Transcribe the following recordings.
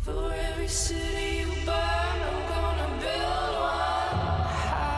For every city you burn, I'm gonna build one high.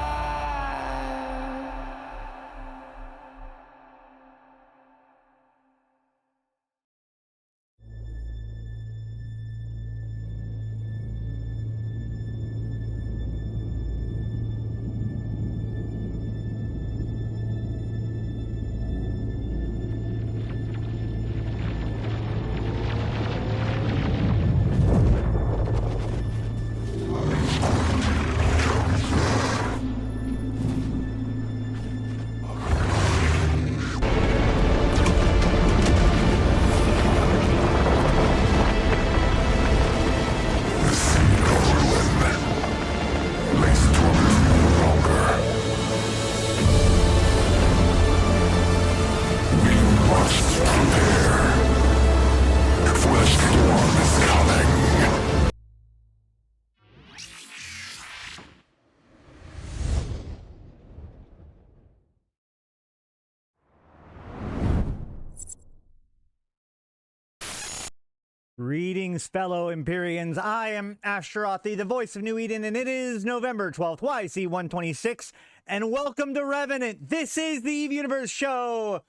Greetings, fellow Empyreans. I am Ashtarothi, the voice of New Eden, and it is November 12th, YC126, and welcome to Revenant. This is the Eve Universe Show.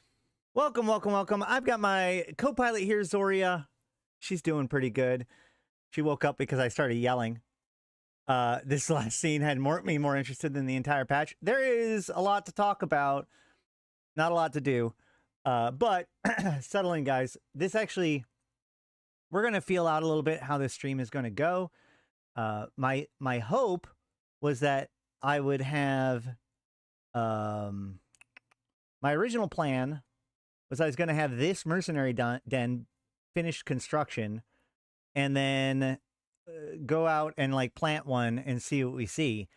Welcome, welcome, welcome. I've got my co-pilot here, Zoria. She's doing pretty good. She woke up because I started yelling. This last scene had me more interested than the entire patch. There is a lot to talk about, not a lot to do, but settling, guys. This actually... We're going to feel out a little bit how this stream is going to go. My hope was that I would have... my original plan was I was going to have this mercenary den finished construction and then go out and like plant one and see what we see.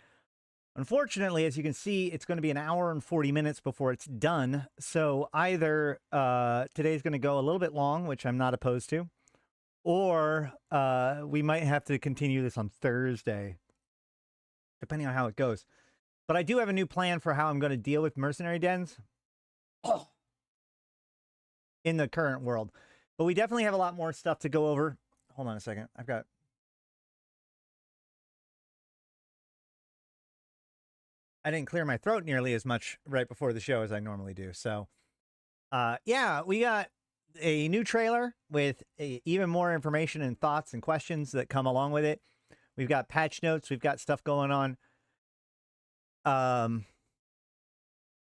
Unfortunately, as you can see, it's going to be an hour and 40 minutes before it's done. So either today's going to go a little bit long, which I'm not opposed to, or we might have to continue this on Thursday, depending on how it goes. But I do have a new plan for how I'm going to deal with mercenary dens in the current world. But we definitely have a lot more stuff to go over. Hold on a second. I didn't clear my throat nearly as much right before the show as I normally do. So, yeah, we got a new trailer with even more information and thoughts and questions that come along with it. We've got patch notes. We've got stuff going on.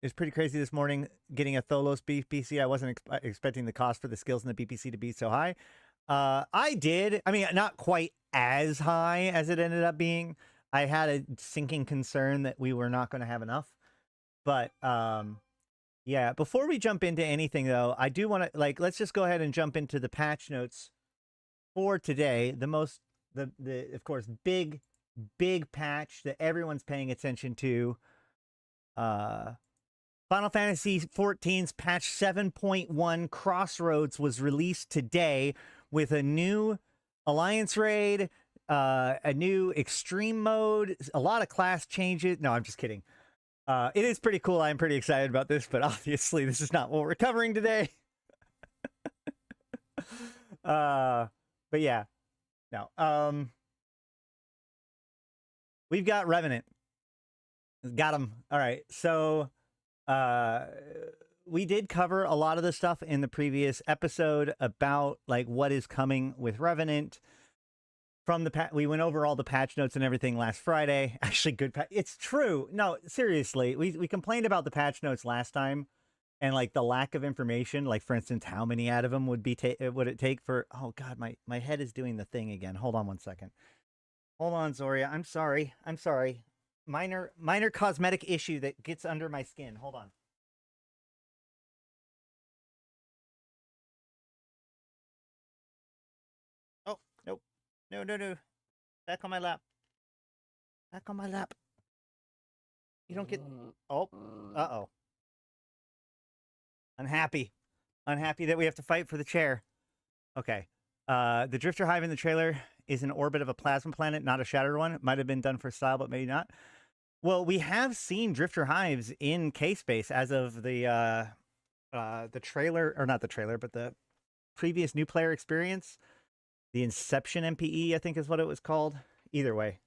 It's pretty crazy this morning getting a Tholos BPC. I wasn't expecting the cost for the skills in the BPC to be so high. I did. I mean, not quite as high as it ended up being. I had a sinking concern that we were not going to have enough. But, yeah, before we jump into anything, though, I do want to, like, let's just go ahead and jump into the patch notes for today. Of course, big patch that everyone's paying attention to. Final Fantasy XIV's patch 7.1 Crossroads was released today with a new Alliance raid, a new extreme mode, a lot of class changes. No, I'm just kidding. It is pretty cool. I'm pretty excited about this, but obviously this is not what we're covering today. But yeah, no. We've got Revenant. Got him. All right. So, we did cover a lot of the stuff in the previous episode about like what is coming with Revenant. From the we went over all the patch notes and everything last Friday. Actually, good. It's true. No, seriously, we complained about the patch notes last time, and like the lack of information. Like for instance, how many out of them would it take for? Oh God, my head is doing the thing again. Hold on one second. Hold on, Zoria. I'm sorry. Minor cosmetic issue that gets under my skin. Hold on. Oh nope. No. Back on my lap. Back on my lap. You don't get... Oh. Uh-oh. Unhappy that we have to fight for the chair. Okay. The Drifter Hive in the trailer is in orbit of a plasma planet, not a shattered one. It might have been done for style, but maybe not. Well, we have seen Drifter Hives in K-Space as of the trailer, or not the trailer, but the previous new player experience. The Inception MPE, I think is what it was called. Either way,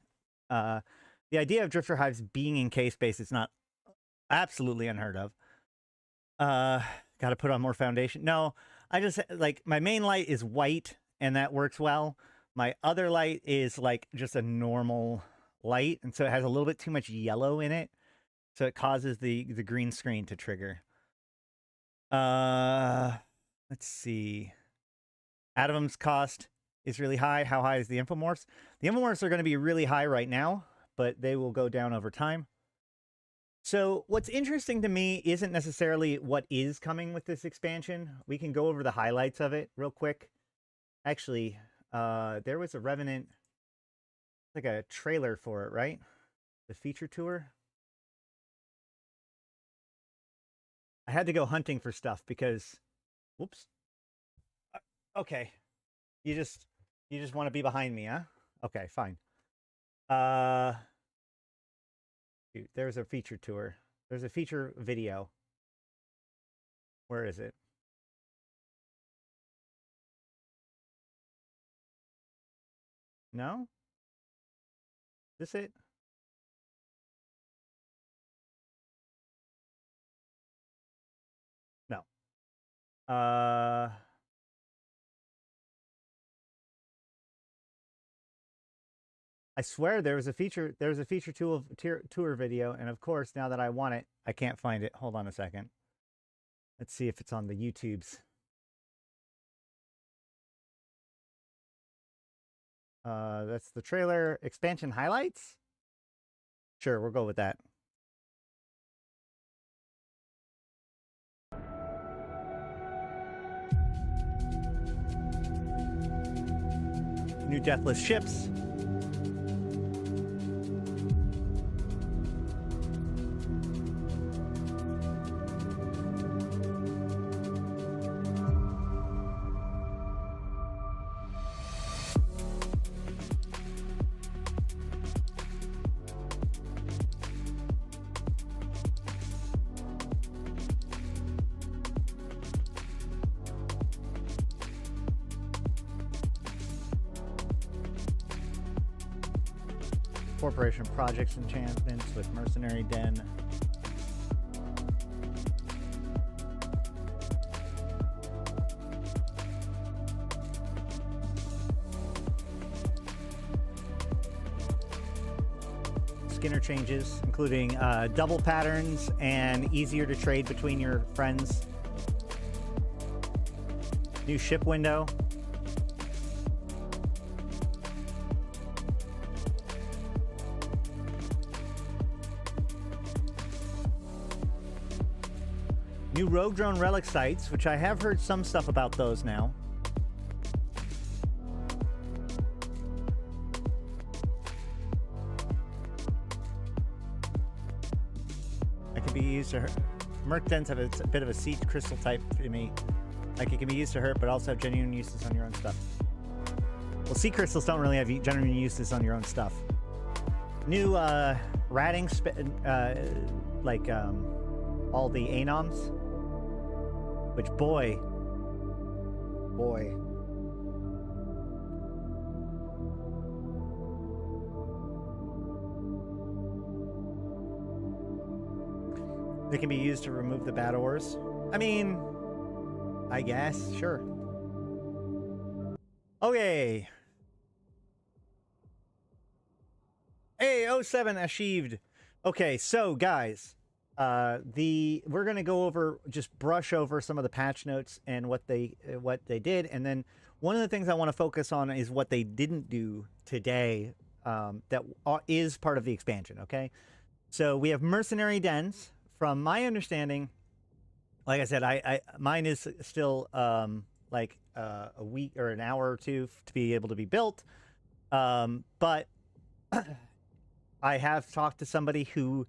the idea of drifter hives being in K-space is not absolutely unheard of. Got to put on more foundation. No, I just, like, my main light is white, and that works well. My other light is, like, just a normal light, and so it has a little bit too much yellow in it, so it causes the green screen to trigger. Let's see. Atom's cost is really high. How high is the infomorphs? The infomorphs are going to be really high right now, but they will go down over time. So what's interesting to me isn't necessarily what is coming with this expansion. We can go over the highlights of it real quick. Actually, there was a Revenant, like a trailer for it, right? The feature tour. I had to go hunting for stuff because, whoops. Okay. You just want to be behind me, huh? Okay, fine. Dude, there's a feature tour. There's a feature video. Where is it? No? Is this it? No. I swear there was a feature tour video, and of course, now that I want it, I can't find it. Hold on a second. Let's see if it's on the YouTubes. That's the trailer expansion highlights. Sure, we'll go with that. New deathless ships. Corporation projects enchantments with Mercenary Den. Skinner changes, including double patterns and easier to trade between your friends. New ship window. New Rogue Drone relic sites, which I have heard some stuff about those now. It can be used to hurt. Merc dens have a bit of a seed crystal type to me. Like, it can be used to hurt, but also have genuine uses on your own stuff. Well, sea crystals don't really have genuine uses on your own stuff. New ratting, all the anoms. Which, boy. They can be used to remove the bad ores. I mean, I guess, sure. Okay. Hey, 07 achieved. Okay, so guys, we're gonna go over, just brush over some of the patch notes and what they did, and then one of the things I want to focus on is what they didn't do today, that is part of the expansion. Okay, so we have mercenary dens. From my understanding, like I said, mine is still like a week or an hour or two to be able to be built, but I have talked to somebody who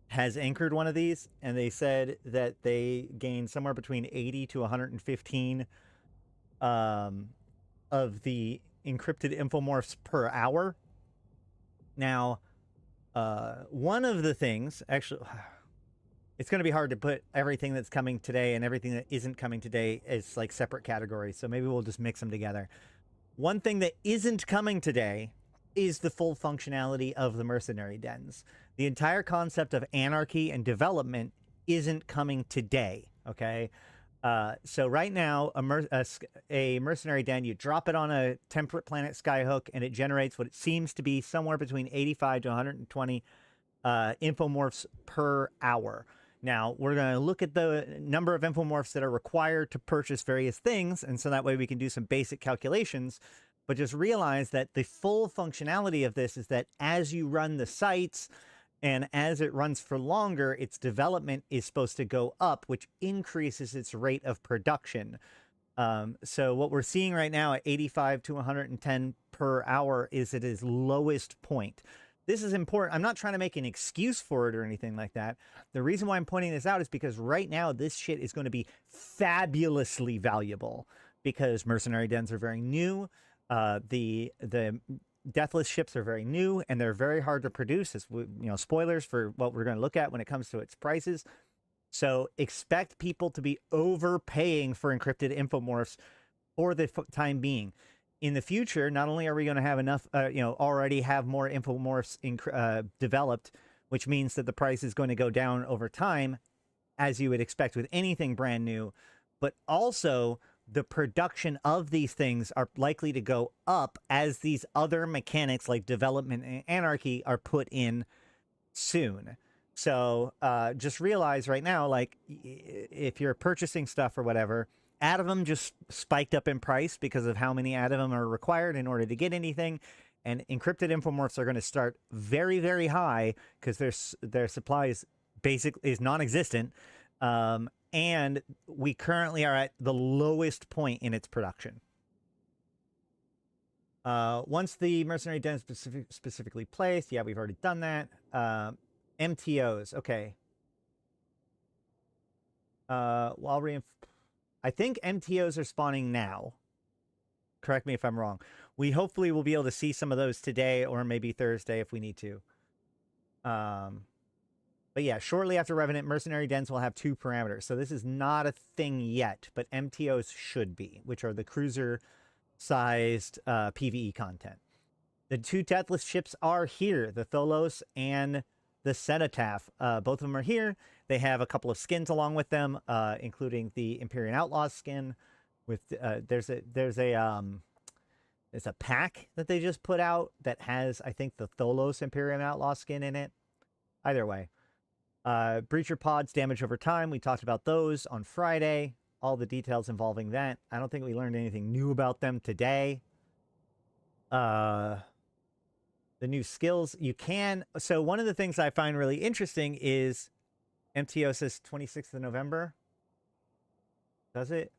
has anchored one of these, and they said that they gained somewhere between 80 to 115 of the encrypted infomorphs per hour. Now, one of the things, actually, it's going to be hard to put everything that's coming today and everything that isn't coming today as like separate categories, so maybe we'll just mix them together. One thing that isn't coming today is the full functionality of the mercenary dens. The entire concept of anarchy and development isn't coming today, okay? So right now, a mercenary den, you drop it on a temperate planet skyhook, and it generates what it seems to be somewhere between 85 to 120 infomorphs per hour. Now, we're going to look at the number of infomorphs that are required to purchase various things, and so that way we can do some basic calculations. But just realize that the full functionality of this is that as you run the sites and as it runs for longer, its development is supposed to go up, which increases its rate of production. So what we're seeing right now at 85 to 110 per hour is at its lowest point. This is important. I'm not trying to make an excuse for it or anything like that. The reason why I'm pointing this out is because right now this shit is going to be fabulously valuable because mercenary dens are very new. The deathless ships are very new and they're very hard to produce. As spoilers for what we're going to look at when it comes to its prices. So expect people to be overpaying for encrypted infomorphs for the time being. In the future, not only are we going to have enough, already have more infomorphs developed, which means that the price is going to go down over time, as you would expect with anything brand new, but also the production of these things are likely to go up as these other mechanics like development and anarchy are put in soon. So just realize right now, like if you're purchasing stuff or whatever, Atom just spiked up in price because of how many Atom are required in order to get anything. And encrypted infomorphs are going to start very, very high because their supply is non-existent. And we currently are at the lowest point in its production. Once the mercenary den is specifically placed, yeah, we've already done that. MTOs, okay. I think MTOs are spawning now. Correct me if I'm wrong. We hopefully will be able to see some of those today or maybe Thursday if we need to. But yeah, shortly after Revenant, mercenary dens will have 2 parameters. So this is not a thing yet, but MTOs should be, which are the cruiser-sized PvE content. The 2 deathless ships are here, the Tholos and the Cenotaph. Both of them are here. They have a couple of skins along with them, including the Empyrean Outlaws skin. With there's a pack that they just put out that has, I think, the Tholos Empyrean Outlaw skin in it. Either way. Breacher pods damage over time. We talked about those on Friday. All the details involving that. I don't think we learned anything new about them today. The new skills you can. So one of the things I find really interesting is MTO says 26th of November. Does it?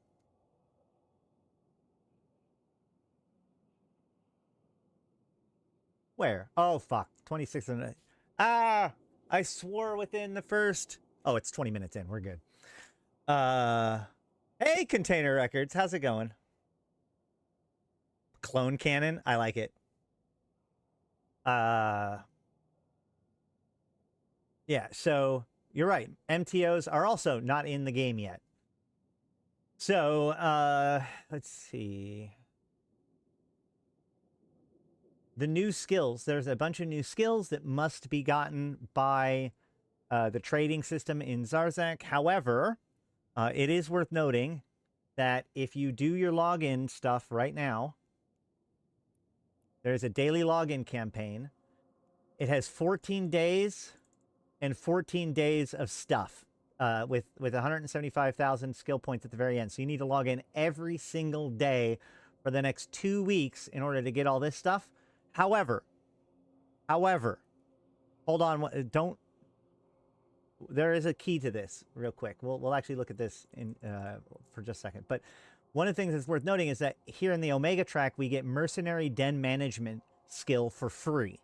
Where? Oh, fuck. 26th of November. I swore within the first... Oh, it's 20 minutes in. We're good. Hey, Container Records. How's it going? Clone cannon. I like it. Yeah, so you're right. MTOs are also not in the game yet. So, let's see. The new skills. There's a bunch of new skills that must be gotten by the trading system in Zarzak. However, it is worth noting that if you do your login stuff right now, there's a daily login campaign. It has 14 days and 14 days of stuff with 175,000 skill points at the very end. So you need to log in every single day for the next 2 weeks in order to get all this stuff. However, hold on. There is a key to this real quick. We'll actually look at this in for just a second. But one of the things that's worth noting is that here in the Omega track, we get Mercenary Den Management skill for free.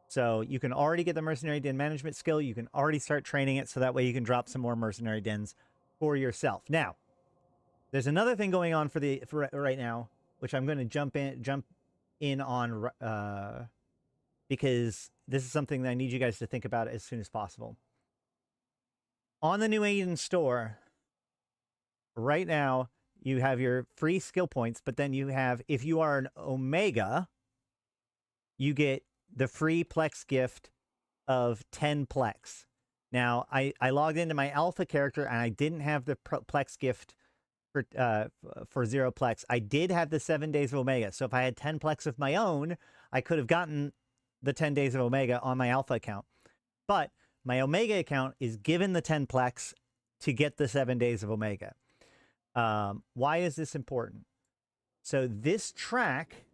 So you can already get the Mercenary Den Management skill. You can already start training it, so that way you can drop some more Mercenary Dens for yourself. Now, there's another thing going on for right now, which I'm going to jump in on because this is something that I need you guys to think about as soon as possible. On the New Aiden store, right now, you have your free skill points, but then you have, if you are an Omega, you get the free Plex gift of 10 Plex. Now, I logged into my Alpha character and I didn't have the Plex gift for 0 Plex. I did have the 7 days of Omega. So if I had 10 Plex of my own, I could have gotten the 10 days of Omega on my Alpha account. But my Omega account is given the 10 Plex to get the 7 days of Omega. Why is this important? So this track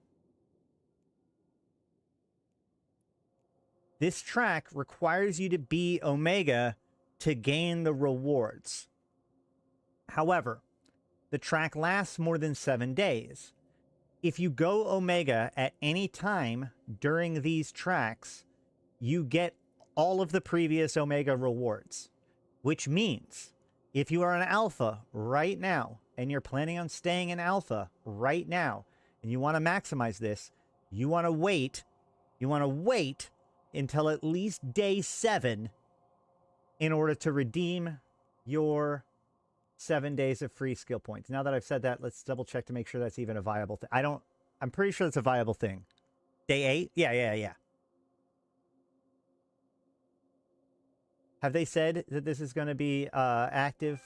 requires you to be Omega to gain the rewards. However, the track lasts more than 7 days. If you go Omega at any time during these tracks, you get all of the previous Omega rewards, which means if you are an Alpha right now and you're planning on staying in Alpha right now and you want to maximize this, you want to wait until at least day 7 in order to redeem your 7 days of free skill points. Now that I've said that, let's double check to make sure that's even a viable thing. I'm pretty sure it's a viable thing. Day 8? Yeah. Have they said that this is going to be active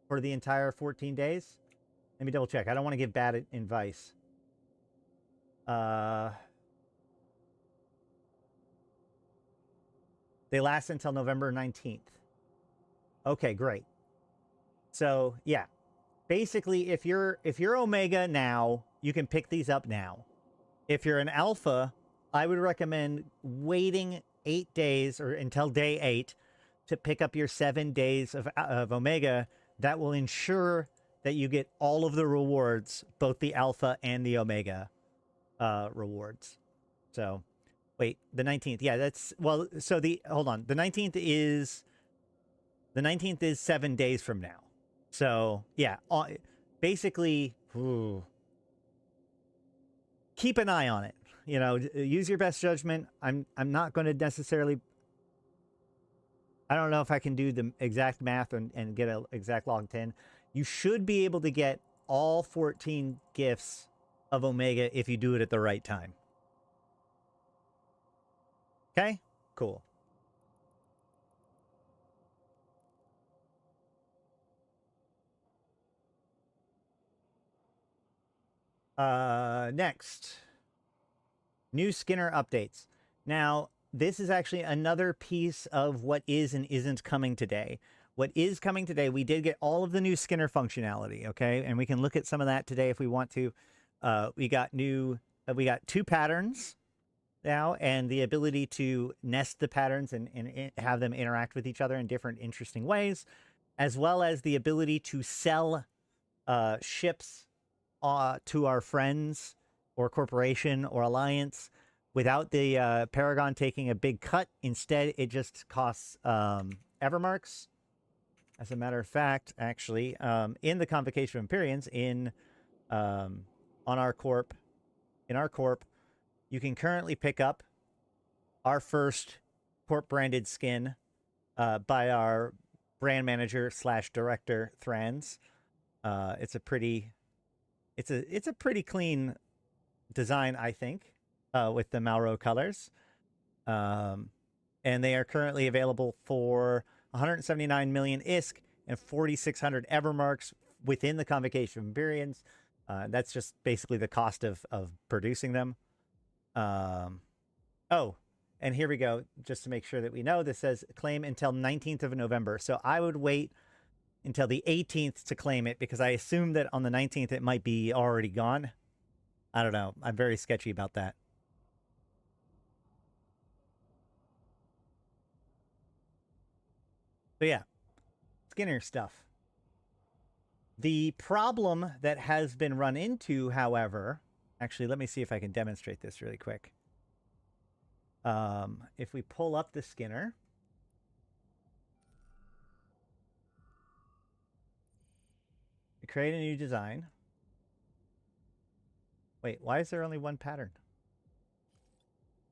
for the entire 14 days? Let me double check. I don't want to give bad advice. They last until November 19th. Okay, great. So, yeah. Basically, if you're Omega now, you can pick these up now. If you're an Alpha, I would recommend waiting 8 days or until day 8 to pick up your 7 days of Omega. That will ensure that you get all of the rewards, both the Alpha and the Omega rewards. So, wait, the 19th. Yeah, that's, well, so hold on. The 19th is 7 days from now. So, yeah, basically, keep an eye on it. You know, use your best judgment. I'm not going to necessarily, I don't know if I can do the exact math and get an exact log 10. You should be able to get all 14 gifts of Omega if you do it at the right time. Okay? Cool. Next. New Skinner updates. Now, this is actually another piece of what is and isn't coming today. What is coming today, we did get all of the new Skinner functionality, okay? And we can look at some of that today if we want to. We got 2 patterns now, and the ability to nest the patterns and have them interact with each other in different interesting ways, as well as the ability to sell ships to our friends or corporation or alliance without the Paragon taking a big cut. Instead, it just costs Evermarks. As a matter of fact, actually, in the Convocation of Empyreans, on our corp, you can currently pick up our first corp branded skin by our brand manager / director Thrans. It's a pretty clean design, I think, with the Malro colors. And they are currently available for 179 million ISK and 4,600 Evermarks within the Convocation of Empyreans. That's just basically the cost of producing them. Oh, and here we go. Just to make sure that we know, this says claim until 19th of November. So I would wait until the 18th to claim it, because I assume that on the 19th it might be already gone. I don't know. I'm very sketchy about that. So yeah, Skinner stuff. The problem that has been run into, however, actually, let me see if I can demonstrate this really quick. If we pull up the Skinner, we create a new design. Wait, why is there only one pattern?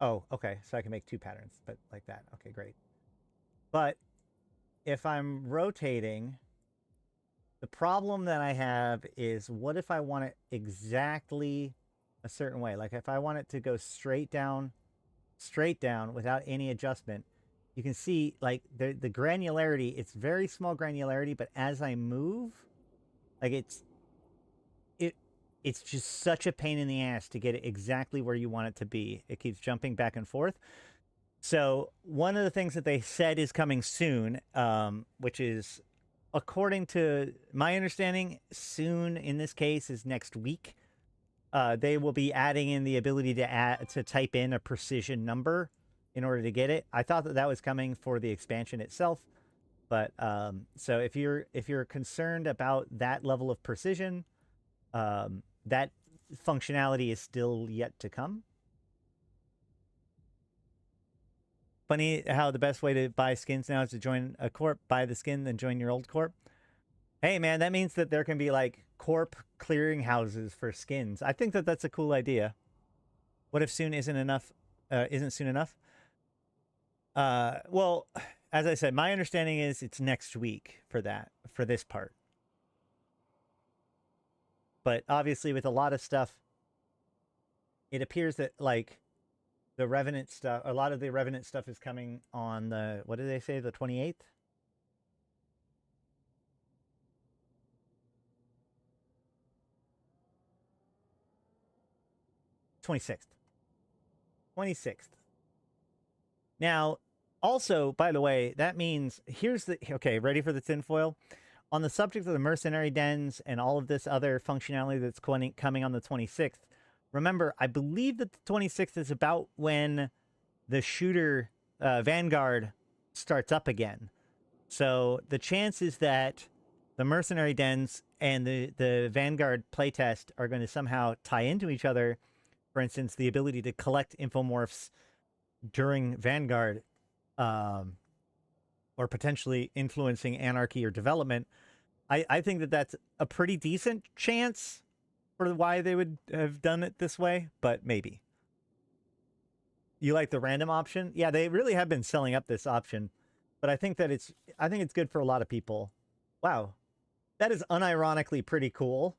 Oh, okay, so I can make 2 patterns, but like that. Okay, great. But if I'm rotating The problem that I have is, what if I want it exactly a certain way? Like if I want it to go straight down without any adjustment, you can see like the granularity, it's very small granularity, but as I move, like it's just such a pain in the ass to get it exactly where you want it to be. It keeps jumping back and forth. So one of the things that they said is coming soon, which is, according to my understanding, soon in this case is next week. They will be adding in the ability to type in a precision number in order to get it. I thought that was coming for the expansion itself, but so if you're concerned about that level of precision, that functionality is still yet to come. Funny how the best way to buy skins now is to join a corp, buy the skin, then join your old corp. Hey man, that means that there can be like corp clearinghouses for skins. I think that that's a cool idea. What if soon isn't enough? Isn't soon enough? Well, as I said, my understanding is it's next week for this part. But obviously with a lot of stuff, it appears that like the Revenant stuff, a lot of the Revenant stuff is coming on the, what did they say, the 28th? 26th. 26th. Now, also, by the way, that means, here's the, okay, ready for the tinfoil? On the subject of the mercenary dens and all of this other functionality that's coming on the 26th, remember, I believe that the 26th is about when the shooter Vanguard starts up again. So the chances that the mercenary dens and the Vanguard playtest are going to somehow tie into each other, for instance, the ability to collect infomorphs during Vanguard, or potentially influencing Anarchy or development, I think that that's a pretty decent chance for why they would have done it this way, but maybe. You like the random option? Yeah, they really have been selling up this option, but I think it's good for a lot of people. Wow, that is unironically pretty cool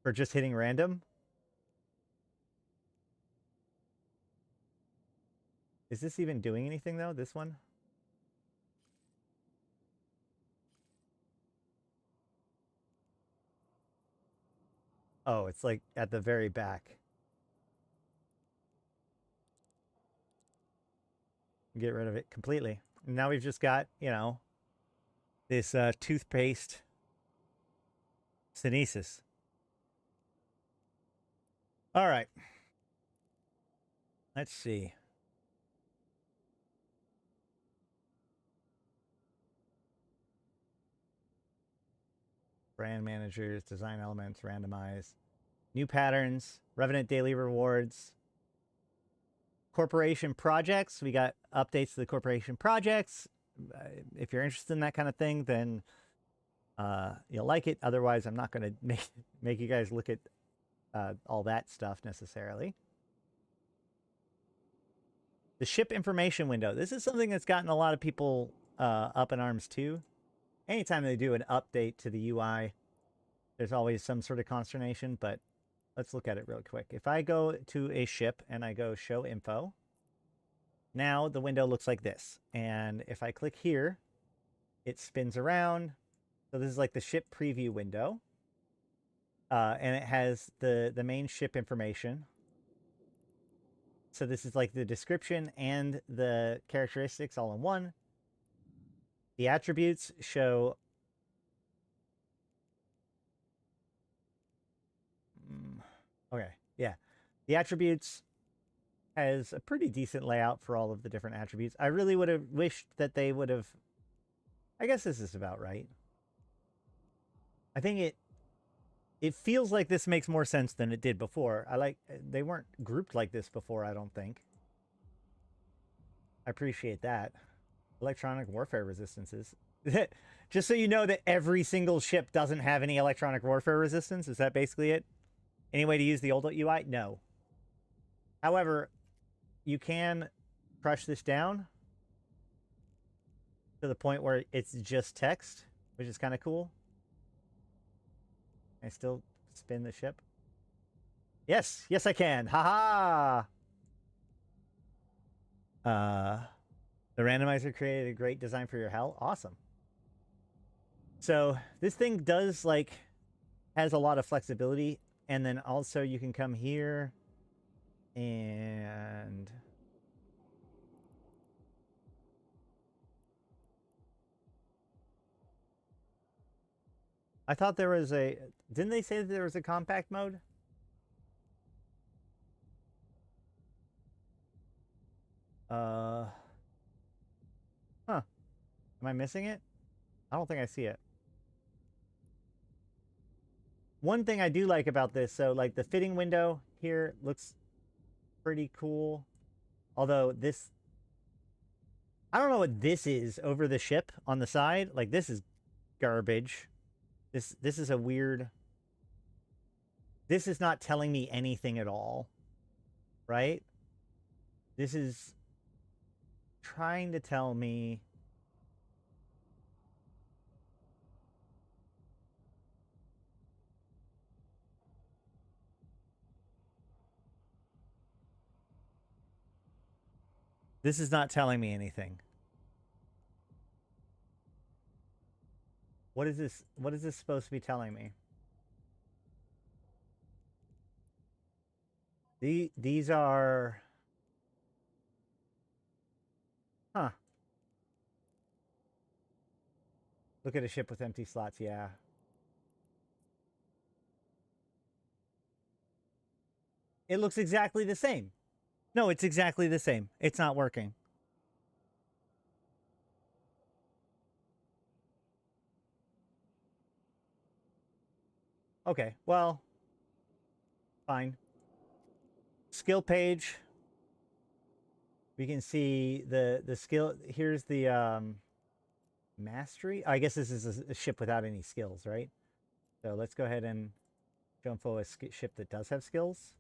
for just hitting random. Is this even doing anything though, this one? Oh, it's like at the very back. Get rid of it completely. And now we've just got, you know, this toothpaste Synesis. All right. Let's see. Brand managers, design elements, randomize. New patterns, Revenant daily rewards. Corporation projects. We got updates to the corporation projects. If you're interested in that kind of thing, then you'll like it. Otherwise, I'm not going to make you guys look at all that stuff necessarily. The ship information window. This is something that's gotten a lot of people up in arms too. Anytime they do an update to the UI, there's always some sort of consternation, but let's look at it real quick. If I go to a ship and I go show info, now the window looks like this. And if I click here, it spins around. So this is like the ship preview window. And it has the main ship information. So this is like the description and the characteristics all in one. The attributes show okay, yeah. The attributes has a pretty decent layout for all of the different attributes. I really would have wished that they would have, I guess this is about right. I think it feels like this makes more sense than it did before. They weren't grouped like this before, I don't think. I appreciate that. Electronic warfare resistances. Just so you know that every single ship doesn't have any electronic warfare resistance. Is that basically it? Any way to use the old UI? No. However, you can crush this down to the point where it's just text, which is kind of cool. Can I still spin the ship? Yes, yes I can. Haha. The randomizer created a great design for your hell. Awesome. So this thing does like has a lot of flexibility, and then also you can come here and I thought there was a, didn't they say that there was a compact mode? Huh. Am I missing it? I don't think I see it. One thing I do like about this, so like the fitting window here looks pretty cool. Although this, I don't know what this is over the ship on the side. Like this is garbage. This is a weird, this is not telling me anything at all, right? This is trying to tell me this is not telling me anything. What is this? What is this supposed to be telling me? These are, huh. Look at a ship with empty slots, yeah. It looks exactly the same. No, it's exactly the same. It's not working. Okay, well, fine. Skill page. We can see the skill. Here's the mastery. I guess this is a ship without any skills, right? So let's go ahead and jump for a ship that does have skills.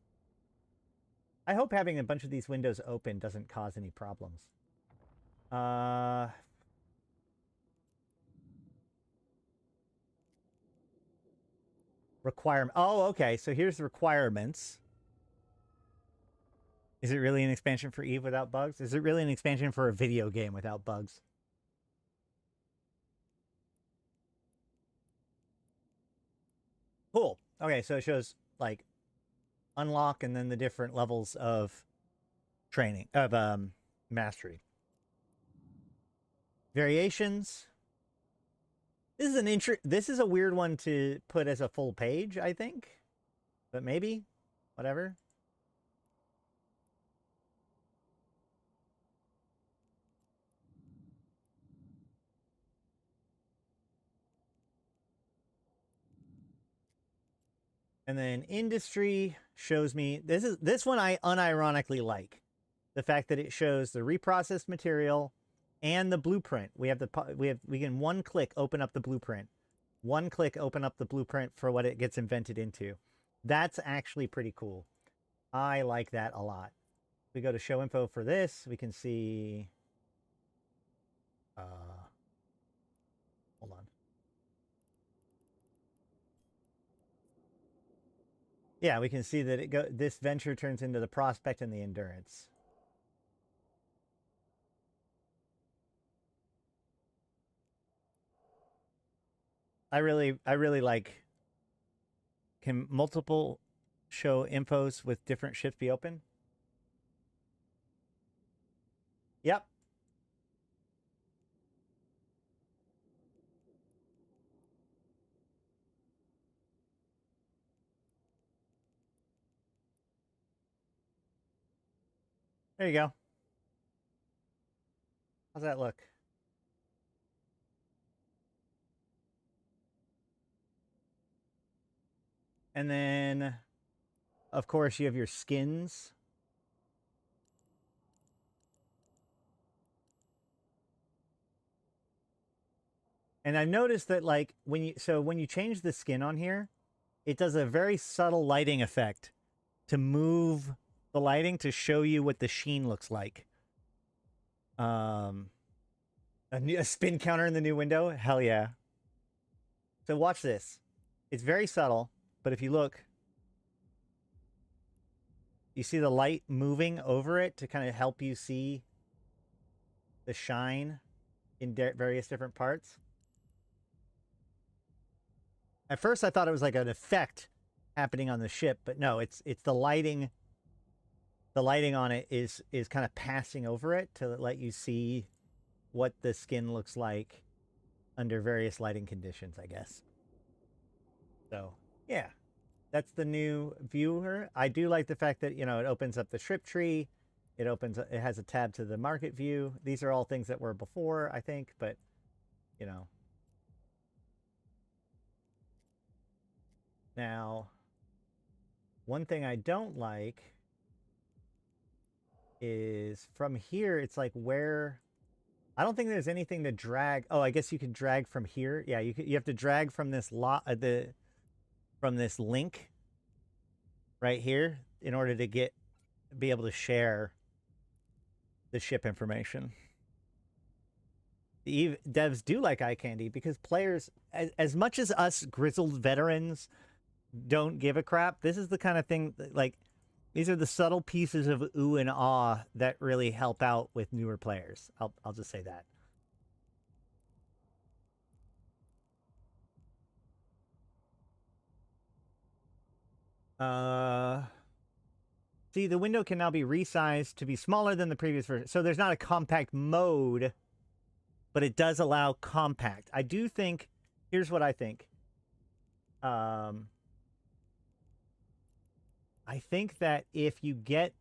I hope having a bunch of these windows open doesn't cause any problems. Requirement. Oh, okay. So here's the requirements. Is it really an expansion for Eve without bugs? Is it really an expansion for a video game without bugs? Cool. Okay, so it shows like unlock and then the different levels of training of mastery. Variations. This is a weird one to put as a full page, I think. But maybe, whatever. And then industry shows me, this one I unironically like. The fact that it shows the reprocessed material and the blueprint. We can one click open up the blueprint. One click open up the blueprint for what it gets invented into. That's actually pretty cool. I like that a lot. We go to show info for this, we can see hold on. Yeah, we can see that this venture turns into the prospect and the endurance. I really like, can multiple show infos with different ships be open? Yep. There you go. How's that look? And then, of course, you have your skins. And I noticed that like when you change the skin on here, it does a very subtle lighting effect to move the lighting to show you what the sheen looks like. A spin counter in the new window? Hell yeah. So watch this. It's very subtle. but if you look, you see the light moving over it to kind of help you see the shine in various different parts. At first I thought it was like an effect happening on the ship, but no, it's the lighting. The lighting on it is kind of passing over it to let you see what the skin looks like under various lighting conditions, I guess. So, yeah. That's the new viewer. I do like the fact that, you know, it opens up the strip tree. It has a tab to the market view. These are all things that were before, I think, but, you know. Now, one thing I don't like is from here, it's like where... I don't think there's anything to drag. Oh, I guess you can drag from here. Yeah, you have to drag from this from this link right here in order to be able to share the ship information. The devs do like eye candy because players, as much as us grizzled veterans don't give a crap, this is the kind of thing that, like, these are the subtle pieces of ooh and ah that really help out with newer players. I'll just say that. See, the window can now be resized to be smaller than the previous version. So there's not a compact mode, but it does allow compact. I do think, here's what I think. I think that if you get,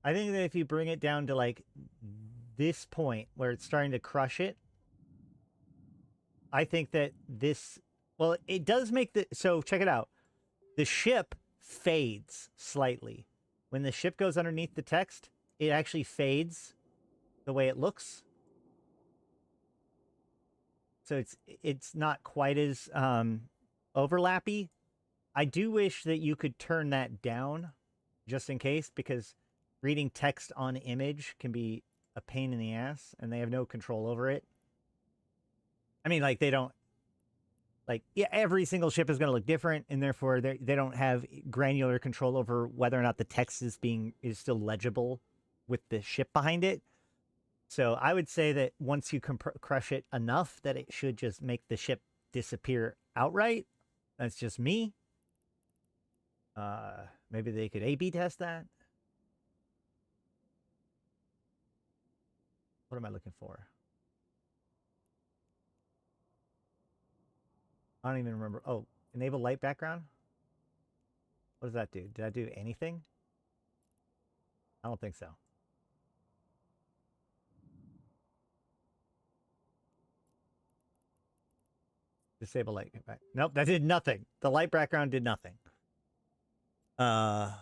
I think that if you bring it down to like this point where it's starting to crush it, I think that this, well, it does make so check it out. The ship fades slightly. When the ship goes underneath the text, it actually fades the way it looks. So it's not quite as overlappy. I do wish that you could turn that down just in case, because reading text on image can be a pain in the ass and they have no control over it. I mean, like, they don't, like, yeah, every single ship is going to look different, and therefore they don't have granular control over whether or not the text is still legible with the ship behind it. So I would say that once you crush it enough that it should just make the ship disappear outright. That's just me. Maybe they could A/B test that. What am I looking for? I don't even remember. Oh, enable light background? What does that do? Did I do anything? I don't think so. Disable light back. Nope, that did nothing. The light background did nothing. Not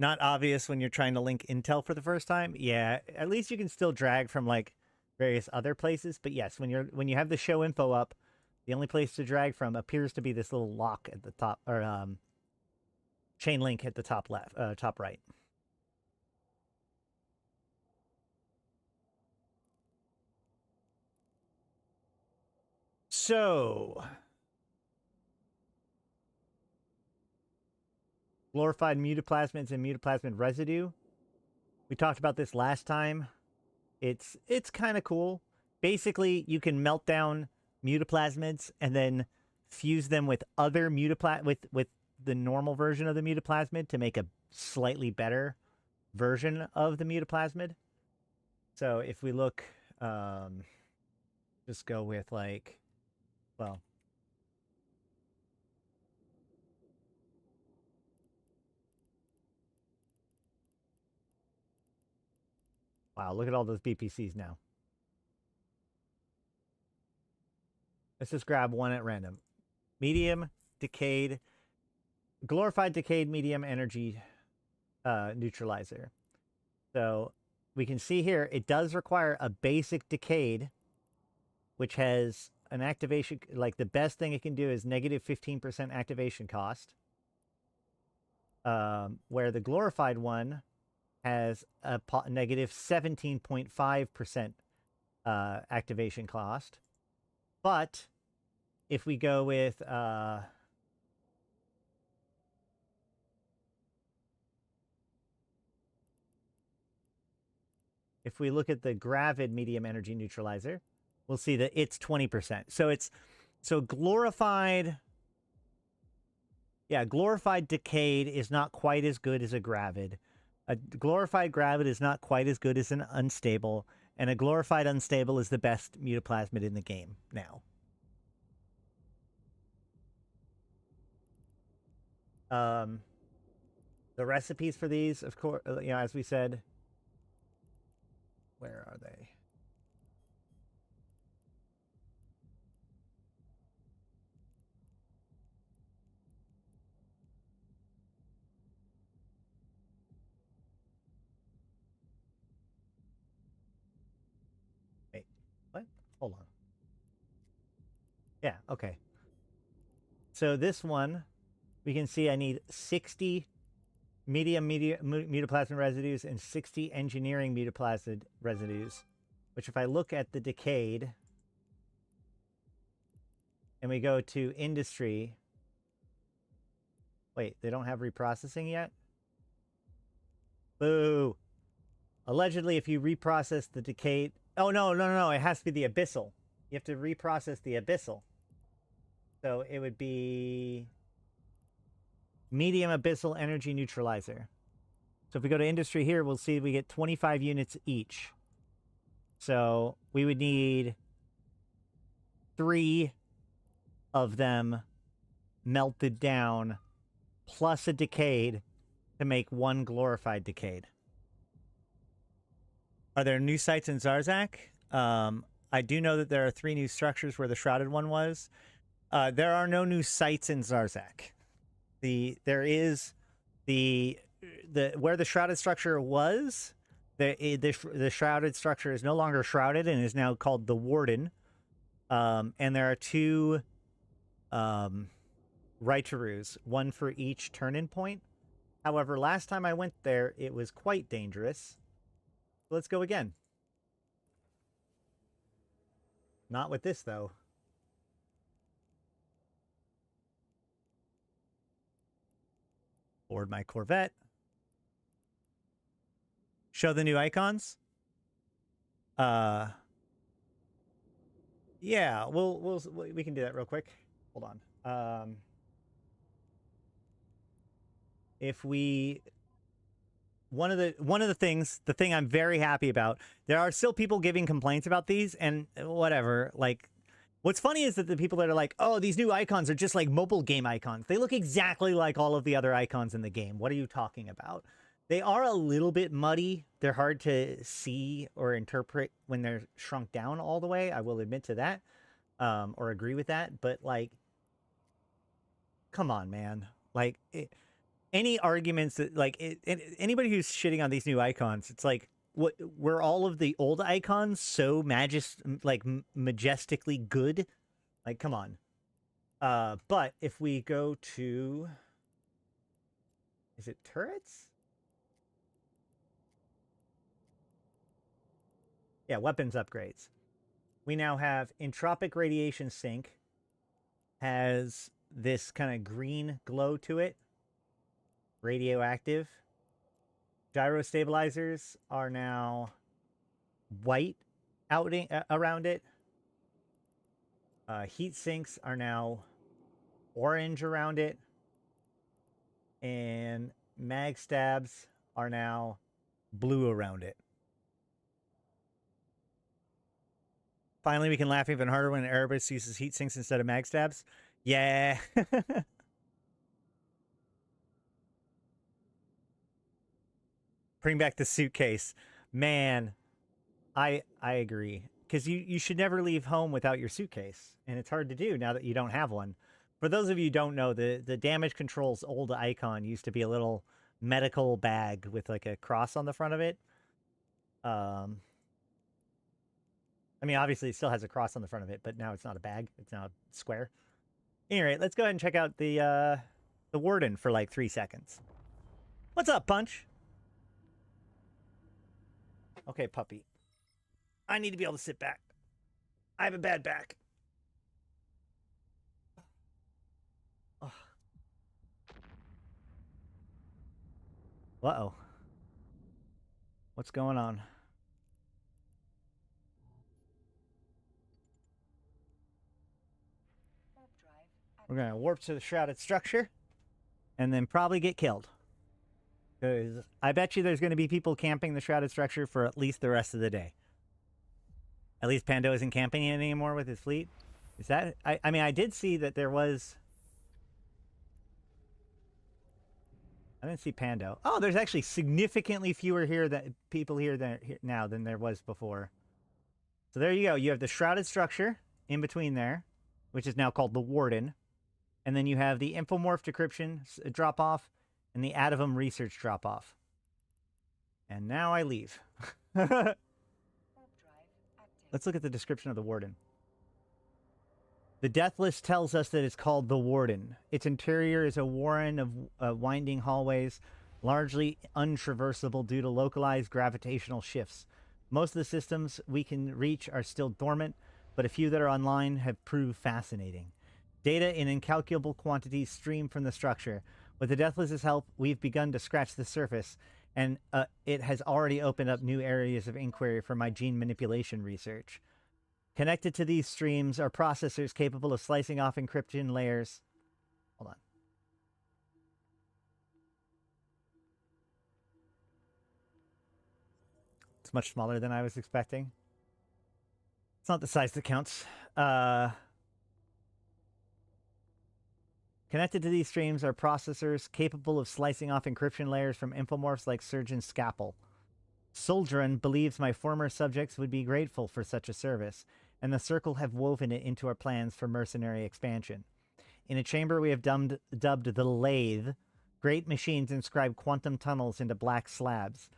obvious when you're trying to link intel for the first time. Yeah, at least you can still drag from like various other places. But yes, when you have the show info up, the only place to drag from appears to be this little lock at the top, or chain link at the top left, top right. So, glorified mutaplasmids and mutaplasmid residue. We talked about this last time. It's kind of cool. Basically, you can melt down mutaplasmids and then fuse them with other with the normal version of the mutaplasmid to make a slightly better version of the mutaplasmid. So if we look, just go with like, well, wow, look at all those BPCs now. Let's just grab one at random. Medium, decayed, glorified decayed medium energy neutralizer. So we can see here, it does require a basic decayed, which has an activation, like the best thing it can do is negative 15% activation cost. Where the glorified one has a negative 17.5% activation cost. But if we go with if we look at the gravid medium energy neutralizer, we'll see that it's 20%. So glorified, yeah, glorified decayed is not quite as good as a gravid. A glorified gravid is not quite as good as an unstable, and a glorified unstable is the best mutaplasmid in the game now. The recipes for these, of course, as we said, where are they? Wait, what? Hold on. Yeah, okay. So this one, we can see I need 60 medium mutaplasmid residues and 60 engineering mutaplasmid residues, which if I look at the decayed and we go to industry, wait, they don't have reprocessing yet? Boo. Allegedly, if you reprocess the decayed, oh no, it has to be the abyssal. You have to reprocess the abyssal. So it would be medium abyssal energy neutralizer. So if we go to industry here, we'll see we get 25 units each. So we would need 3 of them melted down plus a decayed to make 1 glorified decayed. Are there new sites in Zarzak? I do know that there are 3 new structures where the shrouded one was. There are no new sites in Zarzak. There is the where the shrouded structure was. The shrouded structure is no longer shrouded and is now called the Warden. And there are 2 Raitaroos, 1 for each turn-in point. However, last time I went there, it was quite dangerous. Let's go again. Not with this, though. Board my Corvette. Show the new icons. Yeah, we can do that real quick. Hold on. If we one of the things, the thing I'm very happy about, there are still people giving complaints about these and whatever. Like, what's funny is that the people that are like, oh, these new icons are just like mobile game icons. They look exactly like all of the other icons in the game. What are you talking about? They are a little bit muddy. They're hard to see or interpret when they're shrunk down all the way. I will admit to that, or agree with that. But like, come on, man. Like, any arguments that anybody who's shitting on these new icons, it's like, what were all of the old icons so majestically good? Like, come on. But if we go to, is it turrets? Yeah, weapons upgrades. We now have entropic radiation sink. Has this kind of green glow to it. Radioactive. Gyro stabilizers are now white around it. Heat sinks are now orange around it. And mag stabs are now blue around it. Finally, we can laugh even harder when Erebus uses heat sinks instead of mag stabs. Yeah. Bring back the suitcase. Man, I agree. Because you should never leave home without your suitcase. And it's hard to do now that you don't have one. For those of you who don't know, the Damage Control's old icon used to be a little medical bag with like a cross on the front of it. I mean, obviously it still has a cross on the front of it, but now it's not a bag. It's now a square. Anyway, let's go ahead and check out the Warden for like 3 seconds. What's up, Punch? Okay, puppy. I need to be able to sit back. I have a bad back. Uh-oh. What's going on? We're gonna warp to the shrouded structure and then probably get killed. Because I bet you there's gonna be people camping the shrouded structure for at least the rest of the day. At least Pando isn't camping it anymore with his fleet. Is that... I mean, I did see that there was... I didn't see Pando. Oh, there's actually significantly fewer people here now than there was before. So there you go. You have the shrouded structure in between there, which is now called the Warden. And then you have the Infomorph decryption drop-off and the Adavum research drop-off. And now I leave. Let's look at the description of the Warden. The death list tells us that it's called the Warden. Its interior is a warren of winding hallways, largely untraversable due to localized gravitational shifts. Most of the systems we can reach are still dormant, but a few that are online have proved fascinating. Data in incalculable quantities stream from the structure. With the death list's help, we've begun to scratch the surface, and it has already opened up new areas of inquiry for my gene manipulation research. Connected to these streams are processors capable of slicing off encryption layers. Hold on. It's much smaller than I was expecting. It's not the size that counts. Connected to these streams are processors capable of slicing off encryption layers from infomorphs like Surgeon Scalpel. Soldrin believes my former subjects would be grateful for such a service, and the Circle have woven it into our plans for mercenary expansion. In a chamber we have dubbed the Lathe, great machines inscribe quantum tunnels into black slabs.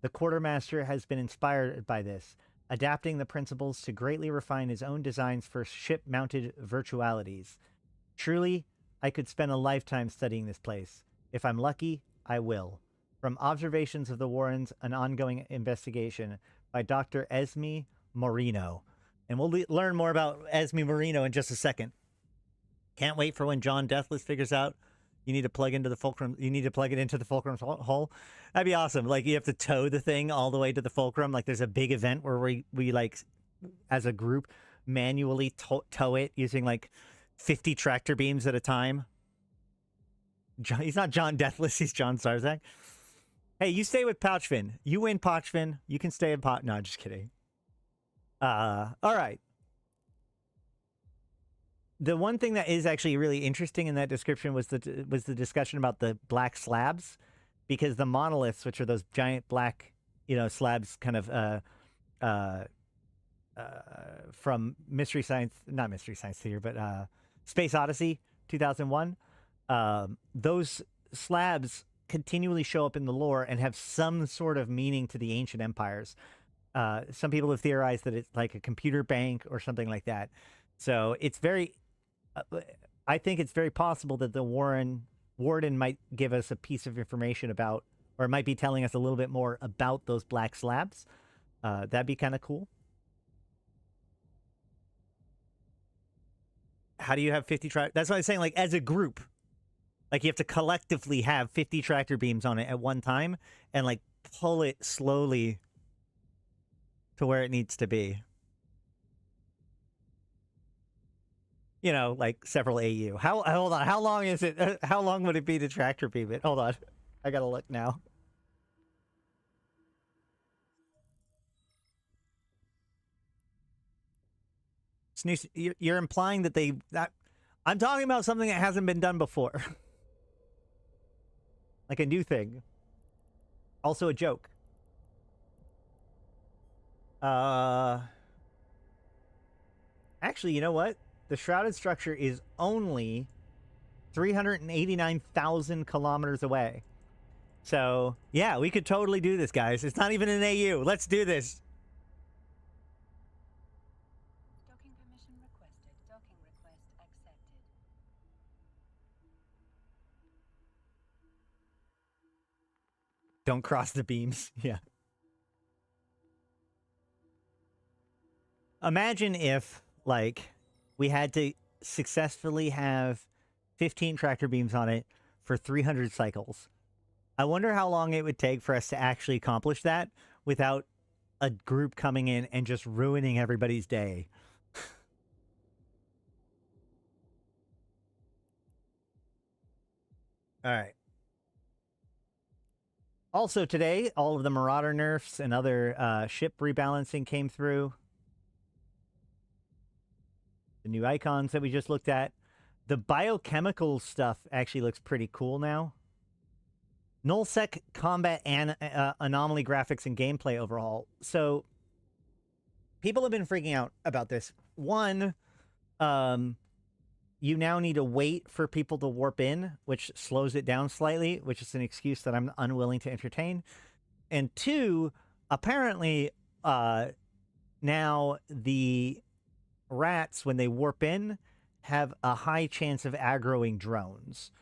The Quartermaster has been inspired by this, adapting the principles to greatly refine his own designs for ship-mounted virtualities. Truly, I could spend a lifetime studying this place. If I'm lucky, I will. From Observations of the Warrens, an ongoing investigation by Dr. Esme Moreno. And we'll learn more about Esme Moreno in just a second. Can't wait for when John Deathless figures out you need to plug into the fulcrum. You need to plug it into the fulcrum's hole. That'd be awesome. Like, you have to tow the thing all the way to the fulcrum. Like, there's a big event where we like, as a group, manually tow it using like 50 tractor beams at a time. He's not John Deathless. He's John Sarzak. Hey, you stay with Pouchfin. You win Pouchfin. You can stay in Pot. No, just kidding. All right. The one thing that is actually really interesting in that description was the discussion about the black slabs, because the monoliths, which are those giant black, slabs, kind of from not Mystery Science Theater, but Space Odyssey 2001. Those slabs continually show up in the lore and have some sort of meaning to the ancient empires. Some people have theorized that it's like a computer bank or something like that. So it's very, I think it's very possible that the Warden might give us a piece of information about, or might be telling us a little bit more about those black slabs. That'd be kind of cool. How do you have 50 tractor? That's what I'm saying. Like, as a group, like, you have to collectively have 50 tractor beams on it at one time and like pull it slowly to where it needs to be. Like several AU. Hold on. How long is it? How long would it be to tractor beam it? Hold on. I gotta look now. You're implying that I'm talking about something that hasn't been done before. Like a new thing. Also a joke. Actually, you know what? The shrouded structure is only 389,000 kilometers away. So, yeah, we could totally do this, guys. It's not even an AU. Let's do this. Docking permission requested. Docking request accepted. Don't cross the beams. Yeah. Imagine if, like, we had to successfully have 15 tractor beams on it for 300 cycles. I wonder how long it would take for us to actually accomplish that without a group coming in and just ruining everybody's day. All right. Also today, all of the Marauder nerfs and other ship rebalancing came through. The new icons that we just looked at. The biochemical stuff actually looks pretty cool now. Nullsec combat and anomaly graphics and gameplay overhaul. So people have been freaking out about this. One, you now need to wait for people to warp in, which slows it down slightly, which is an excuse that I'm unwilling to entertain. And two, apparently, now the rats, when they warp in, have a high chance of aggroing drones,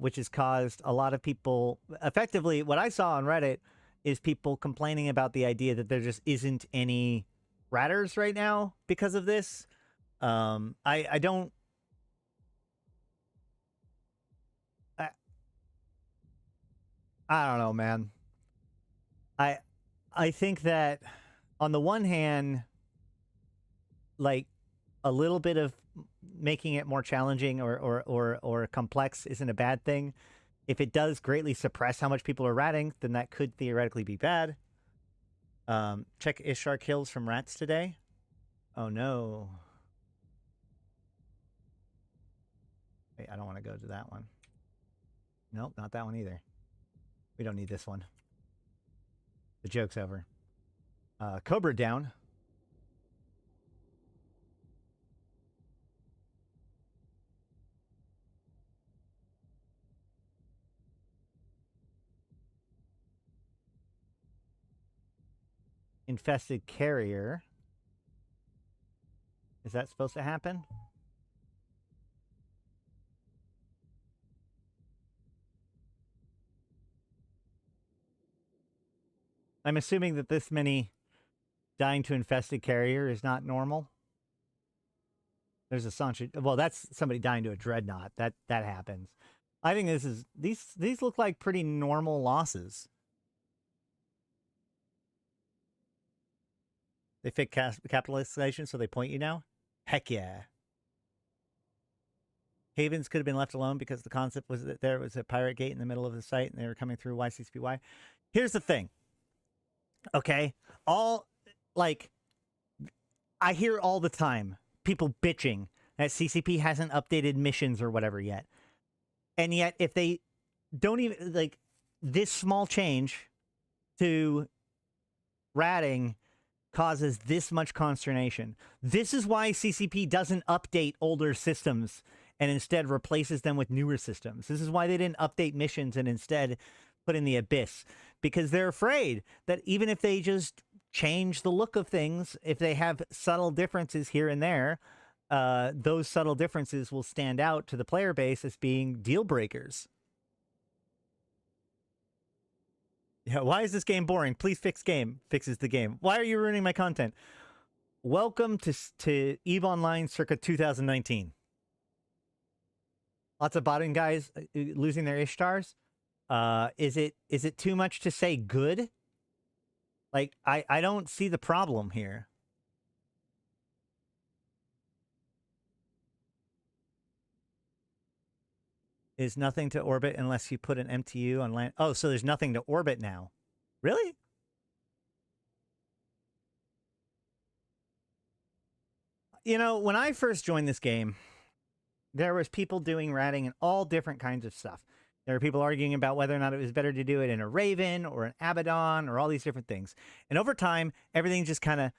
which has caused a lot of people... Effectively, what I saw on Reddit is people complaining about the idea that there just isn't any ratters right now because of this. I don't... I don't know, man. I think that on the one hand, like, a little bit of making it more challenging or complex isn't a bad thing. If it does greatly suppress how much people are ratting, then that could theoretically be bad. Check Ishtar kills from rats today. Oh no. Wait, I don't want to go to that one. Nope, not that one either. We don't need this one. The joke's over. Cobra down. Infested carrier. Is that supposed to happen? I'm assuming that this many dying to infested carrier is not normal. There's a Sancho. Well, that's somebody dying to a dreadnought. That happens. I think this is these look like pretty normal losses. They fit capitalization, so they point you now? Heck yeah. Havens could have been left alone because the concept was that there was a pirate gate in the middle of the site and they were coming through YCCPY. Here's the thing. Okay? I hear all the time people bitching that CCP hasn't updated missions or whatever yet. And yet, if they don't even, like, this small change to ratting causes this much consternation. This is why CCP doesn't update older systems and instead replaces them with newer systems. This is why they didn't update missions and instead put in the abyss. Because they're afraid that even if they just change the look of things, if they have subtle differences here and there, those subtle differences will stand out to the player base as being deal breakers. Yeah, why is this game boring? Please fix game. Fixes the game. Why are you ruining my content? Welcome to EVE Online circa 2019. Lots of botting guys losing their Ishtars. Is it too much to say good? Like, I don't see the problem here. Is nothing to orbit unless you put an MTU on land. Oh, so there's nothing to orbit now. Really? You know, when I first joined this game, there was people doing ratting and all different kinds of stuff. There were people arguing about whether or not it was better to do it in a Raven or an Abaddon or all these different things. And over time, everything just kind of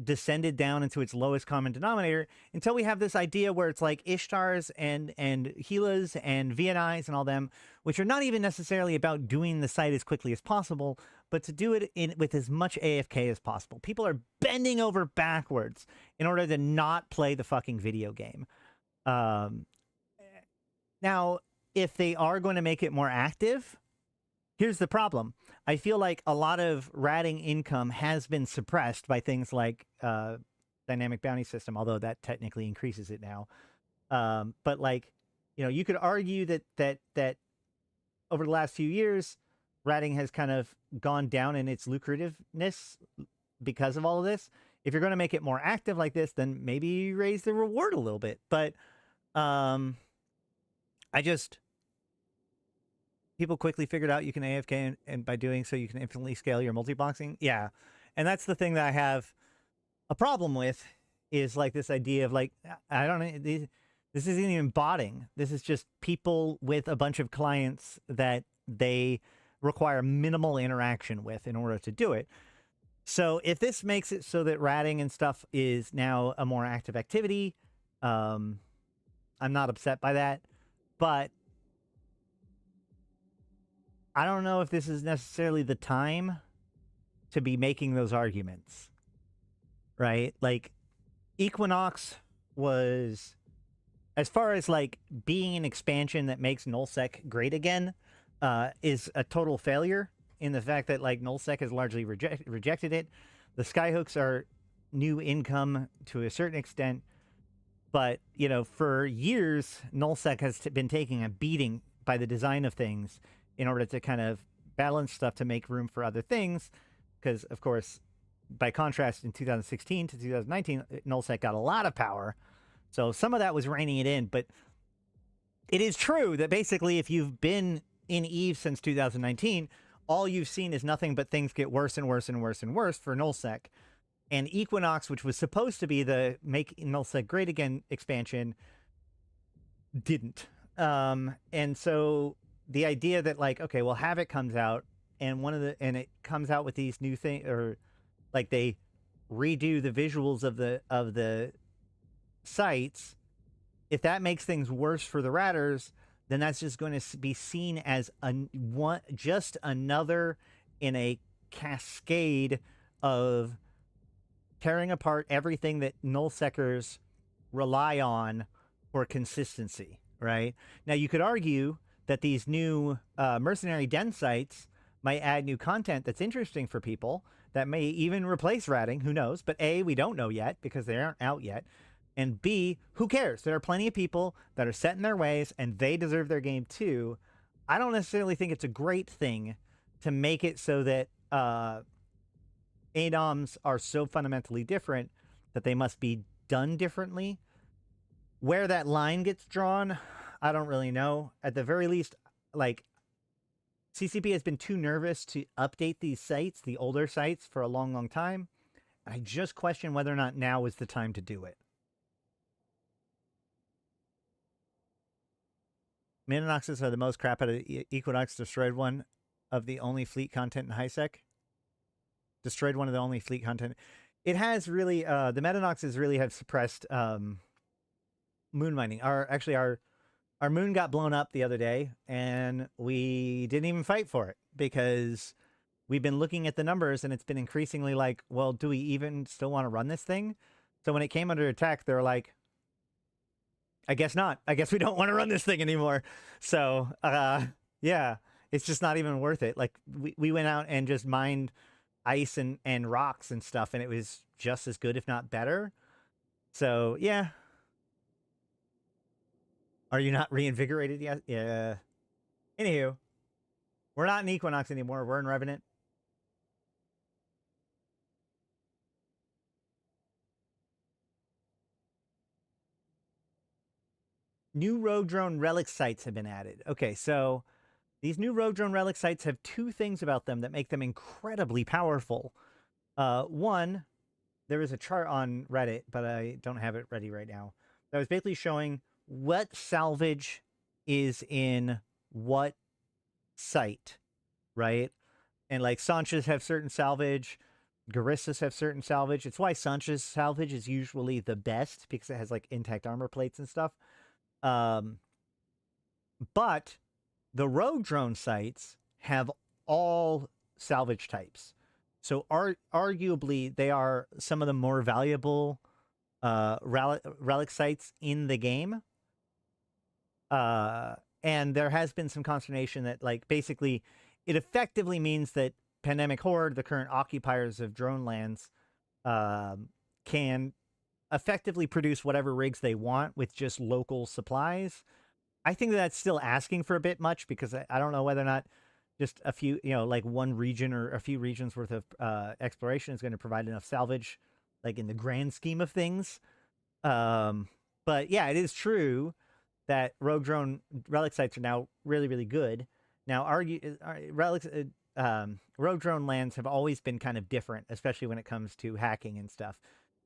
descended down into its lowest common denominator until we have this idea where it's like Ishtars and Gilas and VNIs and all them, which are not even necessarily about doing the site as quickly as possible, but to do it with as much AFK as possible. People are bending over backwards in order to not play the fucking video game. Now, if they are going to make it more active, here's the problem. I feel like a lot of ratting income has been suppressed by things like dynamic bounty system, although that technically increases it now. But like, you know, you could argue that over the last few years, ratting has kind of gone down in its lucrativeness because of all of this. If you're going to make it more active like this, then maybe raise the reward a little bit. But I just people quickly figured out you can AFK, and by doing so, you can infinitely scale your multi-boxing. Yeah, and that's the thing that I have a problem with, is like this idea of like, I don't know, this isn't even botting. This is just people with a bunch of clients that they require minimal interaction with in order to do it. So if this makes it so that ratting and stuff is now a more active activity, I'm not upset by that. But I don't know if this is necessarily the time to be making those arguments, right? Like, Equinox was, as far as like being an expansion that makes nullsec great again, is a total failure in the fact that like nullsec has largely rejected it. The skyhooks are new income to a certain extent, but you know, for years nullsec has been taking a beating by the design of things in order to kind of balance stuff to make room for other things, because of course, by contrast, in 2016 to 2019, nullsec got a lot of power. So some of that was reining it in. But it is true that basically if you've been in EVE since 2019, all you've seen is nothing but things get worse and worse and worse and worse for nullsec. And Equinox, which was supposed to be the make nullsec great again expansion, didn't. And so the idea that like, okay, well, Havoc comes out and it comes out with these new things, or like they redo the visuals of the sites. If that makes things worse for the ratters, then that's just going to be seen as just another in a cascade of tearing apart everything that nullsecers rely on for consistency, right? Now, you could argue that these new mercenary den sites might add new content that's interesting for people, that may even replace ratting, who knows? But A, we don't know yet because they aren't out yet. And B, who cares? There are plenty of people that are set in their ways and they deserve their game too. I don't necessarily think it's a great thing to make it so that ADOMs are so fundamentally different that they must be done differently. Where that line gets drawn, I don't really know. At the very least, like, CCP has been too nervous to update these sites, the older sites, for a long, long time. I just question whether or not now is the time to do it. Minonoxes are the most crap out of Equinox. Destroyed one of the only fleet content in HiSec. Destroyed one of the only fleet content. It has really, the Metanoxes really have suppressed moon mining. Our moon got blown up the other day, and we didn't even fight for it because we've been looking at the numbers, and it's been increasingly like, well, do we even still want to run this thing? So when it came under attack, they're like, I guess not. I guess we don't want to run this thing anymore. So, yeah, it's just not even worth it. Like, we went out and just mined ice and rocks and stuff, and it was just as good, if not better. So, yeah. Are you not reinvigorated yet? Yeah. Anywho, we're not in Equinox anymore. We're in Revenant. New rogue drone relic sites have been added. Okay, so these new rogue drone relic sites have two things about them that make them incredibly powerful. One, there is a chart on Reddit, but I don't have it ready right now, that was basically showing what salvage is in what site, right? And like Sanchez have certain salvage, Garissas have certain salvage. It's why Sanchez salvage is usually the best, because it has like intact armor plates and stuff. But the rogue drone sites have all salvage types. So arguably they are some of the more valuable relic sites in the game. And there has been some consternation that, like, basically it effectively means that Pandemic Horde, the current occupiers of drone lands, can effectively produce whatever rigs they want with just local supplies. I think that's still asking for a bit much because I don't know whether or not just a few, like one region or a few regions worth of exploration is going to provide enough salvage, like in the grand scheme of things. Um, but yeah, it is true that rogue drone relic sites are now really, really good. Now, relics, rogue drone lands have always been kind of different, especially when it comes to hacking and stuff.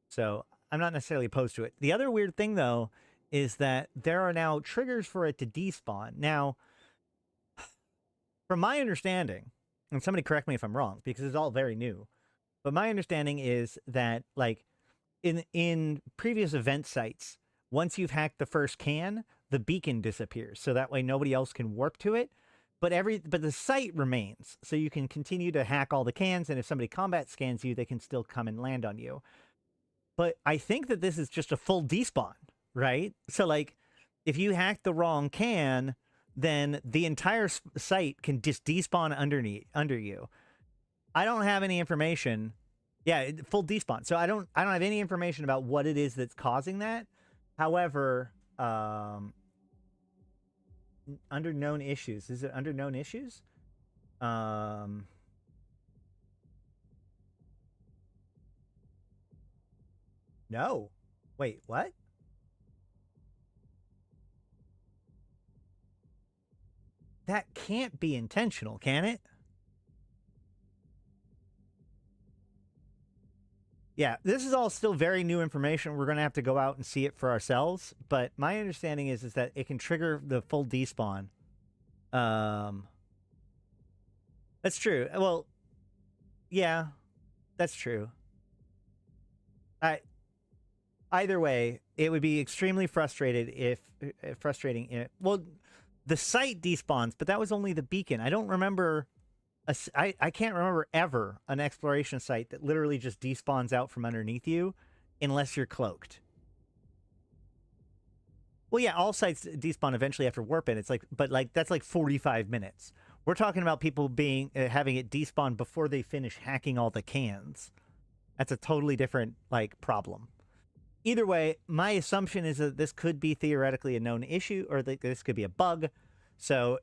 So I'm not necessarily opposed to it. The other weird thing, though, is that there are now triggers for it to despawn. Now, from my understanding, and somebody correct me if I'm wrong, because it's all very new, but my understanding is that, like, in previous event sites, once you've hacked the first can, the beacon disappears, so that way nobody else can warp to it. But the site remains, so you can continue to hack all the cans, and if somebody combat scans you, they can still come and land on you. But I think that this is just a full despawn, right? So, like, if you hack the wrong can, then the entire site can just despawn under you. I don't have any information. Yeah, full despawn. So I don't have any information about what it is that's causing that. However, under known issues. Is it under known issues? No. Wait, what? That can't be intentional, can it? Yeah, this is all still very new information. We're going to have to go out and see it for ourselves. But my understanding is that it can trigger the full despawn. That's true. Well, yeah, that's true. Either way, it would be extremely frustrating if well, the site despawns, but that was only the beacon. I don't remember. I can't remember ever an exploration site that literally just despawns out from underneath you, unless you're cloaked. Well, yeah, all sites despawn eventually after warping. It's like, but like that's like 45 minutes. We're talking about people being having it despawn before they finish hacking all the cans. That's a totally different like problem. Either way, my assumption is that this could be theoretically a known issue, or that this could be a bug. So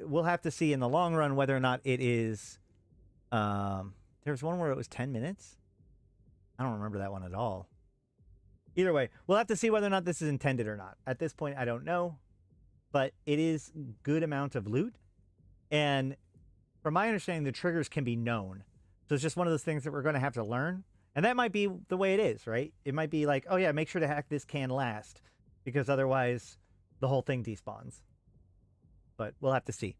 we'll have to see in the long run whether or not it is. There was one where it was 10 minutes. I don't remember that one at all. Either way, we'll have to see whether or not this is intended or not. At this point, I don't know. But it is good amount of loot. And from my understanding, the triggers can be known. So it's just one of those things that we're going to have to learn. And that might be the way it is, right? It might be like, oh yeah, make sure to hack this can last, because otherwise the whole thing despawns. But we'll have to see.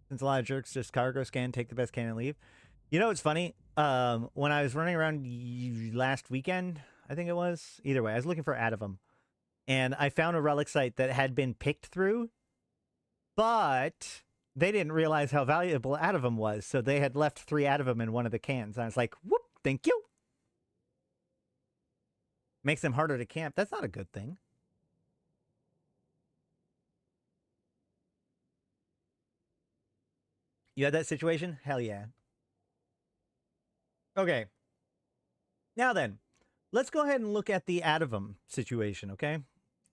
Since a lot of jerks just cargo scan, take the best can and leave. You know what's funny? When I was running around last weekend, I think it was, either way, I was looking for Adavum. And I found a relic site that had been picked through, but they didn't realize how valuable Adavum was, so they had left 3 Adavum in one of the cans. And I was like, whoop, thank you. Makes them harder to camp. That's not a good thing. You had that situation? Hell yeah. Okay. Now then, let's go ahead and look at the Adavum situation, okay?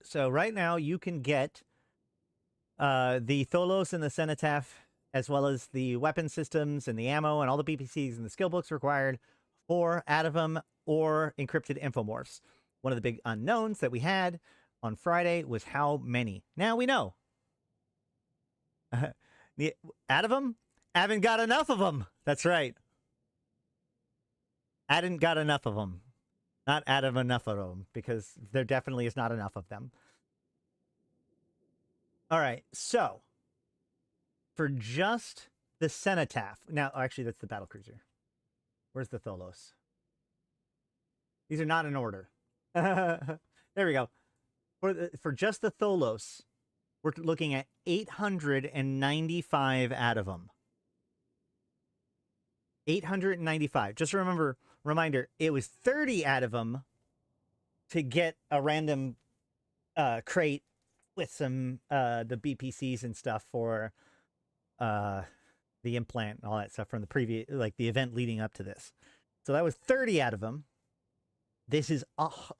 So right now you can get the Tholos and the Cenotaph, as well as the weapon systems and the ammo and all the BPCs and the skill books required for Adavum or encrypted infomorphs. One of the big unknowns that we had on Friday was how many. Now we know. Adavum? Haven't got enough of them. That's right. Hadn't got enough of them. Not Adam enough of them, because there definitely is not enough of them. All right, so for just the Cenotaph. Now, actually, that's the battlecruiser. Where's the Tholos? These are not in order. There we go. For just the Tholos, we're looking at 895 Adavum. 895. Just reminder, it was 30 Adavum to get a random crate with some the BPCs and stuff for the implant and all that stuff from the previous, like the event leading up to this. So that was 30 Adavum. This is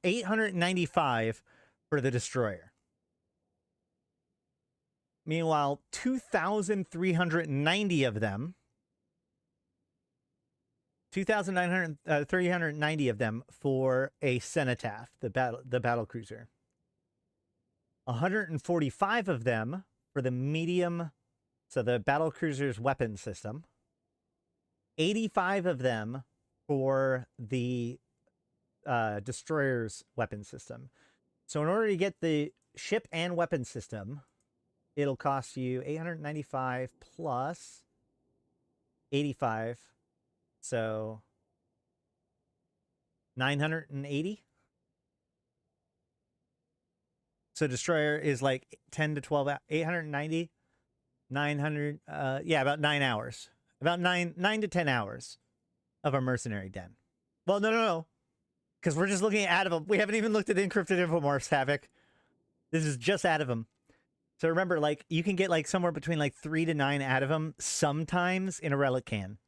895 for the destroyer. Meanwhile, 2,390 of them, 390 of them for a cenotaph, the battle cruiser. 145 of them for the medium, so the battle cruiser's weapon system. 85 of them for the destroyer's weapon system. So in order to get the ship and weapon system, it'll cost you 895 plus 85. So 980. So destroyer is like 10 to 12, 890, 900, yeah, about 9 hours. About 9 to 10 hours of a mercenary den. Well, no. Because we're just looking at them. We haven't even looked at encrypted infomorphs, Havoc. This is just out of them. So remember, like, you can get like somewhere between like 3 to 9 out of them sometimes in a relic can.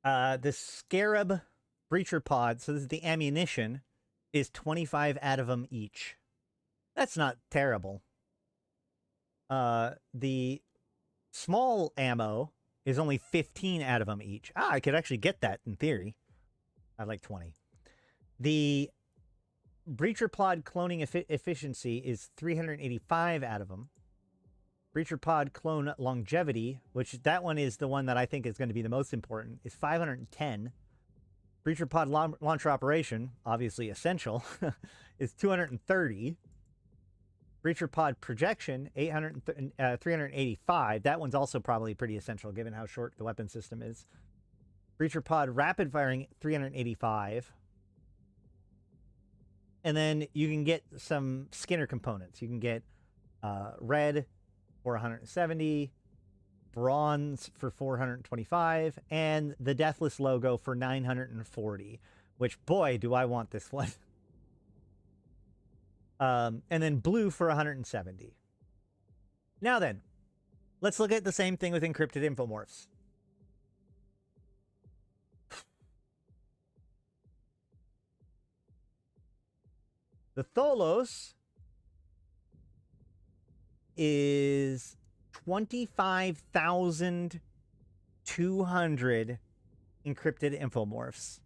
The Scarab Breacher Pod, so this is the ammunition, is 25 out of them each. That's not terrible. The small ammo is only 15 out of them each. I could actually get that in theory. I'd like 20. The Breacher Pod cloning efficiency is 385 out of them. Breacher Pod clone longevity, which that one is the one that I think is going to be the most important, is 510. Breacher Pod launcher operation, obviously essential, is 230. Breacher Pod projection, 385. That one's also probably pretty essential given how short the weapon system is. Breacher Pod rapid firing, 385. And then you can get some Skinner components. You can get red for 170, bronze for 425, and the Deathless logo for 940, which, boy, do I want this one. And then blue for 170. Now then, let's look at the same thing with encrypted infomorphs. The Tholos is 25,200 encrypted infomorphs.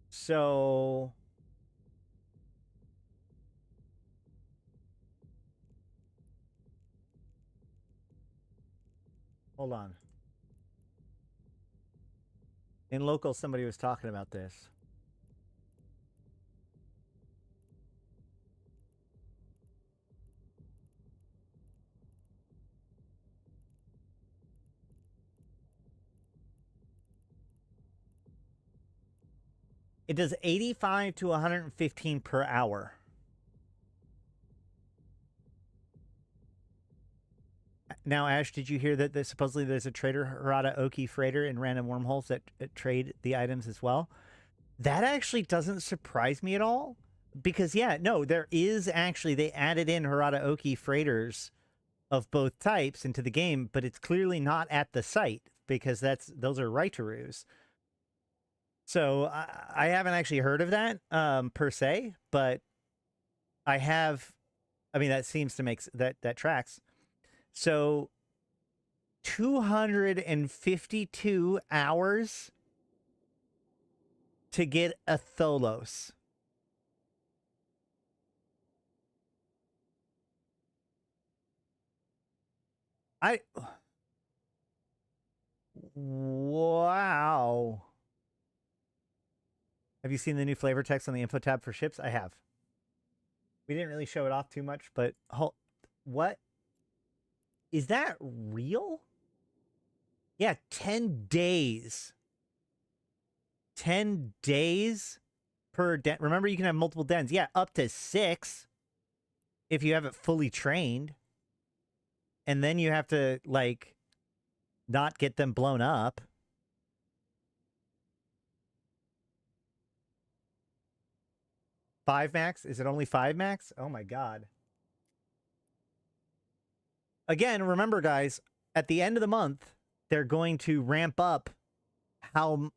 So hold on. In local, somebody was talking about this. It does 85 to 115 per hour. Now, Ash, did you hear that supposedly there's a trader, Harada Oki freighter, in random wormholes that trade the items as well? That actually doesn't surprise me at all. Because, yeah, no, there is actually, they added in Harada Oki freighters of both types into the game, but it's clearly not at the site because those are Raitaroos. So I haven't actually heard of that per se, but I have. I mean, that seems to make that tracks. So 252 hours to get a Tholos. Wow. Have you seen the new flavor text on the info tab for ships? I have. We didn't really show it off too much, but what? Is that real? Yeah, 10 days. 10 days per den. Remember, you can have multiple dens. Yeah, up to 6 if you have it fully trained. And then you have to, like, not get them blown up. Five max? Is it only 5 max? Oh my god. Again, remember, guys, at the end of the month, they're going to ramp up how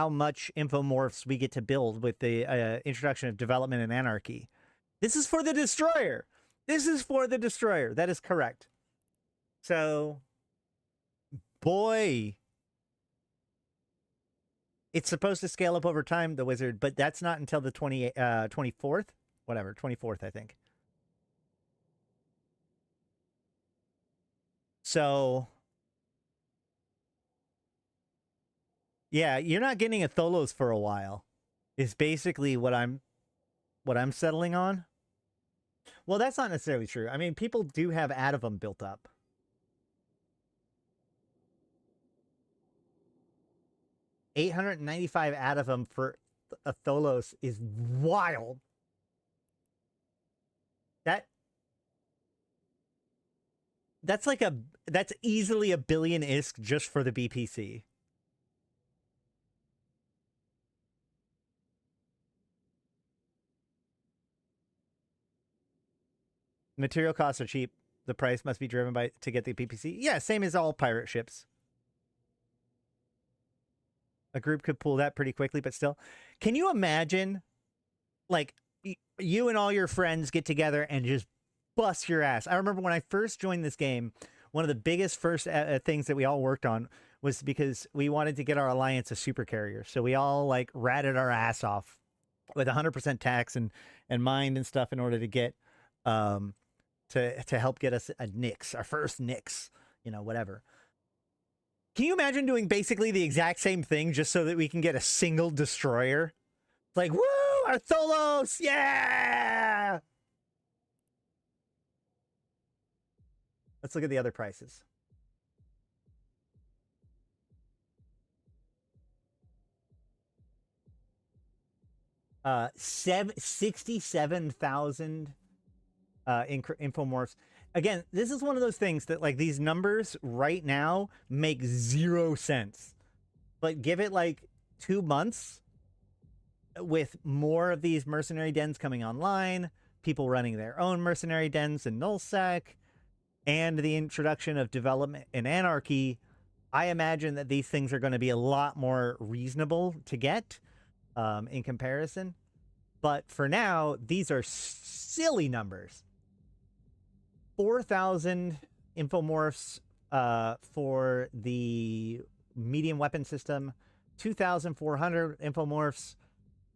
much infomorphs we get to build with the introduction of development and anarchy. This is for the destroyer. This is for the destroyer. That is correct. So, boy, it's supposed to scale up over time, the wizard, but that's not until the 24th, whatever, 24th, I think. So, yeah, you're not getting a Tholos for a while. Is basically what I'm settling on. Well, that's not necessarily true. I mean, people do have Adavum built up. $895 Adavum for a Tholos is wild. That's easily a billion ISK just for the BPC. Material costs are cheap. The price must be driven by to get the BPC. Yeah, same as all pirate ships. A group could pull that pretty quickly, but still. Can you imagine, like, you and all your friends get together and just bust your ass? I remember when I first joined this game, one of the biggest first things that we all worked on was because we wanted to get our alliance a super carrier. So we all, like, ratted our ass off with 100% tax and mind and stuff in order to get... to help get us a Nix, our first Nix, you know, whatever. Can you imagine doing basically the exact same thing just so that we can get a single destroyer? It's like, woo, our Tholos, yeah! Let's look at the other prices. Uh, 67,000 infomorphs. Again, this is one of those things that, like, these numbers right now make 0 sense. But give it like 2 months with more of these mercenary dens coming online, people running their own mercenary dens in nullsec, and the introduction of development and anarchy, I imagine that these things are going to be a lot more reasonable to get in comparison. But for now, these are silly numbers. 4,000 infomorphs for the medium weapon system, 2,400 infomorphs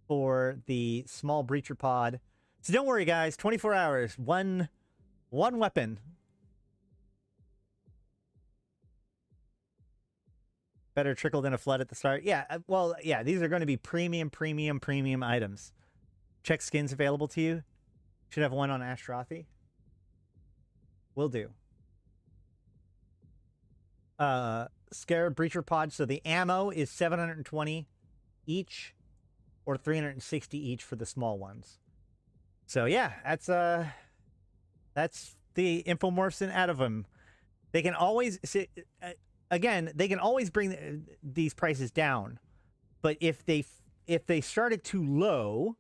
for the small breacher pod. So don't worry, guys. 24 hours, one weapon. Better trickle than a flood at the start. Yeah, well, yeah, these are going to be premium items. Check skins available to you. Should have one on Ashrothi. Will do. Scarab Breacher Pod. So the ammo is 720 each, or 360 each for the small ones. So yeah, that's the infomorphs and Adavum. They can always again, they can always bring these prices down, but if they started too low,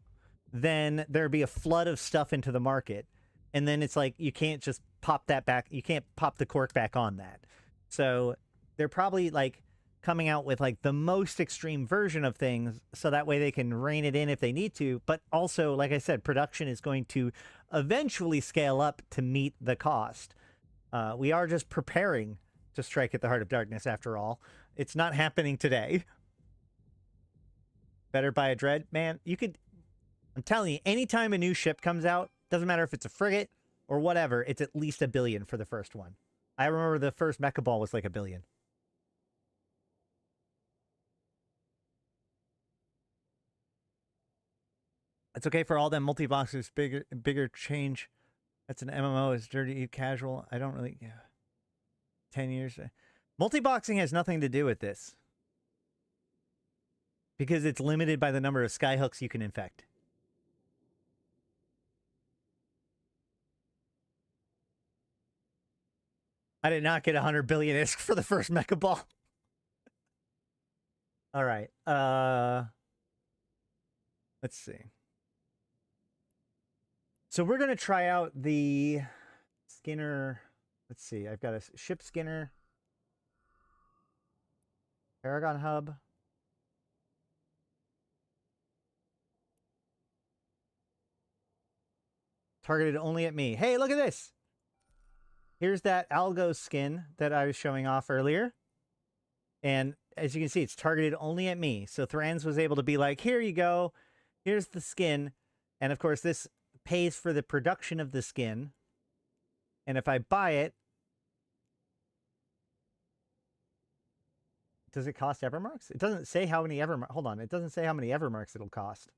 then there'd be a flood of stuff into the market. And then it's like, you can't just pop that back. You can't pop the cork back on that. So they're probably like coming out with like the most extreme version of things. So that way they can rein it in if they need to. But also, like I said, production is going to eventually scale up to meet the cost. We are just preparing to strike at the heart of darkness after all. It's not happening today. Better buy a dread. Man, you could... I'm telling you, anytime a new ship comes out, doesn't matter if it's a frigate or whatever, it's at least $1 billion for the first one. I remember the first Mecha Ball was like $1 billion. It's okay for all them multi-boxers, bigger change. That's an MMO, it's dirty casual. I don't really... Yeah. 10 years. Multi-boxing has nothing to do with this. Because it's limited by the number of skyhooks you can infect. I did not get 100 billion ISK for the first Mecha Ball. All right. Let's see. So we're going to try out the Skinner. Let's see. I've got a ship Skinner. Paragon Hub. Targeted only at me. Hey, look at this. Here's that algo skin that I was showing off earlier. And as you can see, it's targeted only at me. So Thrans was able to be like, here you go. Here's the skin. And of course, this pays for the production of the skin. And if I buy it, does it cost Evermarks? It doesn't say how many Evermarks. Hold on. It doesn't say how many Evermarks it'll cost.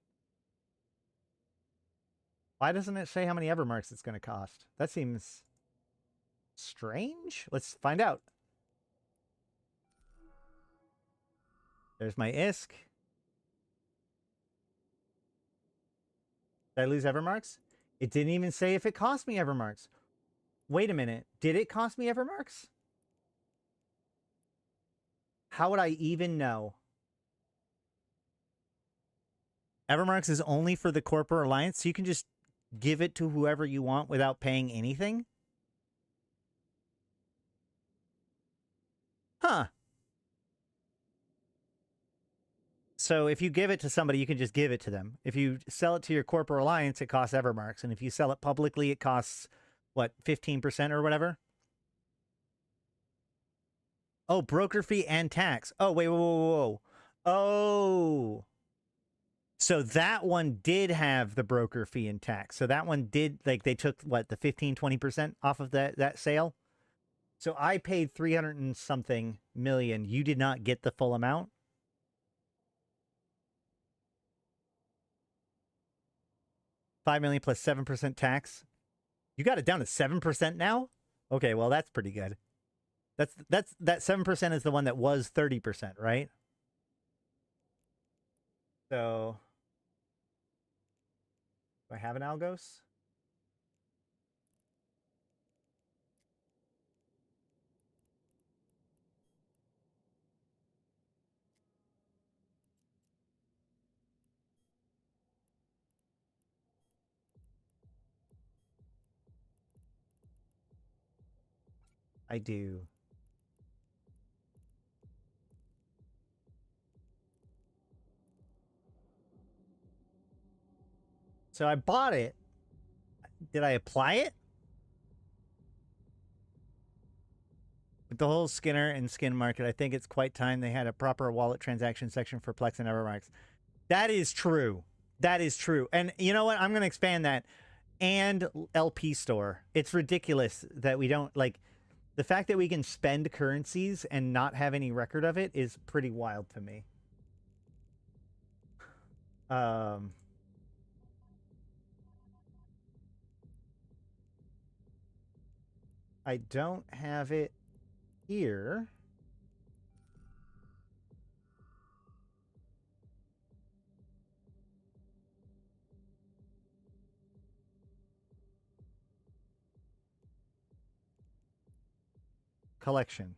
Why doesn't it say how many Evermarks it's going to cost? That seems strange. Let's find out. There's my ISK. Did I lose Evermarks? It didn't even say if it cost me Evermarks. Wait a minute. Did it cost me Evermarks? How would I even know? Evermarks is only for the corporate alliance, so you can just give it to whoever you want without paying anything? Huh. So if you give it to somebody, you can just give it to them. If you sell it to your corporate alliance, it costs Evermarks. And if you sell it publicly, it costs, what, 15% or whatever? Oh, broker fee and tax. Oh, wait, whoa, whoa, whoa. Oh. So that one did have the broker fee and tax. So that one did, like, they took, what, the 15, 20% off of that sale? So I paid 300 and something million. You did not get the full amount? $5 million plus 7% tax. You got it down to 7% now? Okay, well, that's pretty good. That 7% is the one that was 30%, right? So, do I have an Algos? I do. So I bought it. Did I apply it? With the whole Skinner and skin market, I think it's quite time they had a proper wallet transaction section for Plex and Evermarks. That is true. That is true. And you know what? I'm going to expand that. And LP store. It's ridiculous that we don't, like, the fact that we can spend currencies and not have any record of it is pretty wild to me. I don't have it here. Collection.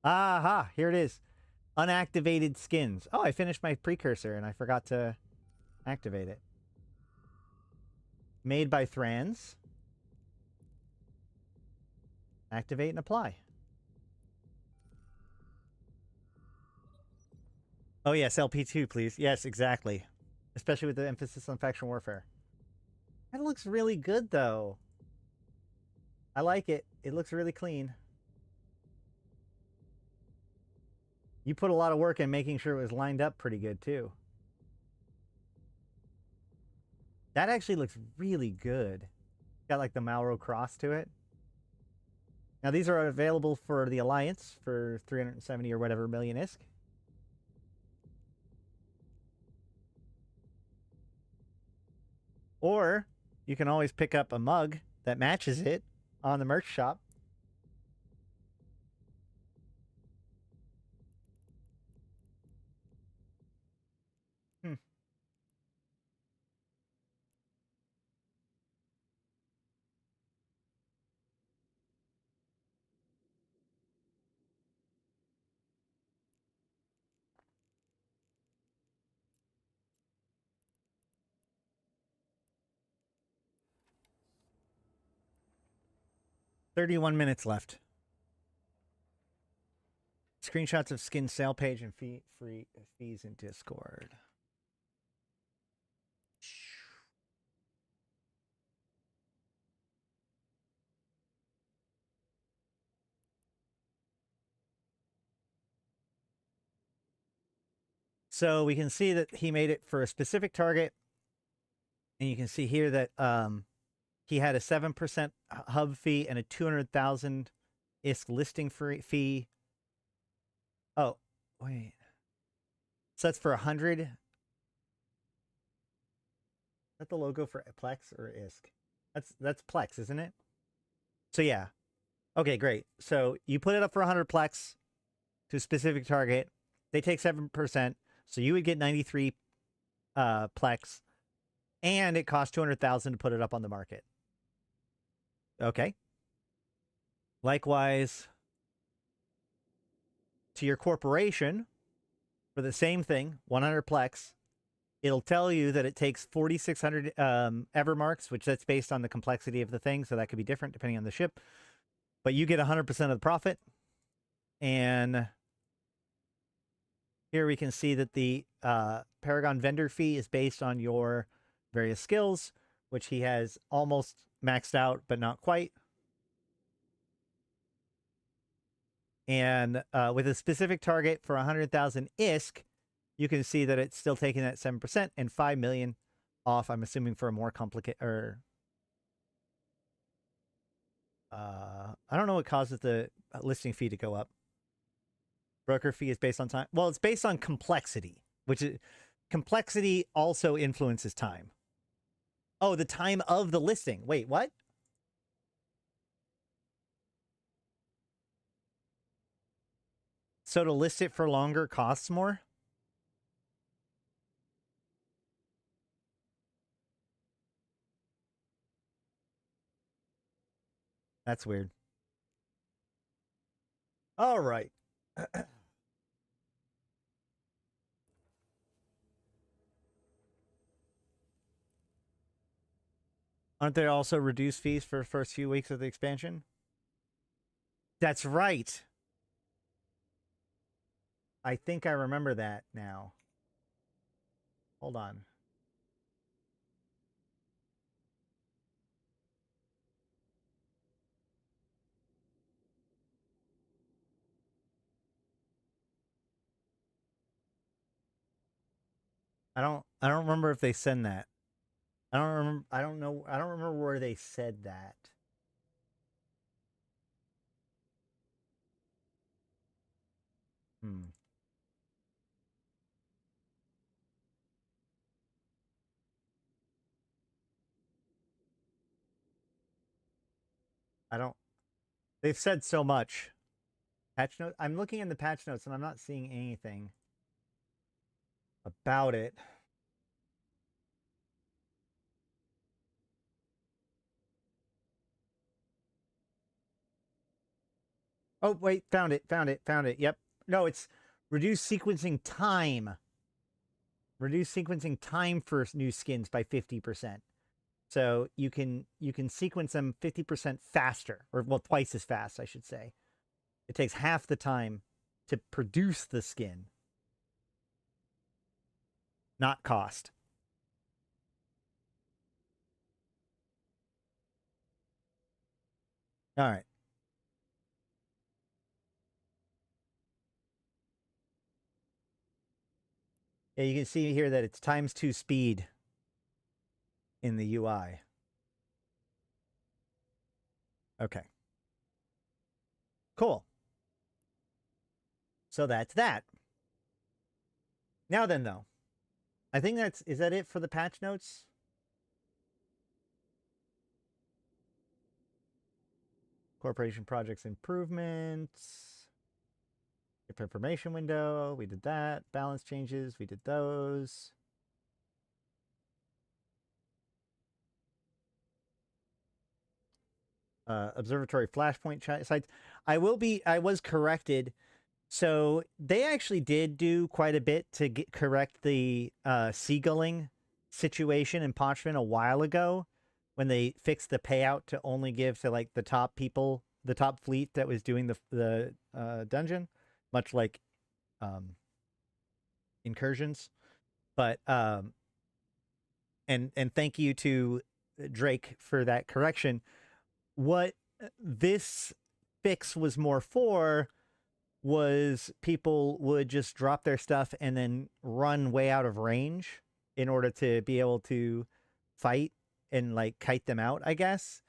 Aha, here it is. Unactivated skins. Oh, I finished my precursor and I forgot to activate it. Made by Thrans. Activate and apply. Oh yes, LP2, please. Yes, exactly. Especially with the emphasis on faction warfare. That looks really good, though. I like it. It looks really clean. You put a lot of work in making sure it was lined up pretty good, too. That actually looks really good. Got like the Malro cross to it. Now, these are available for the Alliance for 370 or whatever million ISK. Or you can always pick up a mug that matches it on the merch shop. Hmm. $31 minutes left. Screenshots of skin sale page and free fees in Discord. So we can see that he made it for a specific target. And you can see here that he had a 7% hub fee and a 200,000 ISK listing fee. Oh, wait. So that's for 100. Is that the logo for Plex or ISK? That's Plex, isn't it? So yeah. Okay, great. So you put it up for 100 Plex to a specific target. They take 7%. So you would get 93 Plex. And it costs 200,000 to put it up on the market. Okay. Likewise, to your corporation, for the same thing, 100 Plex, it'll tell you that it takes 4,600 Evermarks, which that's based on the complexity of the thing, so that could be different depending on the ship. But you get 100% of the profit. And here we can see that the Paragon vendor fee is based on your various skills, which he has almost maxed out, but not quite. And with a specific target for 100,000 ISK, you can see that it's still taking that 7% and 5 million off, I'm assuming, for a more complicated, or I don't know what causes the listing fee to go up. Broker fee is based on time. Well, it's based on complexity, which is, complexity also influences time. Oh, the time of the listing. Wait, what? So to list it for longer costs more? That's weird. All right. Aren't there also reduced fees for the first few weeks of the expansion? That's right. I think I remember that now. Hold on. I don't remember if they send that. I don't remember where they said that. Hmm. I don't They've said so much. Patch note. I'm looking in the patch notes and I'm not seeing anything about it. Oh, wait, found it. Yep. No, it's reduce sequencing time. Reduce sequencing time for new skins by 50%. So you can sequence them 50% faster, or well, twice as fast, I should say. It takes half the time to produce the skin, not cost. All right. Yeah, you can see here that it's ×2 speed in the UI. Okay. Cool. So that's that. Now then, though, I think is that it for the patch notes? Corporation projects improvements. If information window, we did that. Balance changes, we did those. Observatory flashpoint sites. I was corrected. So they actually did do quite a bit to correct the seagulling situation in Parchment a while ago when they fixed the payout to only give to like the top people, the top fleet that was doing the dungeon. much like incursions. But and thank you to Drake for that correction. What this fix was more for was people would just drop their stuff and then run way out of range in order to be able to fight and like kite them out, I guess.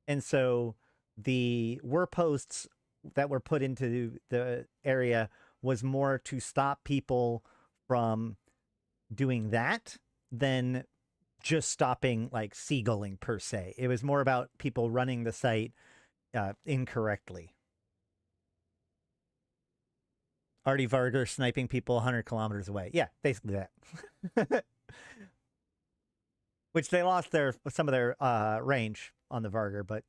And so the war posts that were put into the area was more to stop people from doing that than just stopping like seagulling per se. It was more about people running the site incorrectly. Artie Varger sniping people 100 kilometers away. Yeah, basically that. Which they lost some of their range on the Varger, but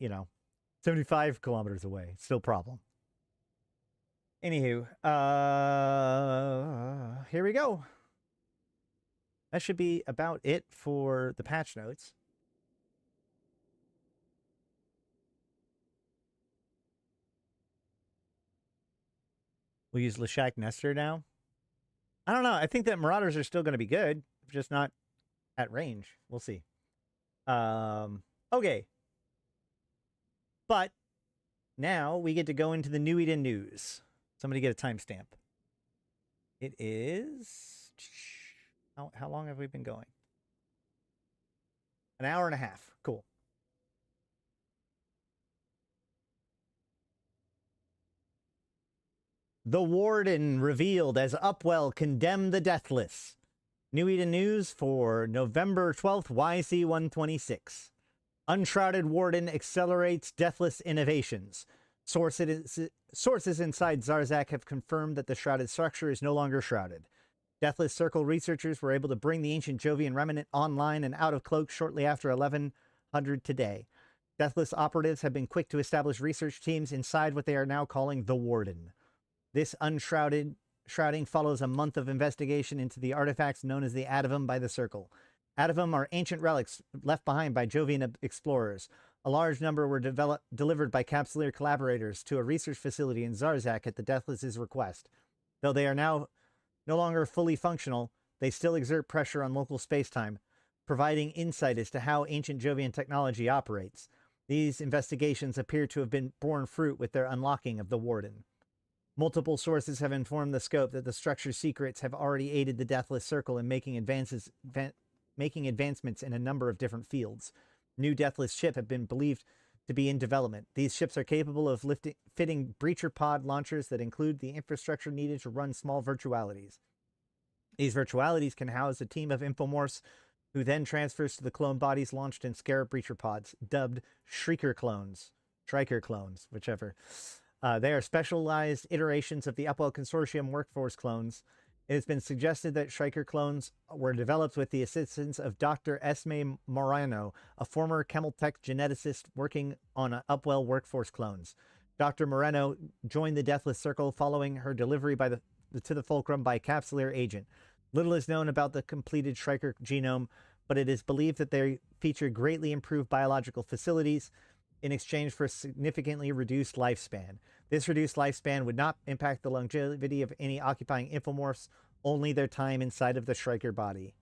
75 kilometers away, still problem. Anywho, here we go. That should be about it for the patch notes. We'll use Leshak Nestor now. I don't know. I think that Marauders are still going to be good, just not at range. We'll see. Okay. But now we get to go into the New Eden news. Somebody get a timestamp. It is... How long have we been going? An hour and a half. Cool. The Warden revealed as Upwell condemned the Deathless. New Eden News for November 12th, YC126. Unshrouded Warden accelerates Deathless innovations. Sources inside Zarzak have confirmed that the shrouded structure is no longer shrouded. Deathless Circle researchers were able to bring the ancient Jovian remnant online and out of cloak shortly after 1100 today. Deathless operatives have been quick to establish research teams inside what they are now calling the Warden. This shrouding follows a month of investigation into the artifacts known as the Adavum by the Circle. Adavum are ancient relics left behind by Jovian explorers. A large number were delivered by Capsuleer collaborators to a research facility in Zarzak at the Deathless' request. Though they are now no longer fully functional, they still exert pressure on local spacetime, providing insight as to how ancient Jovian technology operates. These investigations appear to have been borne fruit with their unlocking of the Warden. Multiple sources have informed the scope that the structure's secrets have already aided the Deathless Circle in making advancements in a number of different fields. New Deathless ships have been believed to be in development. These ships are capable of fitting breacher pod launchers that include the infrastructure needed to run small virtualities. These virtualities can house a team of infomorphs who then transfers to the clone bodies launched in Scarab breacher pods, dubbed Shrieker clones, whichever. They are specialized iterations of the Upwell Consortium workforce clones. It has been suggested that Shrieker clones were developed with the assistance of Dr. Esme Moreno, a former Chemeltech geneticist working on Upwell workforce clones. Dr. Moreno joined the Deathless Circle following her delivery to the Fulcrum by Capsuleer agent. Little is known about the completed Shrieker genome, but it is believed that they feature greatly improved biological facilities in exchange for a significantly reduced lifespan. This reduced lifespan would not impact the longevity of any occupying infomorphs, only their time inside of the Shrieker body.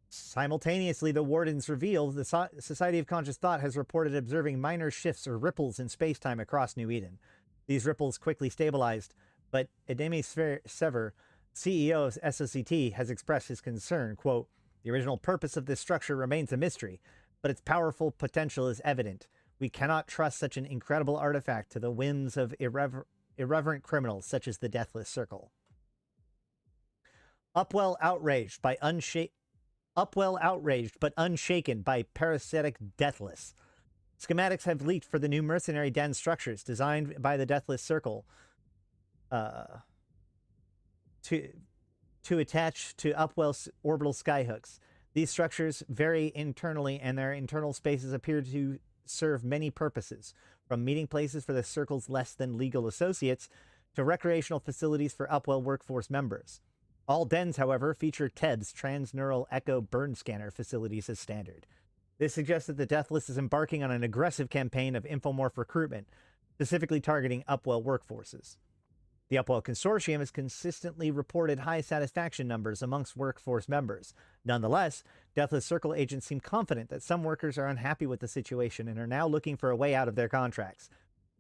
Simultaneously, the Wardens revealed the Society of Conscious Thought has reported observing minor shifts or ripples in spacetime across New Eden. These ripples quickly stabilized, but Edemi Sever, CEO of SOCT, has expressed his concern, quote, "The original purpose of this structure remains a mystery, but its powerful potential is evident. We cannot trust such an incredible artifact to the whims of irreverent criminals such as the Deathless Circle." Upwell outraged but unshaken by parasitic Deathless. Schematics have leaked for the new mercenary den structures designed by the Deathless Circle to attach to Upwell's orbital skyhooks. These structures vary internally, and their internal spaces appear to serve many purposes, from meeting places for the Circle's less than legal associates to recreational facilities for Upwell workforce members. All dens, however, feature TEBS, transneural echo burn scanner facilities as standard. This suggests that the Deathless is embarking on an aggressive campaign of infomorph recruitment, specifically targeting Upwell workforces. The Upwell Consortium has consistently reported high satisfaction numbers amongst workforce members. Nonetheless, Deathless Circle agents seem confident that some workers are unhappy with the situation and are now looking for a way out of their contracts.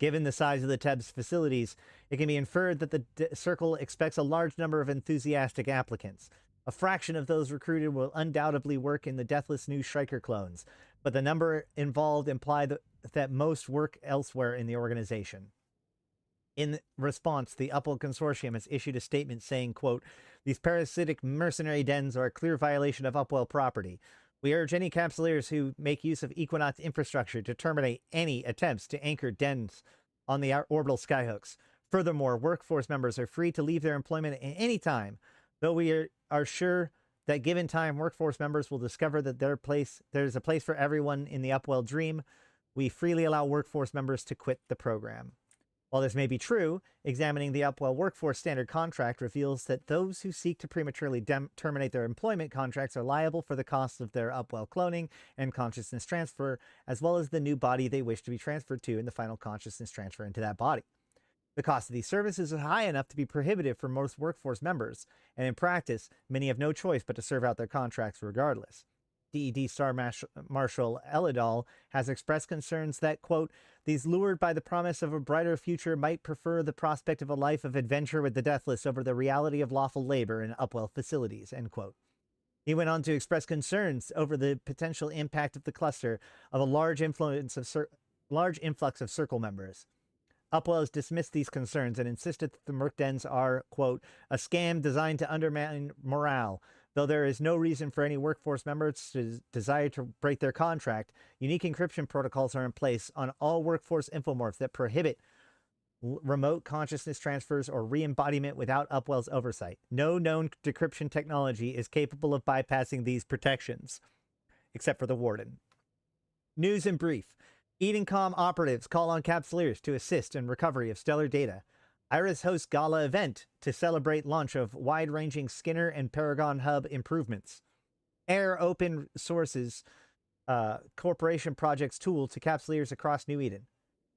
Given the size of the TEB's facilities, it can be inferred that the Circle expects a large number of enthusiastic applicants. A fraction of those recruited will undoubtedly work in the Deathless new Striker clones, but the number involved imply that most work elsewhere in the organization. In response, the Upwell Consortium has issued a statement saying, quote, "These parasitic mercenary dens are a clear violation of Upwell property. We urge any capsuleers who make use of Equinox infrastructure to terminate any attempts to anchor dens on the orbital skyhooks. Furthermore, workforce members are free to leave their employment at any time, though we are sure that given time, workforce members will discover that there's a place for everyone in the Upwell dream. We freely allow workforce members to quit the program." While this may be true, examining the Upwell Workforce Standard Contract reveals that those who seek to prematurely terminate their employment contracts are liable for the costs of their Upwell cloning and consciousness transfer, as well as the new body they wish to be transferred to and the final consciousness transfer into that body. The cost of these services is high enough to be prohibitive for most workforce members, and in practice, many have no choice but to serve out their contracts regardless. DED Star Marshal Elidal has expressed concerns that, quote, "These lured by the promise of a brighter future might prefer the prospect of a life of adventure with the Deathless over the reality of lawful labor in Upwell facilities," end quote. He went on to express concerns over the potential impact of the cluster of a large influx of Circle members. Upwell has dismissed these concerns and insisted that the Merc Dens are, quote, "a scam designed to undermine morale. Though there is no reason for any workforce members to desire to break their contract, unique encryption protocols are in place on all workforce infomorphs that prohibit remote consciousness transfers or re-embodiment without Upwell's oversight. No known decryption technology is capable of bypassing these protections, except for the Warden." News in brief. Edencom operatives call on capsuleers to assist in recovery of stellar data. Iris hosts gala event to celebrate launch of wide-ranging Skinner and Paragon Hub improvements. Air open sources corporation projects tool to capsuleers across New Eden.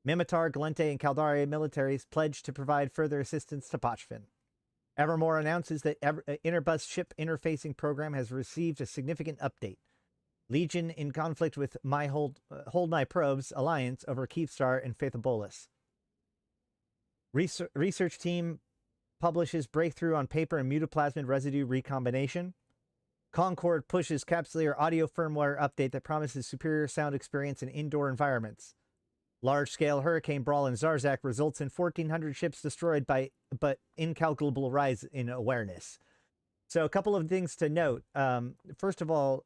Mimitar, Galente, and Caldari militaries pledge to provide further assistance to Pochfin. Evermore announces that Interbus ship interfacing program has received a significant update. Legion in conflict with Hold My Probes alliance over Keepstar and Faithobolus. Research team publishes breakthrough on paper and mutaplasmid residue recombination. Concord pushes capsuleer audio firmware update that promises superior sound experience in indoor environments. Large-scale hurricane brawl in Zarzak results in 1,400 ships destroyed but incalculable rise in awareness. So a couple of things to note. First of all,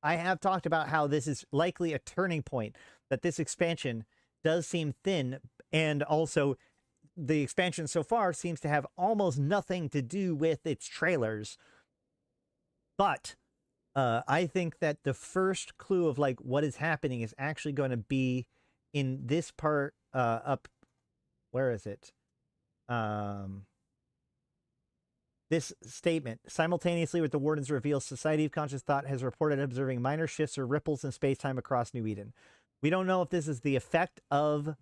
I have talked about how this is likely a turning point, that this expansion does seem thin, and also the expansion so far seems to have almost nothing to do with its trailers. But I think that the first clue of like what is happening is actually going to be in this part up. Where is it? This statement, simultaneously with the Warden's reveal, Society of Conscious Thought has reported observing minor shifts or ripples in space-time across New Eden. We don't know if this is the effect of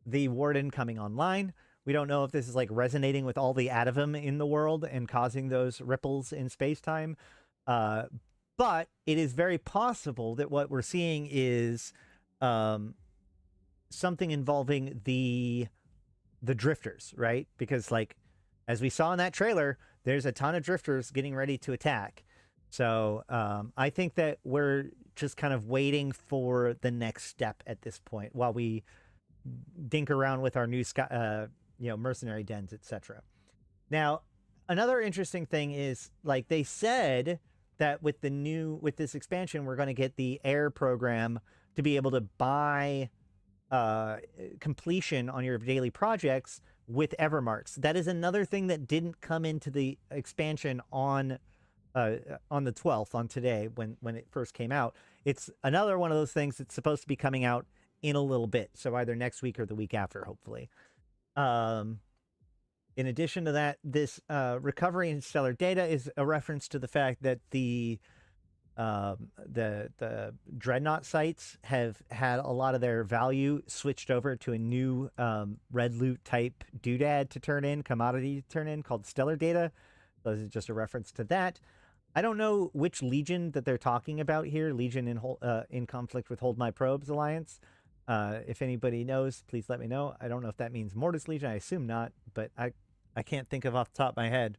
the Warden coming online. We don't know if this is like resonating with all the atom in the world and causing those ripples in space-time. But it is very possible that what we're seeing is something involving the drifters, right? Because like, as we saw in that trailer, there's a ton of drifters getting ready to attack. So I think that we're just kind of waiting for the next step at this point while we dink around with our new mercenary dens, etc. Now, another interesting thing is, like, they said that with this expansion, we're going to get the air program to be able to buy completion on your daily projects with Evermarks. That is another thing that didn't come into the expansion on the 12th, on today, when it first came out. It's another one of those things that's supposed to be coming out in a little bit, so either next week or the week after, hopefully. In addition to that, this recovery in stellar data is a reference to the fact that the the dreadnought sites have had a lot of their value switched over to a new red loot type doodad to turn in, commodity to turn in, called Stellar Data. So this is just a reference to that. I don't know which Legion that they're talking about here. Legion in conflict with Hold My Probes Alliance. If anybody knows, please let me know. I don't know if that means Mortis Legion. I assume not, but I can't think of off the top of my head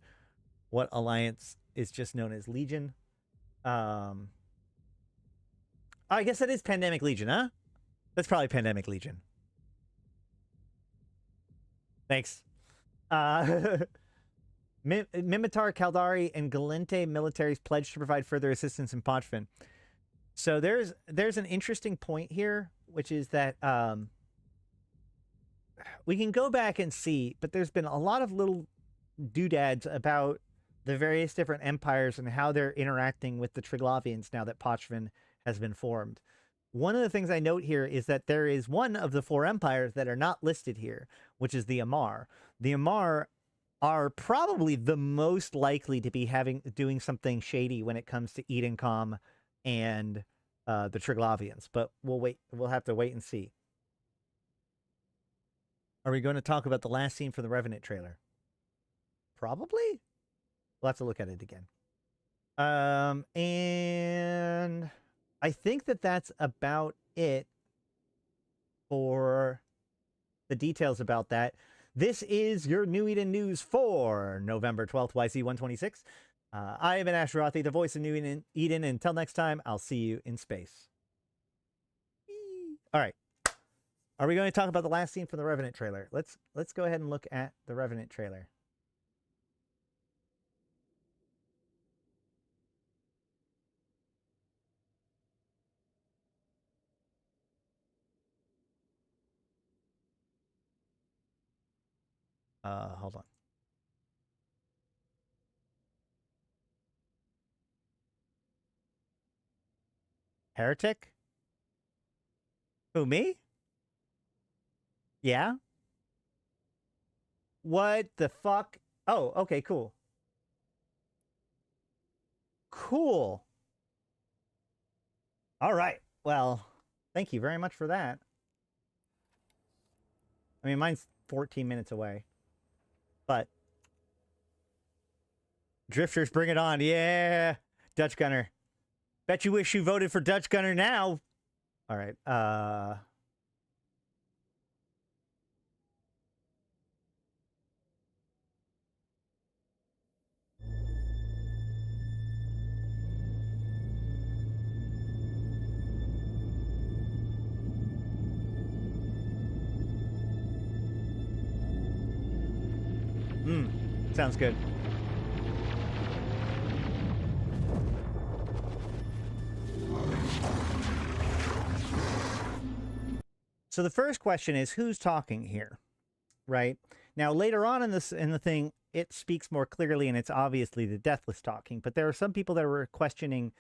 what alliance is just known as Legion. I guess that is Pandemic Legion, huh? That's probably Pandemic Legion. Thanks. Mimitar, Caldari, and Galente militaries pledged to provide further assistance in Pochfin. So there's an interesting point here, which is that we can go back and see, but there's been a lot of little doodads about the various different empires and how they're interacting with the Triglavians now that Pochfin has been formed. One of the things I note here is that there is one of the 4 empires that are not listed here, which is the Amar. The Amar are probably the most likely to be doing something shady when it comes to Edencom and the Triglavians, but we'll have to wait and see. Are we going to talk about the last scene for the Revenant trailer? Probably. We'll have to look at it again. And I think that that's about it for the details about that. This is your New Eden news for November 12th, YC126. I am an Ashrothi, the voice of New Eden. Until next time, I'll see you in space. All right. Are we going to talk about the last scene from the Revenant trailer? Let's go ahead and look at the Revenant trailer. Hold on. Heretic? Who, me? Yeah? What the fuck? Oh, okay, cool. Cool. All right. Well, thank you very much for that. I mean, mine's 14 minutes away. But Drifters, bring it on. Yeah. Dutch Gunner. Bet you wish you voted for Dutch Gunner now. All right. Sounds good. So the first question is, who's talking here, right? Now, later on in the thing, it speaks more clearly, and it's obviously the Deathless talking. But there are some people that were questioning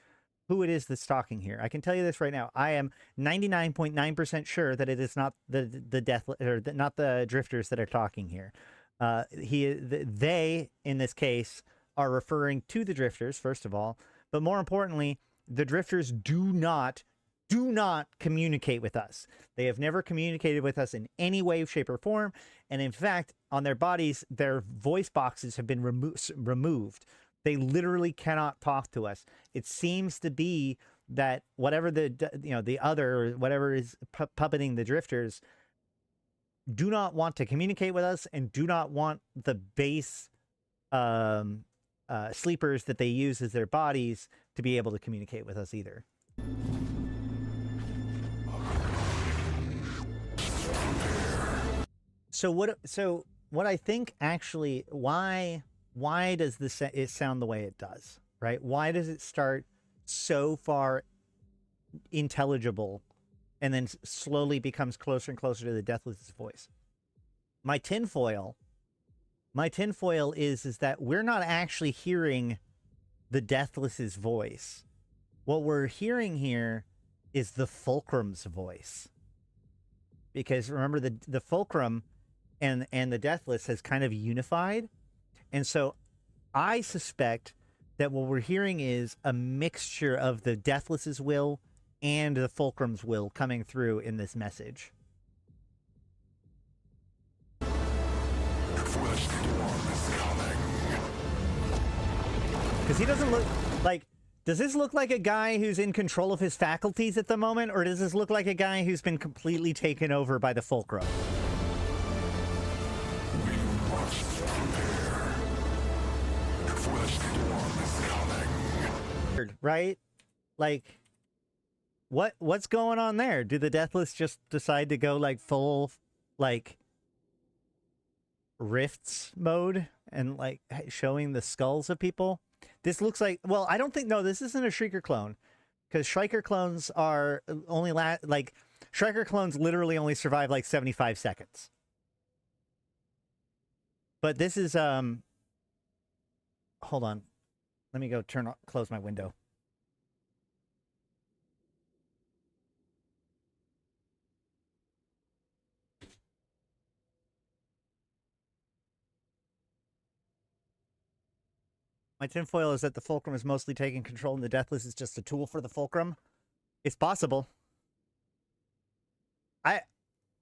who it is that's talking here. I can tell you this right now. I am 99.9% sure that it is not the Deathless, or not the Drifters that are talking here. They, in this case, are referring to the Drifters, first of all. But more importantly, the Drifters do not communicate with us. They have never communicated with us in any way, shape, or form. And in fact, on their bodies, their voice boxes have been removed. They literally cannot talk to us. It seems to be that whatever the other, whatever is puppeting the Drifters, do not want to communicate with us and do not want the base sleepers that they use as their bodies to be able to communicate with us either. So what I think actually, why does it sound the way it does, right? Why does it start so far intelligible and then slowly becomes closer and closer to the Deathless' voice? My tinfoil is that we're not actually hearing the Deathless' voice. What we're hearing here is the Fulcrum's voice. Because remember, the Fulcrum and the Deathless has kind of unified. And so I suspect that what we're hearing is a mixture of the Deathless's will and the Fulcrum's will coming through in this message. Because he doesn't look like... Does this look like a guy who's in control of his faculties at the moment, or does this look like a guy who's been completely taken over by the Fulcrum? We must prepare, for the storm is coming. Right? Like, what's going on there? Do the Deathless just decide to go like full, like, rifts mode and like showing the skulls of people? This looks like, well, I don't think, no, this isn't a Shrieker clone, because Shrieker clones are only Shrieker clones literally only survive like 75 seconds. But this is, hold on. Let me go close my window. My tinfoil is that the Fulcrum is mostly taking control and the Deathless is just a tool for the Fulcrum. It's possible. I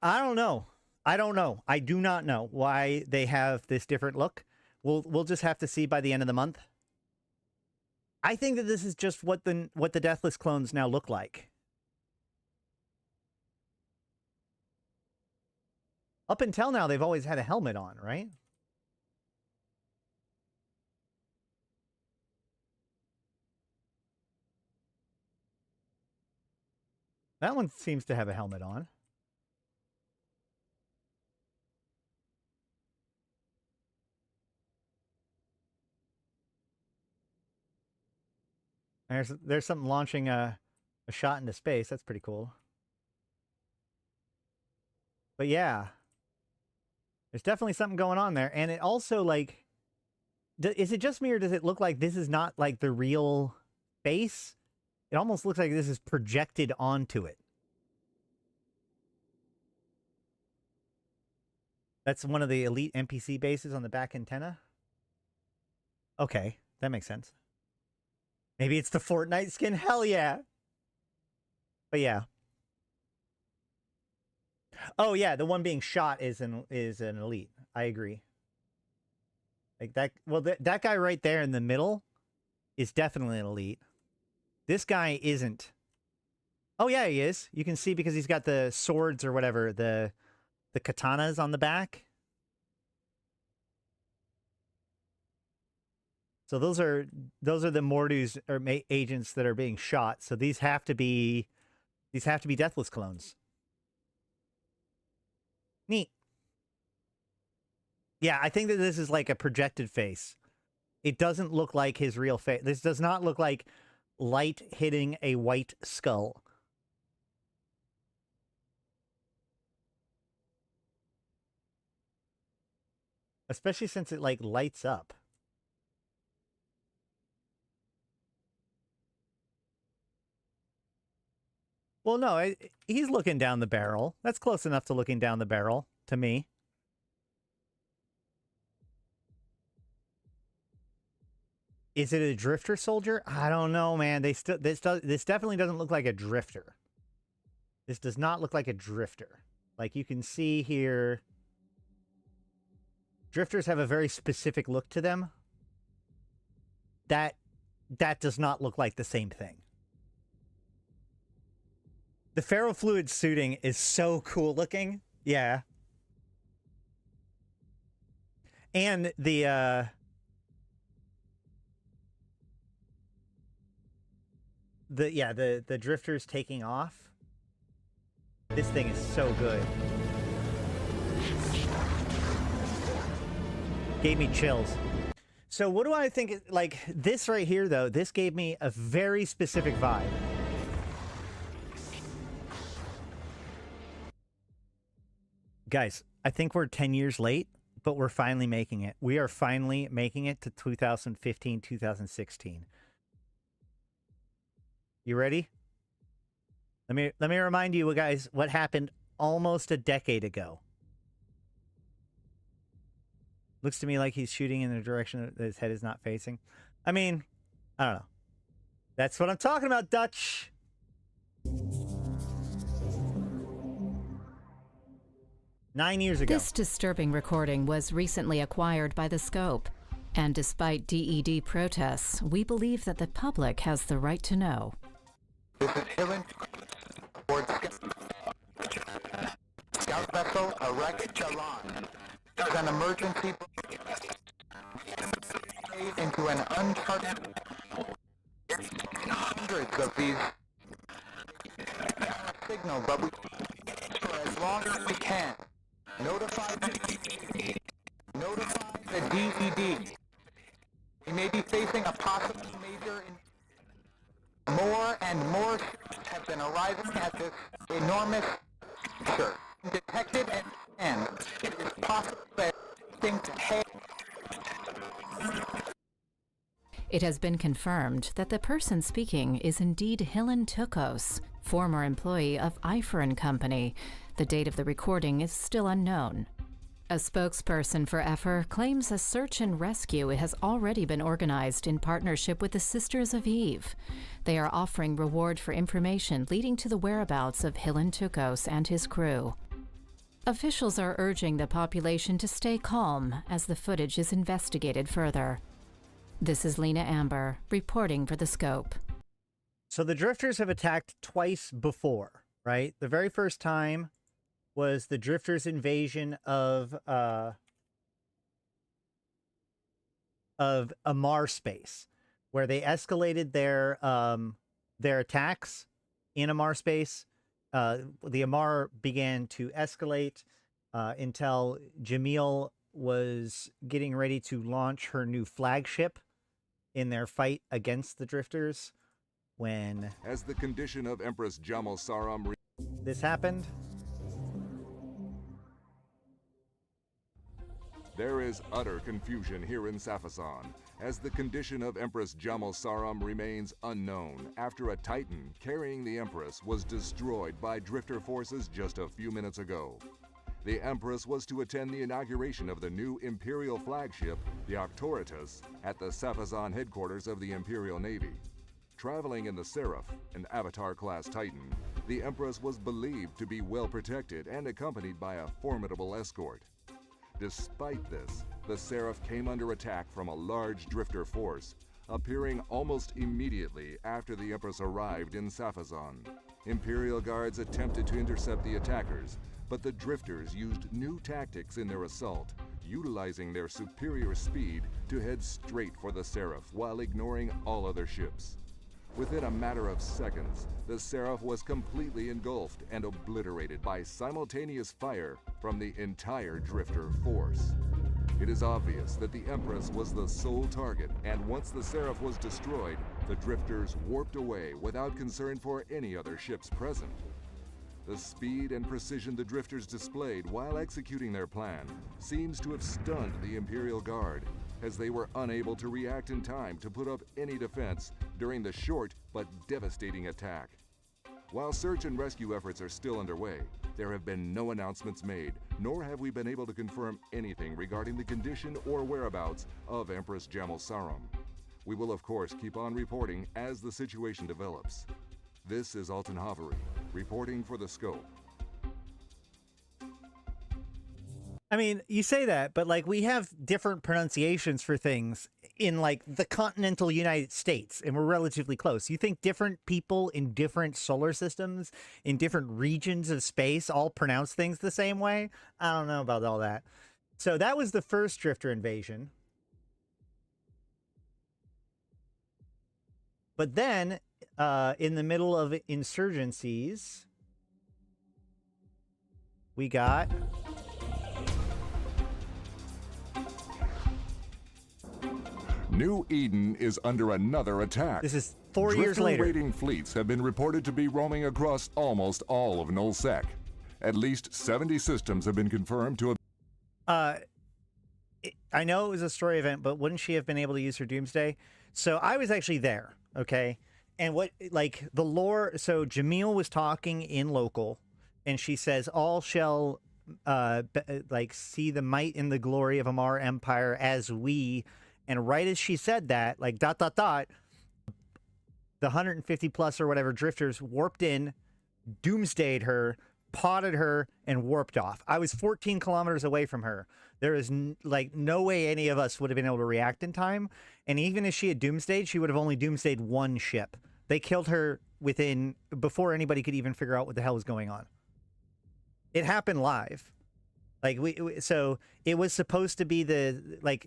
don't know. I don't know. I do not know why they have this different look. We'll just have to see by the end of the month. I think that this is just what the Deathless clones now look like. Up until now, they've always had a helmet on, right? That one seems to have a helmet on. There's something launching a shot into space. That's pretty cool. But yeah, there's definitely something going on there. And it also, like, is it just me or does it look like this is not like the real face? It almost looks like this is projected onto it. That's one of the elite NPC bases on the back antenna. Okay, that makes sense. Maybe it's the Fortnite skin? Hell yeah! But yeah. Oh yeah, the one being shot is an elite. I agree. Like that. Well, that guy right there in the middle is definitely an elite. This guy isn't. Oh yeah, he is. You can see because he's got the swords or whatever, the katanas on the back. So those are the Mordu's or agents that are being shot. So these have to be Deathless clones. Neat. Yeah, I think that this is like a projected face. It doesn't look like his real face. This does not look like light hitting a white skull. Especially since it like lights up. Well, no, he's looking down the barrel. That's close enough to looking down the barrel to me. Is it a drifter soldier? I don't know, man. This definitely doesn't look like a drifter. This does not look like a drifter. Like you can see here, drifters have a very specific look to them. That does not look like the same thing. The ferrofluid suiting is so cool looking. Yeah. And the drifters taking off. This thing is so good. Gave me chills. So what do I think, like this right here though, this gave me a very specific vibe. Guys, I think we're 10 years late, but we're finally making it. We are finally making it to 2015, 2016. You ready? Let me remind you, guys, what happened almost a decade ago. Looks to me like he's shooting in the direction that his head is not facing. I mean, I don't know. That's what I'm talking about, Dutch. Nine years ago. This disturbing recording was recently acquired by the Scope. And despite DED protests, we believe that the public has the right to know. This is Hillen Board Scout Vessel Erect Chalan. There's an emergency into an uncharted hundreds of these signal, but we for as long as we can. Notify the DED. We may be facing a possible major. More and more ships have been arriving at this enormous structure. Detected and it is possible that things hail. It has been confirmed that the person speaking is indeed Hillen Tukos, former employee of Eifer & Company. The date of the recording is still unknown. A spokesperson for Eifer claims a search and rescue has already been organized in partnership with the Sisters of Eve. They are offering reward for information leading to the whereabouts of Hillen Tukos and his crew. Officials are urging the population to stay calm as the footage is investigated further. This is Lena Amber, reporting for The Scope. So the Drifters have attacked twice before, right? The very first time was the Drifters' invasion of Amar space, where they escalated their attacks in Amar space. The Amar began to escalate until Jamil was getting ready to launch her new flagship in their fight against the Drifters when As the condition of Empress Jamal Saram this happened. There is utter confusion here in Safasan, as the condition of Empress Jamal Saram remains unknown after a Titan carrying the Empress was destroyed by Drifter forces just a few minutes ago. The Empress was to attend the inauguration of the new Imperial flagship, the Arctoritas, at the Safasan headquarters of the Imperial Navy. Traveling in the Seraph, an Avatar-class Titan, the Empress was believed to be well protected and accompanied by a formidable escort. Despite this, the Seraph came under attack from a large Drifter force, appearing almost immediately after the Empress arrived in Safasan. Imperial guards attempted to intercept the attackers, but the Drifters used new tactics in their assault, utilizing their superior speed to head straight for the Seraph while ignoring all other ships. Within a matter of seconds, the Seraph was completely engulfed and obliterated by simultaneous fire from the entire Drifter force. It is obvious that the Empress was the sole target, and once the Seraph was destroyed, the Drifters warped away without concern for any other ships present. The speed and precision the Drifters displayed while executing their plan seems to have stunned the Imperial Guard, as they were unable to react in time to put up any defense during the short but devastating attack. While search and rescue efforts are still underway, there have been no announcements made, nor have we been able to confirm anything regarding the condition or whereabouts of Empress Jamal Saram. We will of course keep on reporting as the situation develops. This is Alton Havery, reporting for The Scope. I mean, you say that, but like we have different pronunciations for things in like the continental United States, and we're relatively close. You think different people in different solar systems, in different regions of space, all pronounce things the same way? I don't know about all that. So that was the first Drifter invasion. But then, in the middle of insurgencies, we got... New Eden is under another attack. This is 4 years later. Drifter-raiding fleets have been reported to be roaming across almost all of Nullsec. At least 70 systems have been confirmed to have... I know it was a story event, but wouldn't she have been able to use her Doomsday? So I was actually there, okay? And what, like, the lore... So Jamil was talking in local, and she says, all shall, like, see the might and the glory of Amar Empire as we... And right as she said that, like, ... the 150 plus or whatever drifters warped in, doomsdayed her, potted her, and warped off. I was 14 kilometers away from her. There is like no way any of us would have been able to react in time. And even if she had doomsdayed, she would have only doomsdayed one ship. They killed her before anybody could even figure out what the hell was going on. It happened live. Like so it was supposed to be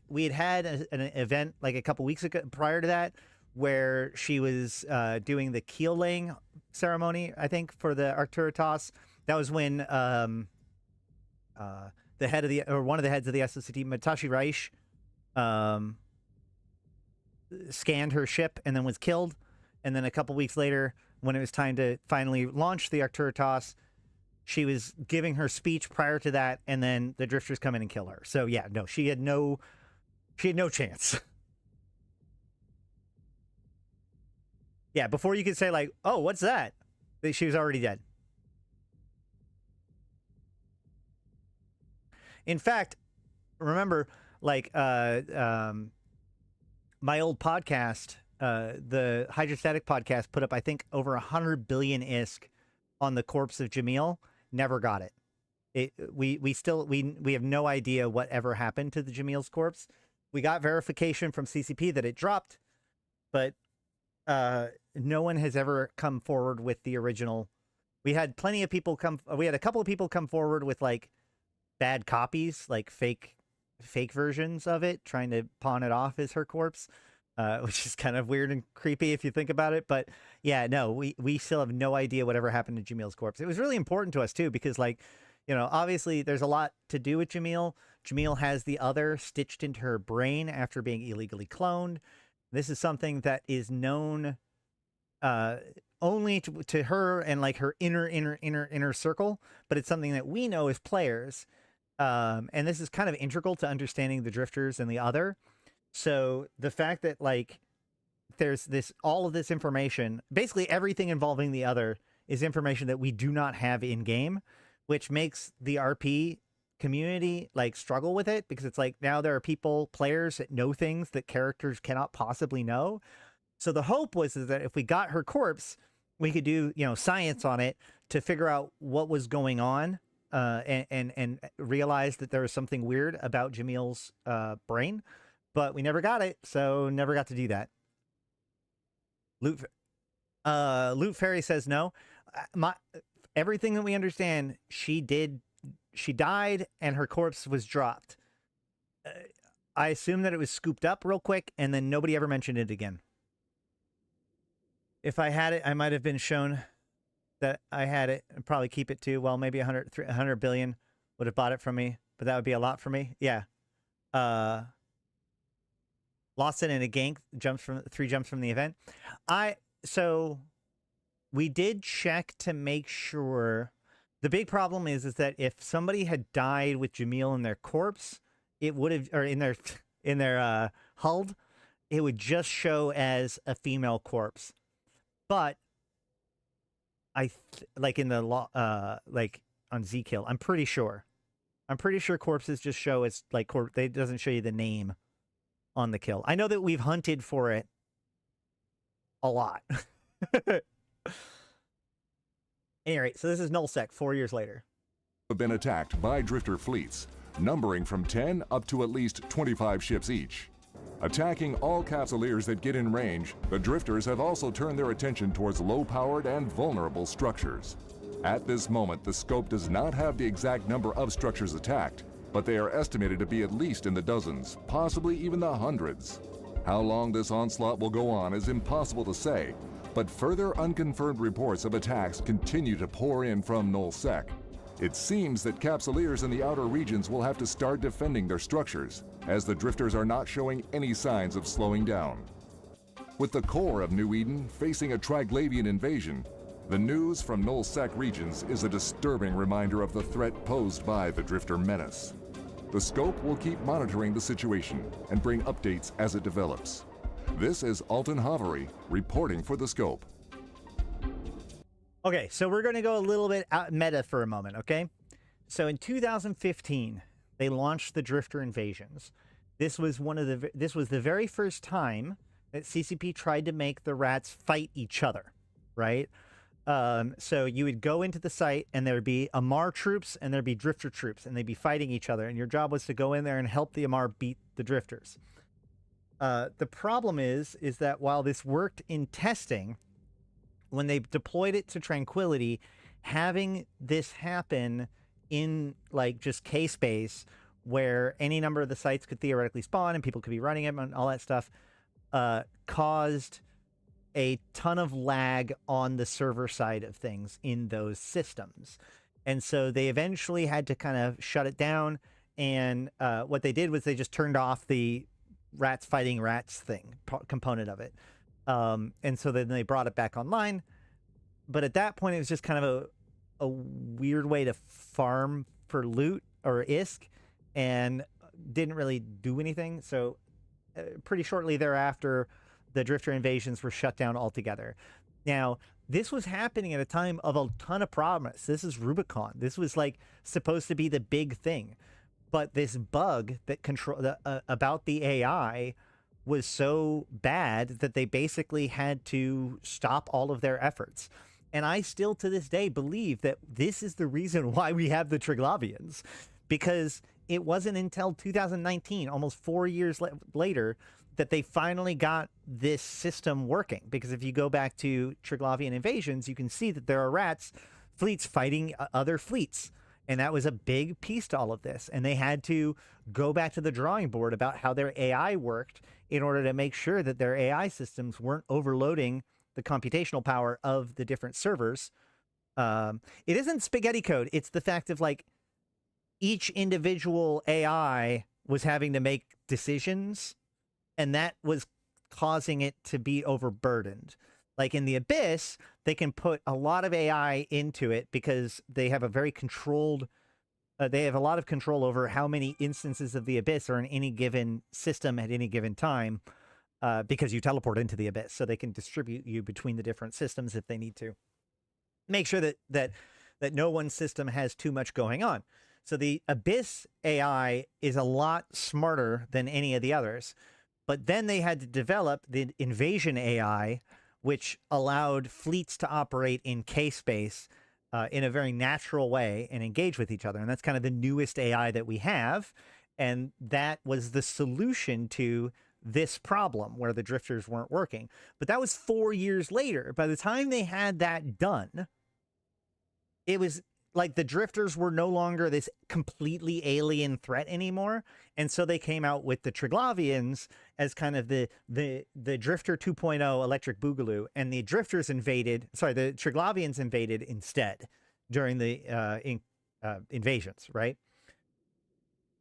we had an event like a couple weeks ago prior to that where she was doing the keel laying ceremony, I think, for the Arcturus toss. That was when the head of one of the heads of the SSCT, Matashi Raish, scanned her ship and then was killed. And then a couple weeks later, when it was time to finally launch the Arcturus toss, she was giving her speech prior to that, and then the drifters come in and kill her. So yeah, no, she had no chance. Yeah, before you could say like, oh, what's that? She was already dead. In fact, remember, like, my old podcast, the Hydrostatic podcast, put up, I think, over 100 billion ISK on the corpse of Jamil. Never got it. We have no idea what ever happened to the Jamil's corpse. We got verification from CCP that it dropped, but no one has ever come forward with the original. We had a couple of people come forward with like bad copies, like fake versions of it, trying to pawn it off as her corpse, which is kind of weird and creepy if you think about it. But yeah, no, we still have no idea whatever happened to Jamil's corpse. It was really important to us too, because like, you know, obviously there's a lot to do with Jamil. Jamil has the other stitched into her brain after being illegally cloned. This is something that is known only to her and like her inner circle, but it's something that we know as players. And this is kind of integral to understanding the drifters and the other. So the fact that like there's all of this information, basically everything involving the other is information that we do not have in game, which makes the RP community like struggle with it, because it's like now there are players that know things that characters cannot possibly know. So the hope was that if we got her corpse, we could do, you know, science on it to figure out what was going on, and realize that there was something weird about Jamil's brain, but we never got it, so never got to do that. Loot Fairy says no. Everything that we understand, she died and her corpse was dropped. I assume that it was scooped up real quick and then nobody ever mentioned it again. If I had it, I might have been shown that I had it and probably keep it too. Well, maybe 100 billion would have bought it from me, but that would be a lot for me. Yeah. Lost it in a gank, 3 jumps from the event. So we did check to make sure. The big problem is that if somebody had died with Jamil in their corpse, it would have, or in their HUD, it would just show as a female corpse. But like in the like on Zkill, I'm pretty sure corpses just show as like they doesn't show you the name on the kill. I know that we've hunted for it a lot. Anyway, so this is Nullsec 4 years later. Have been attacked by drifter fleets, numbering from 10 up to at least 25 ships each. Attacking all capsuleers that get in range, the drifters have also turned their attention towards low-powered and vulnerable structures. At this moment, the scope does not have the exact number of structures attacked, but they are estimated to be at least in the dozens, possibly even the hundreds. How long this onslaught will go on is impossible to say, but further unconfirmed reports of attacks continue to pour in from Nullsec. It seems that capsuleers in the outer regions will have to start defending their structures, as the drifters are not showing any signs of slowing down. With the core of New Eden facing a Triglavian invasion, the news from Nullsec regions is a disturbing reminder of the threat posed by the drifter menace. The scope will keep monitoring the situation and bring updates as it develops. This is Alton Havery reporting for the scope. Okay, so we're going to go a little bit out meta for a moment, okay? So in 2015, they launched the Drifter invasions. This was the very first time that CCP tried to make the rats fight each other, right? So you would go into the site and there would be Amar troops and there'd be Drifter troops and they'd be fighting each other. And your job was to go in there and help the Amar beat the Drifters. The problem is that while this worked in testing, when they deployed it to Tranquility, having this happen in like just K-space where any number of the sites could theoretically spawn and people could be running them and all that stuff, caused a ton of lag on the server side of things in those systems. And so they eventually had to kind of shut it down. And what they did was they just turned off the rats fighting rats thing component of it. And so then they brought it back online. But at that point, it was just kind of a weird way to farm for loot or ISK and didn't really do anything. So pretty shortly thereafter, the Drifter invasions were shut down altogether. Now, this was happening at a time of a ton of promise. This is Rubicon. This was like supposed to be the big thing. But this bug that about the AI was so bad that they basically had to stop all of their efforts. And I still to this day believe that this is the reason why we have the Triglavians, because it wasn't until 2019, almost 4 years later, that they finally got this system working. Because if you go back to Triglavian invasions, you can see that there are rats fleets fighting other fleets. And that was a big piece to all of this. And they had to go back to the drawing board about how their AI worked in order to make sure that their AI systems weren't overloading the computational power of the different servers. It isn't spaghetti code. It's the fact of like each individual AI was having to make decisions, and that was causing it to be overburdened. Like in the Abyss, they can put a lot of AI into it because they have a very controlled, they have a lot of control over how many instances of the Abyss are in any given system at any given time, because you teleport into the Abyss, so they can distribute you between the different systems if they need to. Make sure that no one system has too much going on. So the Abyss AI is a lot smarter than any of the others. But then they had to develop the Invasion AI, which allowed fleets to operate in K-space in a very natural way and engage with each other. And that's kind of the newest AI that we have. And that was the solution to this problem where the Drifters weren't working. But that was 4 years later. By the time they had that done, it was like the Drifters were no longer this completely alien threat anymore. And so they came out with the Triglavians as kind of the Drifter 2.0 Electric Boogaloo, and the Drifters invaded, sorry, the Triglavians invaded instead during the invasions, right?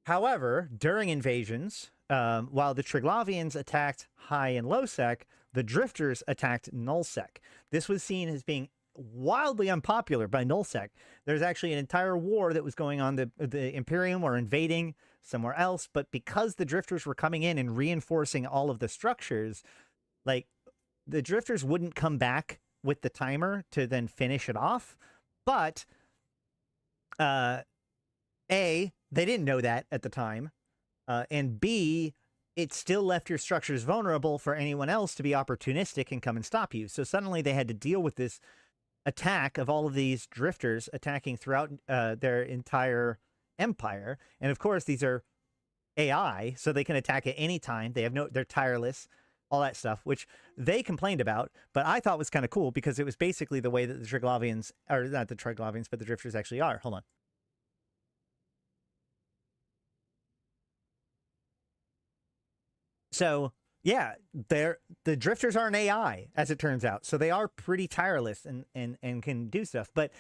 However, during invasions, while the Triglavians attacked high and low sec, the Drifters attacked null sec. This was seen as being wildly unpopular by nullsec. There's actually an entire war that was going on. The Imperium were invading somewhere else, but because the Drifters were coming in and reinforcing all of the structures, like the Drifters wouldn't come back with the timer to then finish it off. But A, they didn't know that at the time, and B, it still left your structures vulnerable for anyone else to be opportunistic and come and stop you. So suddenly they had to deal with this attack of all of these Drifters attacking throughout their entire empire. And of course, these are AI, so they can attack at any time. They have they're tireless, all that stuff, which they complained about, but I thought was kind of cool because it was basically the way that the Triglavians, or not the Triglavians, but the Drifters actually are. Hold on. So yeah, the Drifters are an AI, as it turns out. So they are pretty tireless and can do stuff. But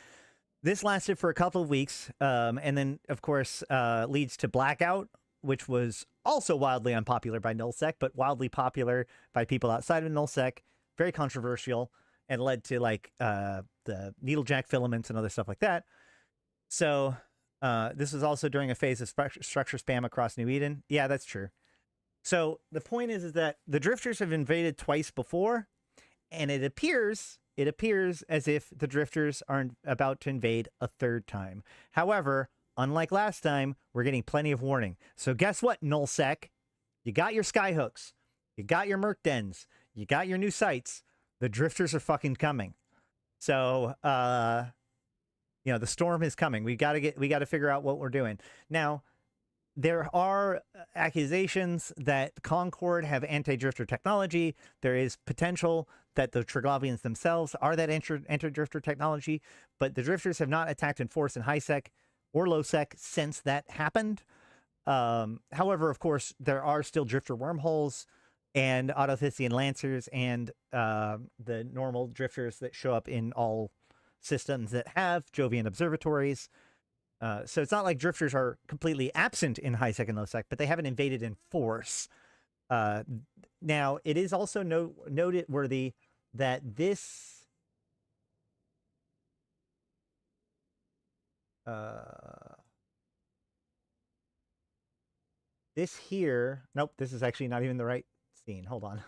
this lasted for a couple of weeks, and then, of course, leads to Blackout, which was also wildly unpopular by nullsec, but wildly popular by people outside of nullsec. Very controversial, and led to, like, the needlejack filaments and other stuff like that. So this was also during a phase of structure spam across New Eden. Yeah, that's true. So the point is that the Drifters have invaded twice before, and it appears as if the Drifters are about to invade a third time. However, unlike last time, we're getting plenty of warning. So guess what, nullsec? You got your skyhooks. You got your Merc dens. You got your new sites. The drifters are fucking coming. So, you know, the storm is coming. We got to figure out what we're doing. Now, there are accusations that Concord have anti-drifter technology. There is potential that the Triglavians themselves are that anti-drifter technology, but the drifters have not attacked in force in high sec or low sec since that happened. However, of course, there are still drifter wormholes and Autothysian Lancers and the normal drifters that show up in all systems that have Jovian observatories. So it's not like drifters are completely absent in high sec and low sec, but they haven't invaded in force. Now, it is also noteworthy that this here, nope, this is actually not even the right scene. Hold on.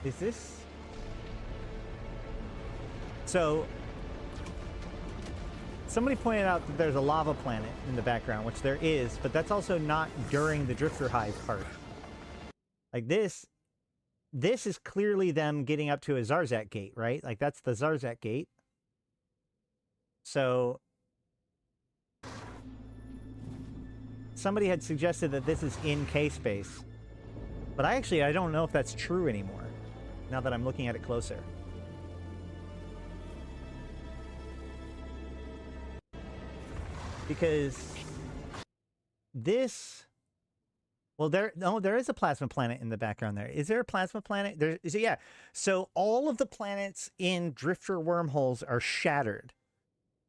Is this? So, somebody pointed out that there's a lava planet in the background, which there is, but that's also not during the Drifter Hive part. Like this is clearly them getting up to a Zarzak gate, right? Like that's the Zarzak gate. So, somebody had suggested that this is in K-space, but I don't know if that's true anymore, now that I'm looking at it closer. Because this, well, there is a plasma planet in the background there. Is there a plasma planet? There is, yeah. So all of the planets in drifter wormholes are shattered.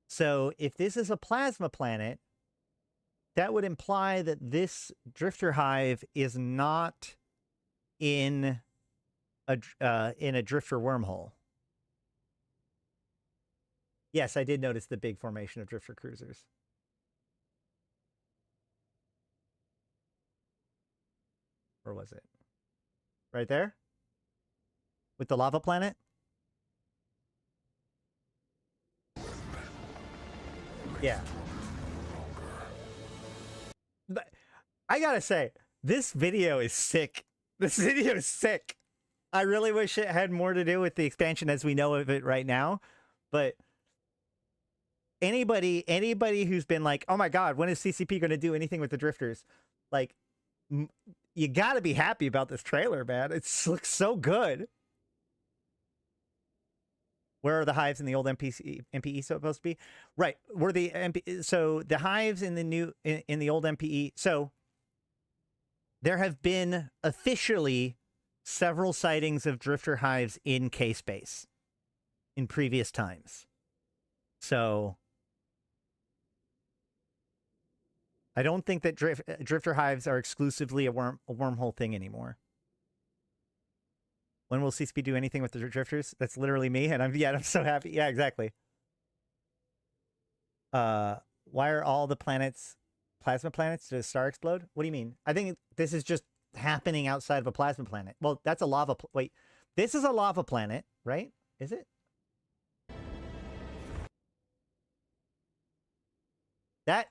So if this is a plasma planet, that would imply that this drifter hive is not in a drifter wormhole. Yes, I did notice the big formation of drifter cruisers. Where was it? Right there? With the lava planet? Yeah. But I gotta say, this video is sick. This video is sick. I really wish it had more to do with the expansion as we know of it right now. But anybody who's been like, oh my god, when is CCP going to do anything with the drifters? Like, you got to be happy about this trailer, man. It looks so good. Where are the hives in the old MPE supposed to be? Right. Were the so the hives in the new in the old MPE. So there have been officially several sightings of drifter hives in K-space in previous times. So I don't think that drifter hives are exclusively a wormhole thing anymore. When will CCP do anything with the drifters? That's literally me, and I'm so happy. Yeah, exactly. Why are all the planets plasma planets? Did a star explode? What do you mean? I think this is just happening outside of a plasma planet. Well, that's a lava. Wait, this is a lava planet, right? Is it?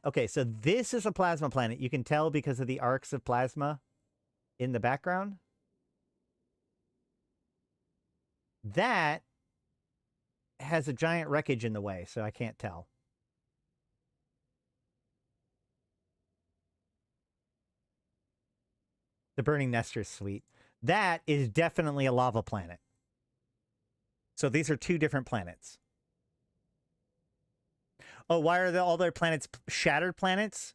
Okay, so this is a plasma planet. You can tell because of the arcs of plasma in the background. That has a giant wreckage in the way, so I can't tell. The Burning Nestor Suite. That is definitely a lava planet. So these are two different planets. Oh, why are all their planets shattered planets?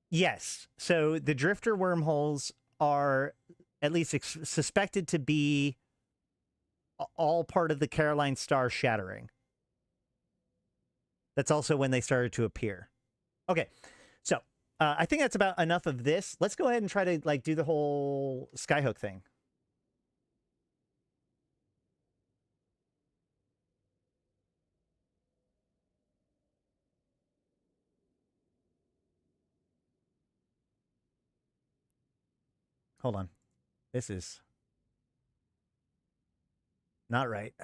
Yes. So the drifter wormholes are at least suspected to be all part of the Caroline star shattering. That's also when they started to appear. Okay. So I think that's about enough of this. Let's go ahead and try to like do the whole Skyhook thing. Hold on. This is not right.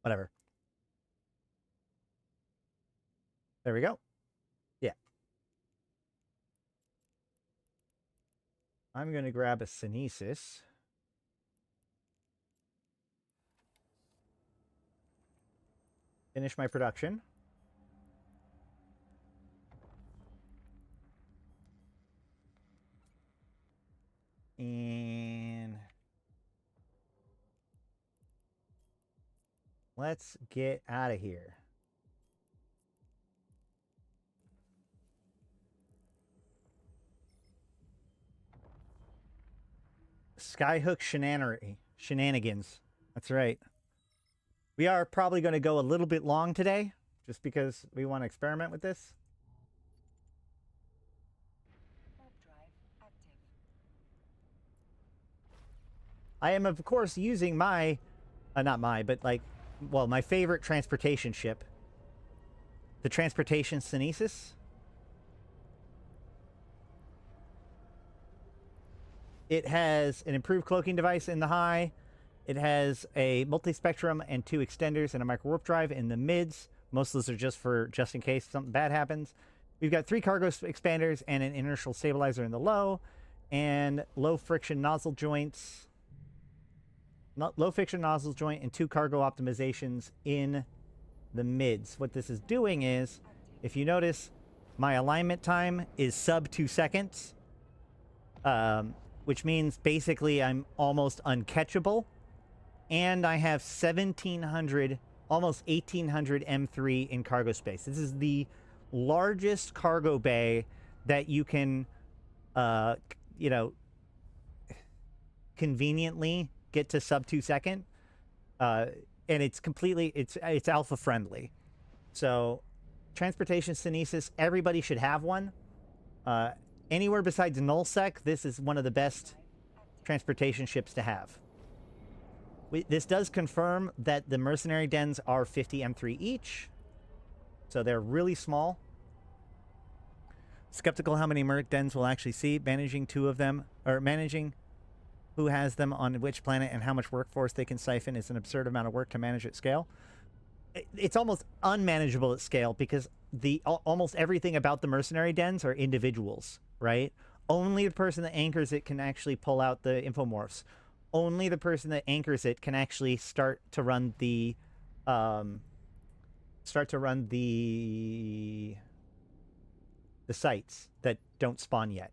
Whatever. There we go. Yeah. I'm going to grab a Synesis. Finish my production. And let's get out of here. Skyhook shenanigans. That's right. We are probably going to go a little bit long today, just because we want to experiment with this. Warp drive active. I am, of course, using my, not my, but like, well, my favorite transportation ship, the Transportation Synesis. It has an improved cloaking device in the high. It has a multi-spectrum and 2 extenders and a micro warp drive in the mids. Most of those are just in case something bad happens. We've got 3 cargo expanders and an inertial stabilizer in the low, and low friction nozzle joints. Low friction nozzle joint and 2 cargo optimizations in the mids. What this is doing is, if you notice, my alignment time is sub 2 seconds. Which means basically I'm almost uncatchable. And I have 1,700, almost 1,800 M3 in cargo space. This is the largest cargo bay that you can, you know, conveniently get to sub 2 second. And it's completely, it's alpha friendly. So, Transportation Synesis, everybody should have one. Anywhere besides nullsec, this is one of the best transportation ships to have. This does confirm that the mercenary dens are 50 M3 each, so they're really small. Skeptical how many merc dens we'll actually see. Managing 2 of them, or managing who has them on which planet and how much workforce they can siphon is an absurd amount of work to manage at scale. It's almost unmanageable at scale because almost everything about the mercenary dens are individuals. Right? Only the person that anchors it can actually pull out the infomorphs. Only the person that anchors it can actually start to run the sites that don't spawn yet.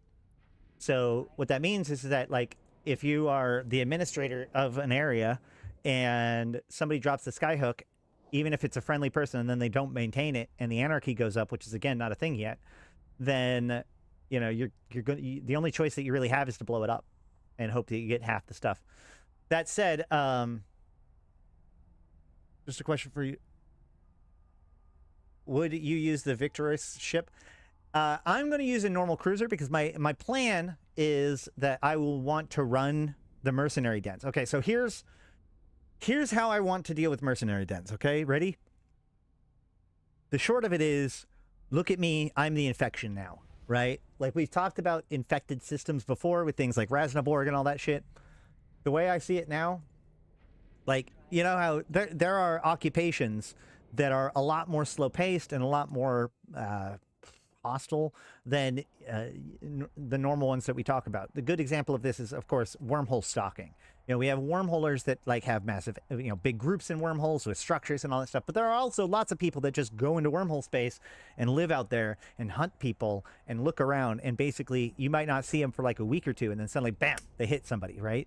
So what that means is that, like, if you are the administrator of an area and somebody drops the skyhook, even if it's a friendly person and then they don't maintain it and the anarchy goes up, which is again not a thing yet, then you know, the only choice that you really have is to blow it up and hope that you get half the stuff. That said, just a question for you. Would you use the Victorious ship? I'm going to use a normal cruiser because my plan is that I will want to run the mercenary dens. Okay, so here's how I want to deal with mercenary dens, okay? Ready? The short of it is, look at me, I'm the infection now. Right? Like we've talked about infected systems before with things like Rasnaborg and all that shit. The way I see it now, like, you know how there are occupations that are a lot more slow-paced and a lot more hostile than the normal ones that we talk about. The good example of this is, of course, wormhole stalking. You know, we have wormholers that like have massive, you know, big groups in wormholes with structures and all that stuff. But there are also lots of people that just go into wormhole space and live out there and hunt people and look around. And basically, you might not see them for like a week or two, and then suddenly, bam, they hit somebody, right?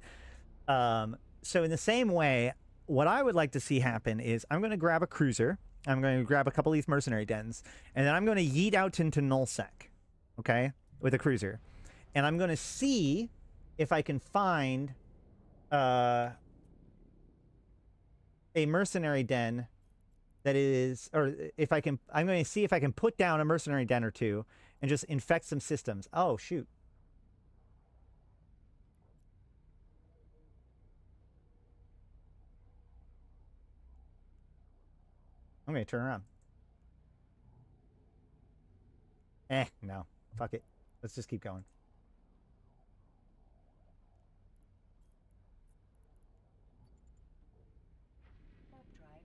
So in the same way, what I would like to see happen is I'm going to grab a cruiser. I'm going to grab a couple of these mercenary dens, and then I'm going to yeet out into nullsec, okay, with a cruiser. And I'm going to see if I can find a mercenary den that is, or if I can, I'm going to see if I can put down a mercenary den or 2 and just infect some systems. Oh, shoot. I'm going to turn around. No. Fuck it. Let's just keep going. Warp drive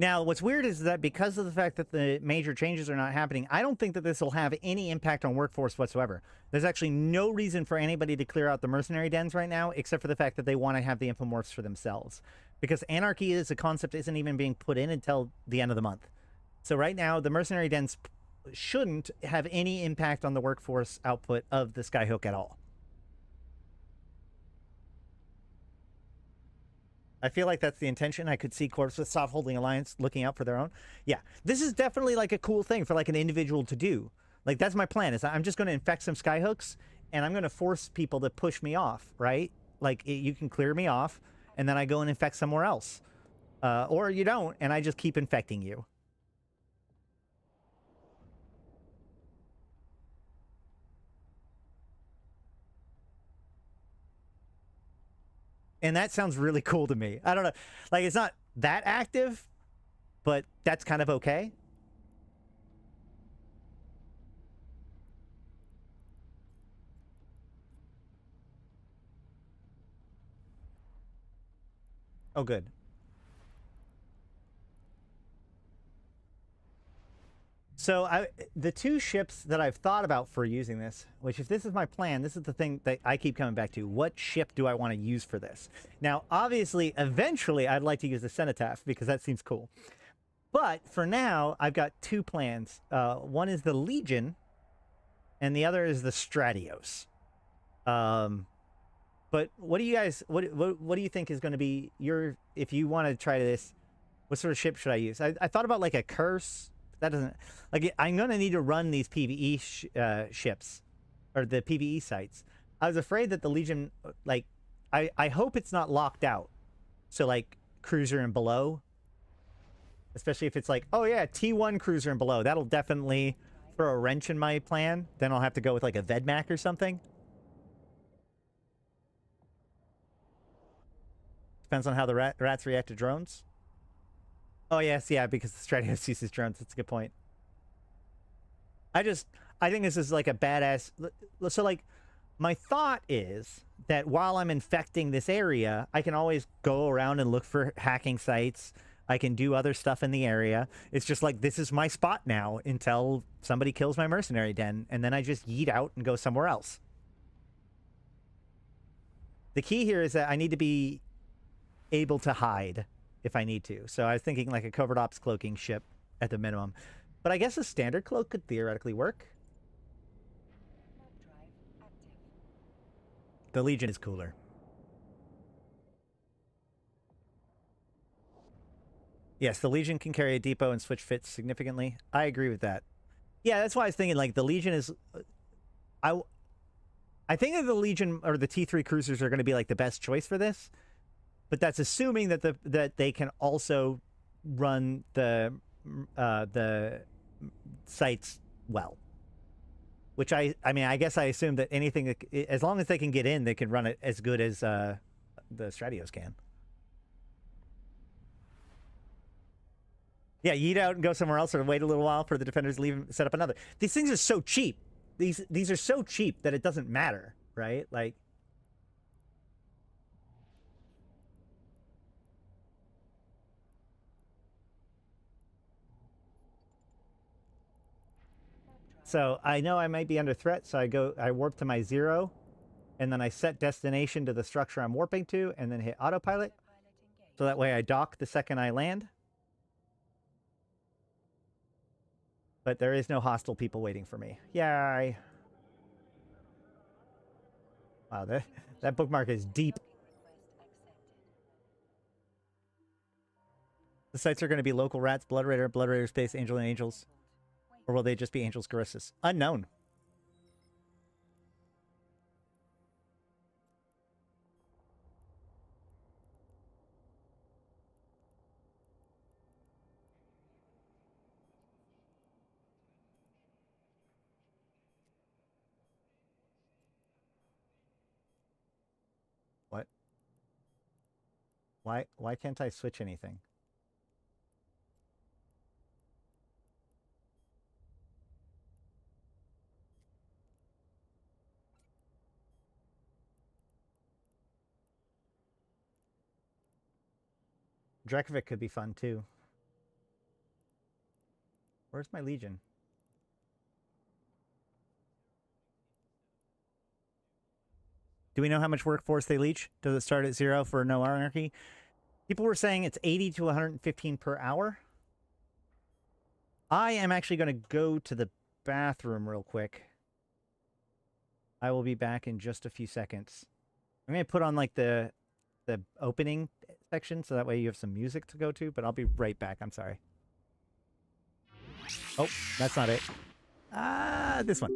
Now, what's weird is that because of the fact that the major changes are not happening, I don't think that this will have any impact on workforce whatsoever. There's actually no reason for anybody to clear out the mercenary dens right now, except for the fact that they want to have the infomorphs for themselves. Because Anarchy as a concept isn't even being put in until the end of the month. So right now, the mercenary dens shouldn't have any impact on the workforce output of the Skyhook at all. I feel like that's the intention. I could see Corps with Soft Holding Alliance looking out for their own. Yeah, this is definitely like a cool thing for like an individual to do. Like that's my plan is I'm just going to infect some Skyhooks and I'm going to force people to push me off, right? Like you can clear me off and then I go and infect somewhere else. Or you don't and I just keep infecting you. And that sounds really cool to me. I don't know. Like, it's not that active, but that's kind of okay. Oh, good. So the two ships that I've thought about for using this, which if this is my plan, this is the thing that I keep coming back to. What ship do I want to use for this? Now, obviously, eventually, I'd like to use the Cenotaph because that seems cool. But for now, I've got two plans. One is the Legion, and the other is the Stratios. But what do you guys, what do you think is going to be your, if you want to try this, what sort of ship should I use? I thought about like a Curse. That doesn't, like, I'm going to need to run these PvE ships, or the PvE sites. I was afraid that the Legion, like, I hope it's not locked out. So, like, cruiser and below. Especially if it's like, oh yeah, T1 cruiser and below. That'll definitely throw a wrench in my plan. Then I'll have to go with, like, a Vedmak or something. Depends on how the rats react to drones. Oh, yes, yeah, because the Stratios uses drones. That's a good point. I think this is like a badass... So, like, my thought is that while I'm infecting this area, I can always go around and look for hacking sites. I can do other stuff in the area. It's just like, this is my spot now until somebody kills my mercenary den, and then I just yeet out and go somewhere else. The key here is that I need to be able to hide if I need to. So I was thinking like a covert ops cloaking ship at the minimum. But I guess a standard cloak could theoretically work. The Legion is cooler. Yes, the Legion can carry a depot and switch fits significantly. I agree with that. Yeah, that's why I was thinking like the Legion is... I think that the Legion or the T3 cruisers are going to be like the best choice for this. But that's assuming that that they can also run the sites well. Which I mean, I guess I assume that anything that, as long as they can get in, they can run it as good as the Stratios can. Yeah, yeet out and go somewhere else, or wait a little while for the defenders to leave and set up another. These things are so cheap. These are so cheap that it doesn't matter, right? Like. So I know I might be under threat, so I warp to my 0, and then I set destination to the structure I'm warping to, and then hit autopilot. So that way I dock the second I land. But there is no hostile people waiting for me. Yay! Wow, that bookmark is deep. The sites are going to be local rats, Blood Raider Space, Angel and Angels. Or will they just be Angels Carissus? Unknown. What? Why can't I switch anything? Drekovic could be fun too. Where's my Legion? Do we know how much workforce they leech? Does it start at 0 for no Anarchy? People were saying it's 80 to 115 per hour. I am actually going to go to the bathroom real quick. I will be back in just a few seconds. I'm going to put on like the opening section so that way you have some music to go to, but I'll be right back. I'm sorry. Oh, that's not it. This one.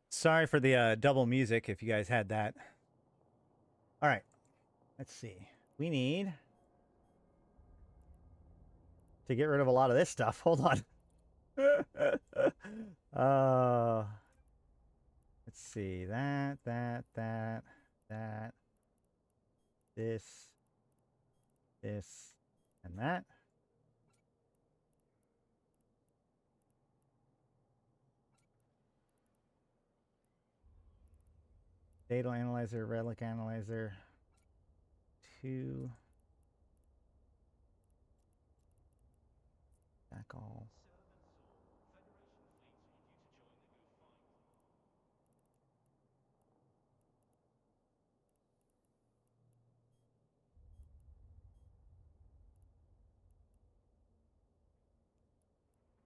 Sorry for the double music if you guys had that. All right. Let's see. We need to get rid of a lot of this stuff. Hold on. Let's see. That, this, and that. Data analyzer, relic analyzer, 2. Back all.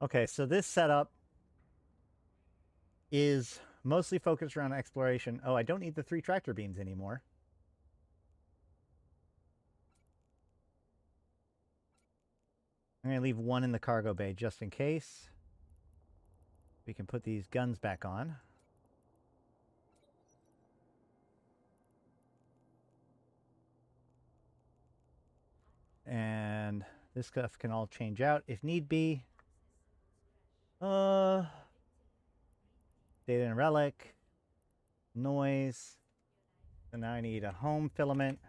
Okay, so this setup is mostly focused around exploration. Oh, I don't need the 3 tractor beams anymore. I'm going to leave 1 in the cargo bay just in case. We can put these guns back on. And this stuff can all change out if need be. Data and relic. Noise. So now I need a home filament.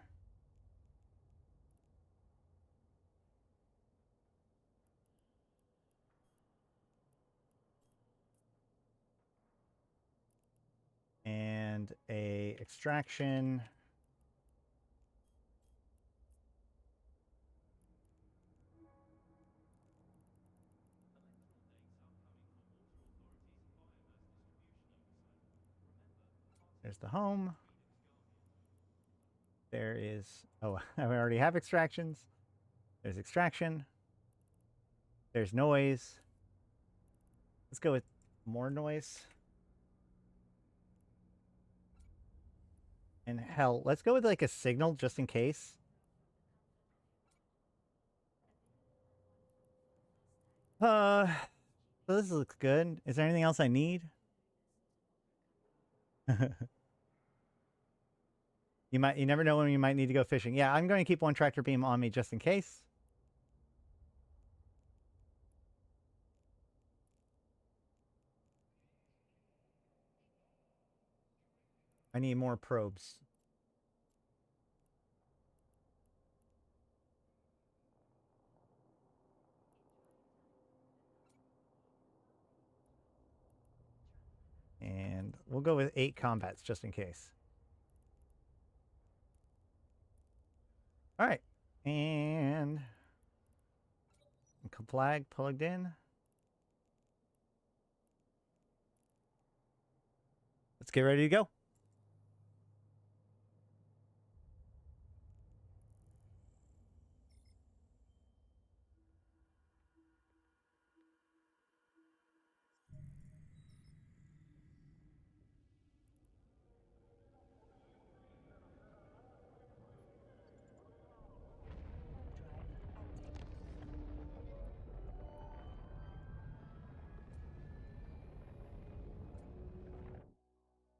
And a extraction. There's the home. There is, oh, I already have extractions. There's extraction. There's noise. Let's go with more noise. And hell, let's go with like a signal just in case. So this looks good. Is there anything else I need? You never know when you might need to go fishing. Yeah, I'm going to keep 1 tractor beam on me just in case. I need more probes. we'll go with 8 combats just in case. All right, and flag plugged in. Let's get ready to go.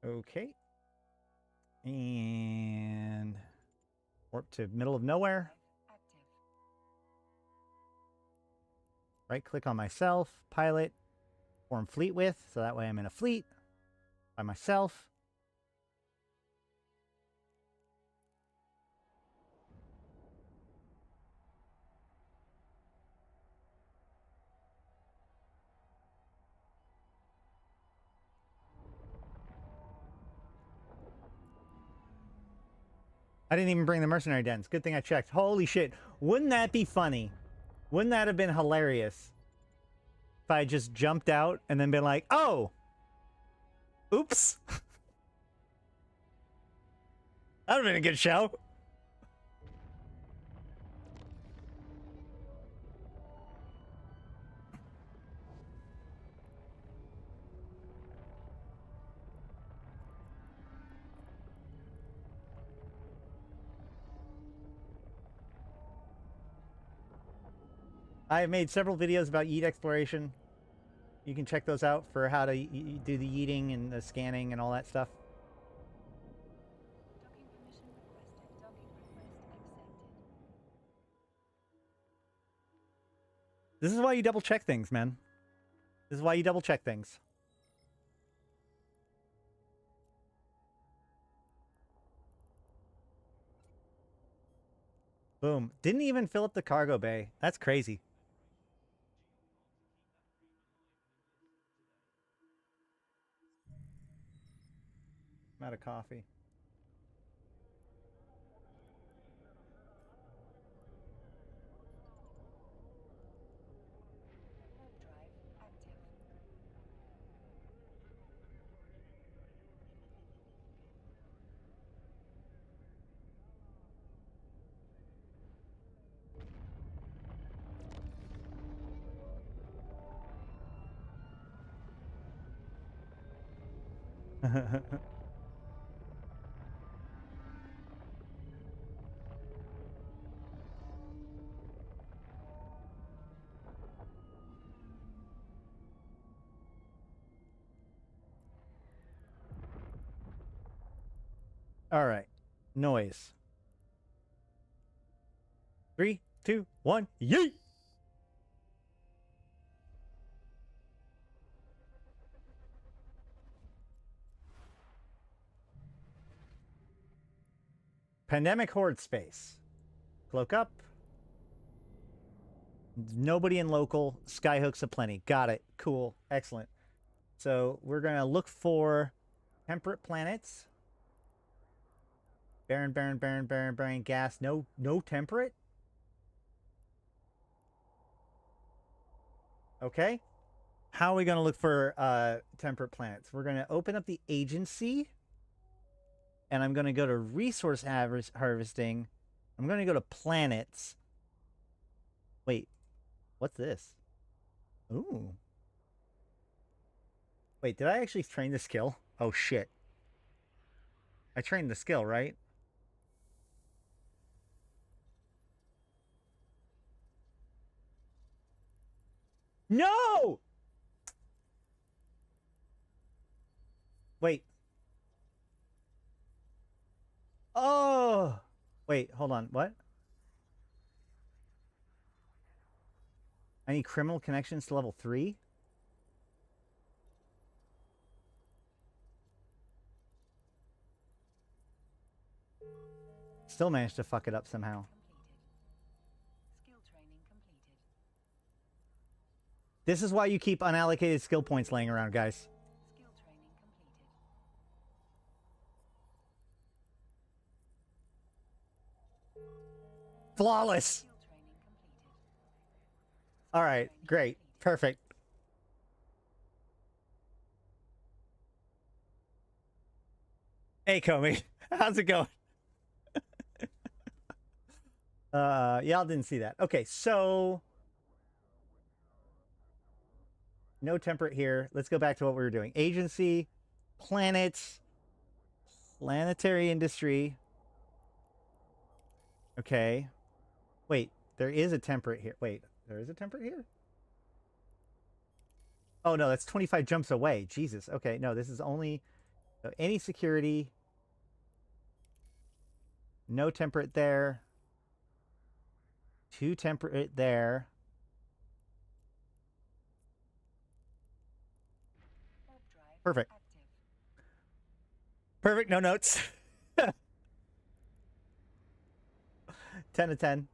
Okay. And warp to middle of nowhere. Active. Right click on myself, pilot, form fleet with, so that way I'm in a fleet by myself. I didn't even bring the mercenary dens. Good thing I checked. Holy shit. Wouldn't that be funny? Wouldn't that have been hilarious? If I just jumped out and then been like, oh! Oops! That would have been a good show. I have made several videos about yeet exploration. You can check those out for how to do the yeeting and the scanning and all that stuff. Docking permission requested. Docking request accepted. This is why you double check things, man. This is why you double check things. Boom. Didn't even fill up the cargo bay. That's crazy. I'm out of coffee. Warp drive active. All right. Noise. 3, 2, 1, yeet! Pandemic horde space. Cloak up. Nobody in local. Skyhooks aplenty. Got it. Cool. Excellent. So we're going to look for temperate planets. Barren gas. No temperate. Okay. How are we going to look for temperate planets? We're going to open up the agency. And I'm going to go to resource harvesting. I'm going to go to planets. Wait. What's this? Ooh. Wait, did I actually train the skill? Oh, shit. I trained the skill, right? No! Wait. Oh! Wait, hold on. What? I need criminal connections to level 3? Still managed to fuck it up somehow. Completed. Skill training completed. This is why you keep unallocated skill points laying around, guys. Skill training completed. Flawless. Field training completed. All right, great. Perfect. Hey, Comey. How's it going? Y'all didn't see that. Okay, so no temperate here. Let's go back to what we were doing. Agency, planets, planetary industry. Okay. Wait, there is a temperate here. Wait, there is a temperate here? Oh, no, that's 25 jumps away. Jesus. Okay, no, this is only any security. No temperate there. 2 temperate there. Warp drive Perfect. active. Perfect. No notes. 10 of 10.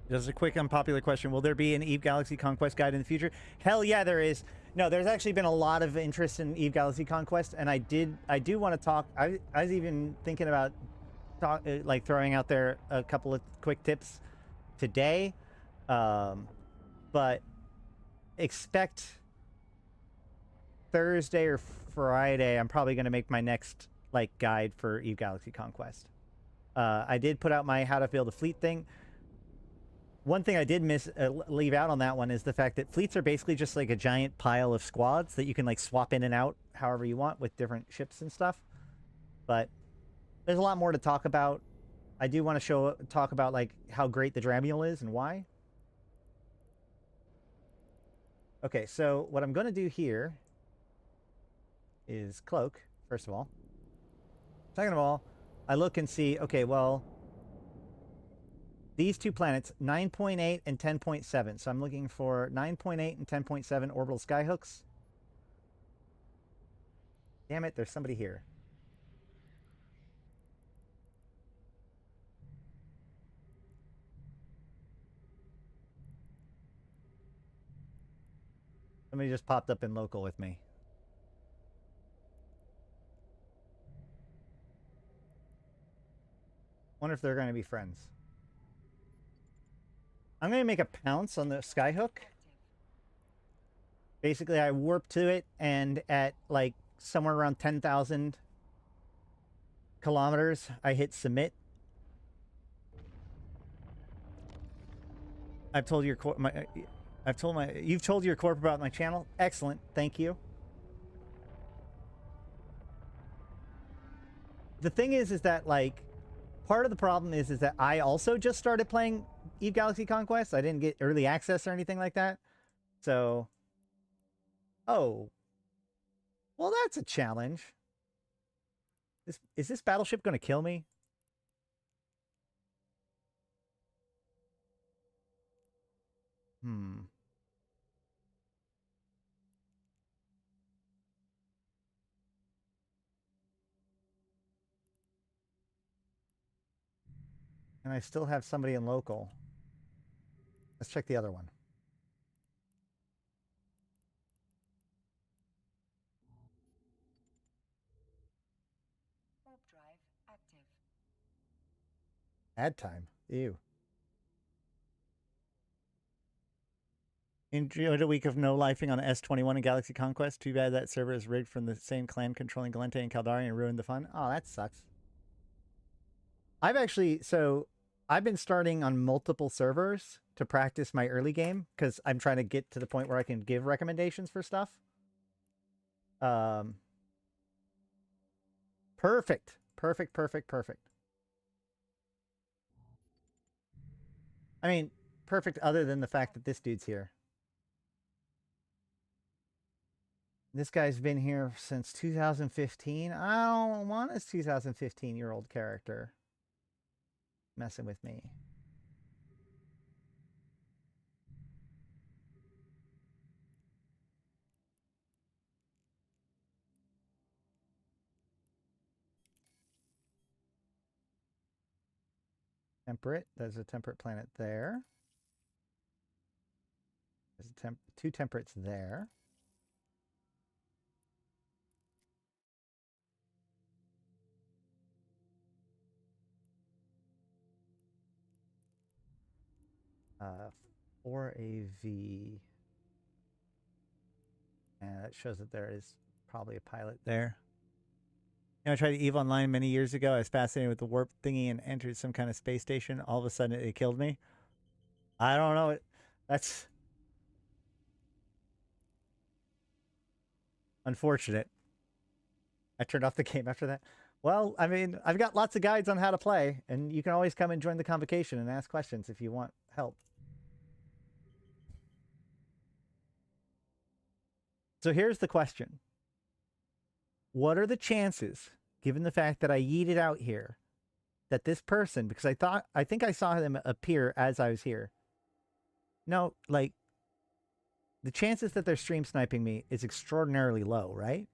Just a quick unpopular question. Will there be an EVE Galaxy Conquest guide in the future? Hell yeah, there is. No, there's actually been a lot of interest in EVE Galaxy Conquest, and I do want to talk. I was even thinking about like throwing out there a couple of quick tips today. But expect Thursday or Friday, I'm probably going to make my next like guide for EVE Galaxy Conquest. I did put out my how to build a fleet thing. One thing I did leave out on that one is the fact that fleets are basically just like a giant pile of squads that you can like swap in and out however you want with different ships and stuff. But there's a lot more to talk about. I do want to talk about like how great the Dramule is and why. Okay, so what I'm going to do here is cloak, first of all. Second of all, I look and see, okay, well, these 2 planets, 9.8 and 10.7. So I'm looking for 9.8 and 10.7 orbital skyhooks. Damn it, there's somebody here. Somebody just popped up in local with me. Wonder if they're going to be friends. I'm going to make a pounce on the skyhook. Basically, I warp to it, and at like somewhere around 10,000 kilometers, I hit submit. I've told your you've told your corp about my channel. Excellent, thank you. The thing is that like part of the problem is that I also just started playing EVE Galaxy Conquest. I didn't get early access or anything like that. So, oh, well, that's a challenge. Is this battleship going to kill me? Hmm. And I still have somebody in local. Let's check the other one. Warp drive active. Ad time. Ew. Enjoyed a week of no lifing on S21 in Galaxy Conquest. Too bad that server is rigged from the same clan controlling Galente and Caldari and ruined the fun. Oh, that sucks. I've been starting on multiple servers to practice my early game because I'm trying to get to the point where I can give recommendations for stuff. Perfect. Perfect, perfect, perfect. I mean, perfect other than the fact that this dude's here. This guy's been here since 2015. I don't want his 2015-year-old character messing with me. Temperate. There's a temperate planet there. There's a 2 temperates there. Uh, 4AV. And that shows that there is probably a pilot there. You know, I tried EVE Online many years ago. I was fascinated with the warp thingy and entered some kind of space station. All of a sudden, it killed me. I don't know. That's unfortunate. I turned off the game after that. Well, I mean, I've got lots of guides on how to play, and you can always come and join the convocation and ask questions if you want help. So here's the question. What are the chances, given the fact that I yeeted out here, that this person, because I think I saw them appear as I was here. No, like, the chances that they're stream sniping me is extraordinarily low, right?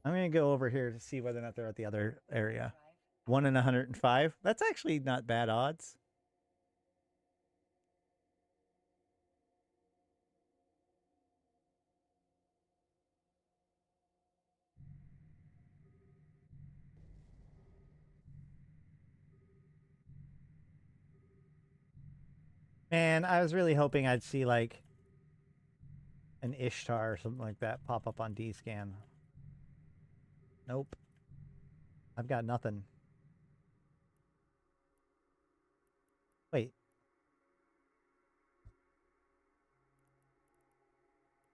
I'm going to go over here to see whether or not they're at the other area. 1 in 105. That's actually not bad odds. Man, I was really hoping I'd see like an Ishtar or something like that pop up on D-Scan. Nope. I've got nothing. Wait.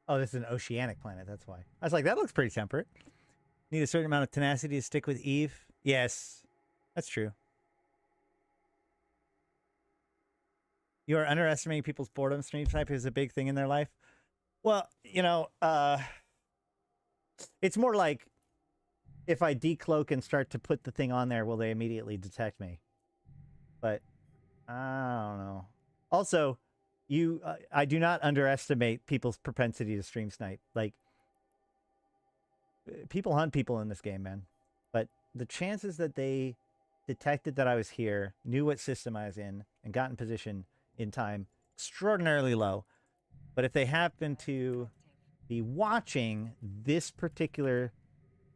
Oh, this is an oceanic planet. That's why. I was like, that looks pretty temperate. Need a certain amount of tenacity to stick with Eve. Yes, that's true. You are underestimating people's boredom. Stream snipe is a big thing in their life. Well, you know, it's more like if I decloak and start to put the thing on there, will they immediately detect me? But I don't know. Also, I do not underestimate people's propensity to stream snipe. Like, people hunt people in this game, man. But the chances that they detected that I was here, knew what system I was in, and got in position in time, extraordinarily low. But if they happen to be watching this particular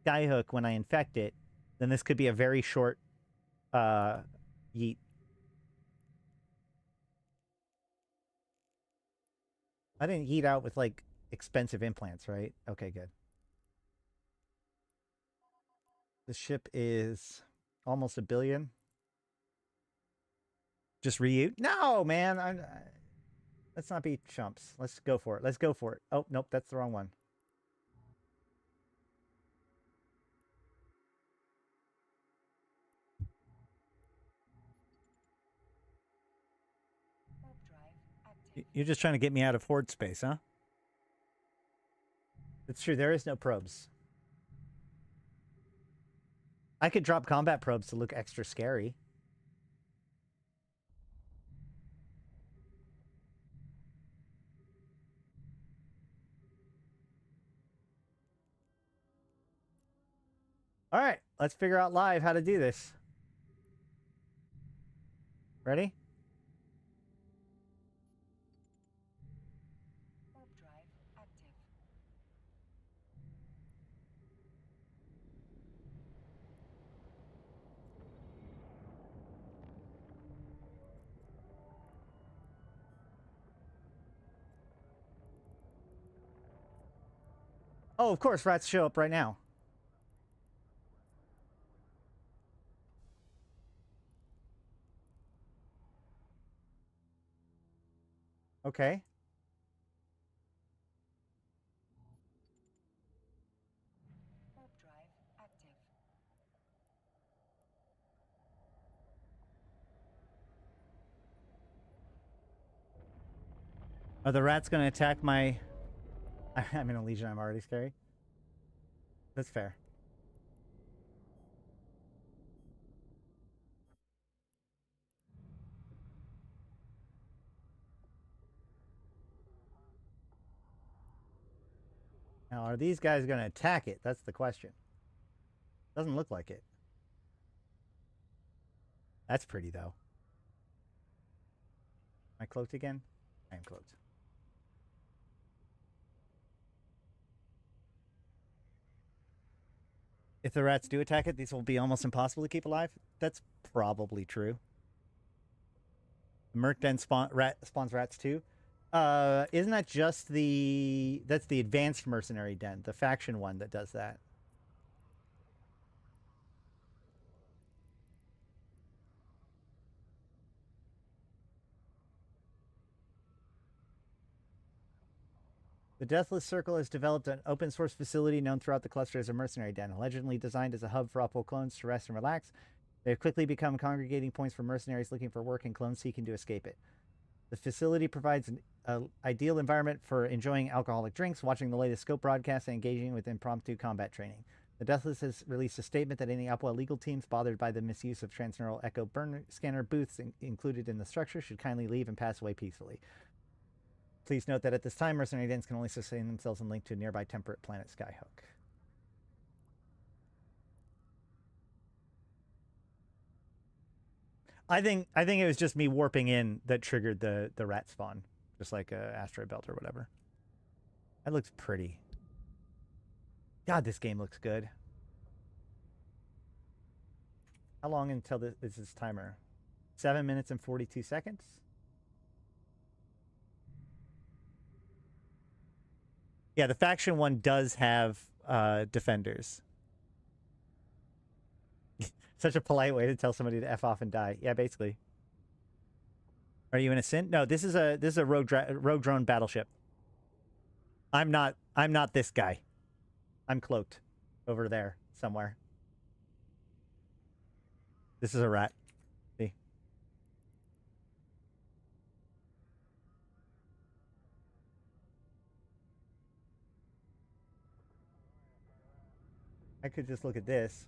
skyhook when I infect it, then this could be a very short yeet. I didn't yeet out with like expensive implants, right? Okay, good. The ship is almost 1 billion. Just reuse? No, man. Let's not be chumps. Let's go for it. Let's go for it. Oh, nope, that's the wrong one. You're just trying to get me out of horde space, huh? It's true. There is no probes. I could drop combat probes to look extra scary. All right, let's figure out live how to do this. Ready? Oh, of course, rats show up right now. Okay. Are the rats going to attack my... I'm in a Legion. I'm already scary. That's fair. Now, are these guys going to attack it? That's the question. Doesn't look like it. That's pretty, though. I cloaked again? I am cloaked. If the rats do attack it, these will be almost impossible to keep alive. That's probably true. Merc den spawns rats too. Isn't that just that's the advanced mercenary den, the faction one that does that? The Deathless Circle has developed an open source facility known throughout the cluster as a mercenary den, allegedly designed as a hub for Opal clones to rest and relax. They have quickly become congregating points for mercenaries looking for work and clones seeking to escape it. The facility provides an ideal environment for enjoying alcoholic drinks, watching the latest scope broadcasts, and engaging with impromptu combat training. The Deathless has released a statement that any Opal illegal teams bothered by the misuse of transneural echo burn scanner booths included in the structure should kindly leave and pass away peacefully. Please note that at this time, mercenary dens can only sustain themselves and link to nearby temperate planet Skyhook. I think it was just me warping in that triggered the rat spawn, just like a asteroid belt or whatever. That looks pretty. God, this game looks good. How long until this is this timer? 7 minutes and 42 seconds. Yeah, the faction one does have defenders. Such a polite way to tell somebody to F off and die. Yeah, basically. Are you in a sin? No, this is a rogue drone battleship. I'm not this guy. I'm cloaked over there somewhere. This is a rat. See? I could just look at this.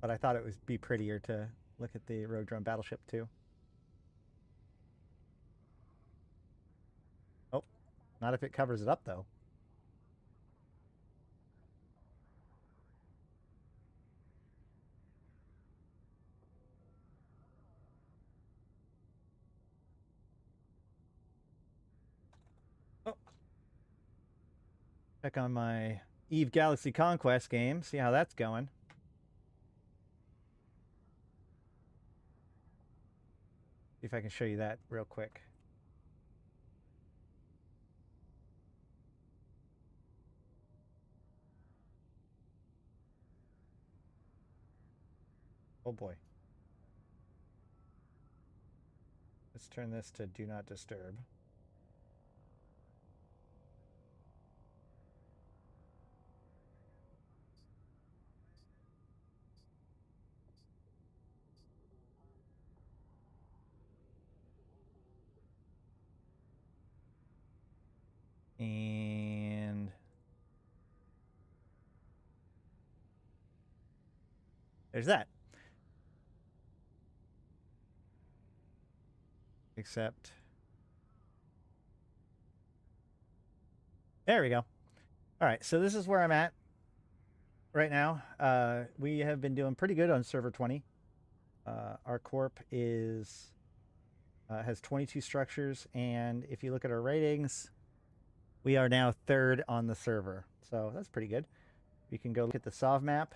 But I thought it would be prettier to look at the rogue drone battleship too. Oh, not if it covers it up though. Oh. Check on my Eve Galaxy Conquest game, see how that's going. See if I can show you that real quick. Oh boy. Let's turn this to Do Not Disturb. And there's that. Except there we go. All right, so this is where I'm at right now. We have been doing pretty good on server 20. Our corp is has 22 structures, and if you look at our ratings, we are now 3rd on the server. So that's pretty good. You can go look at the SOV map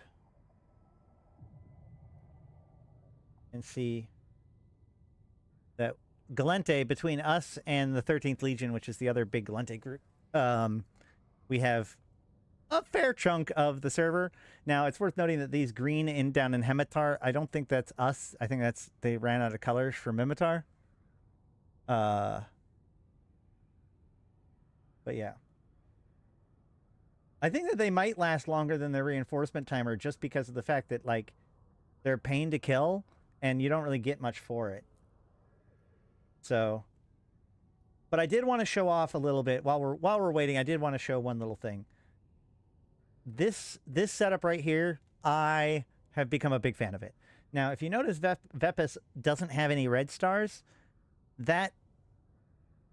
and see that Galente, between us and the 13th Legion, which is the other big Galente group, we have a fair chunk of the server. Now, it's worth noting that these green down in Hemitar, I don't think that's us. I think that's they ran out of colors for Mimitar. But yeah. I think that they might last longer than their reinforcement timer just because of the fact that, like, they're a pain to kill and you don't really get much for it. So, but I did want to show off a little bit while we're waiting. I did want to show one little thing. This setup right here, I have become a big fan of it. Now, if you notice, Vepis doesn't have any red stars. That,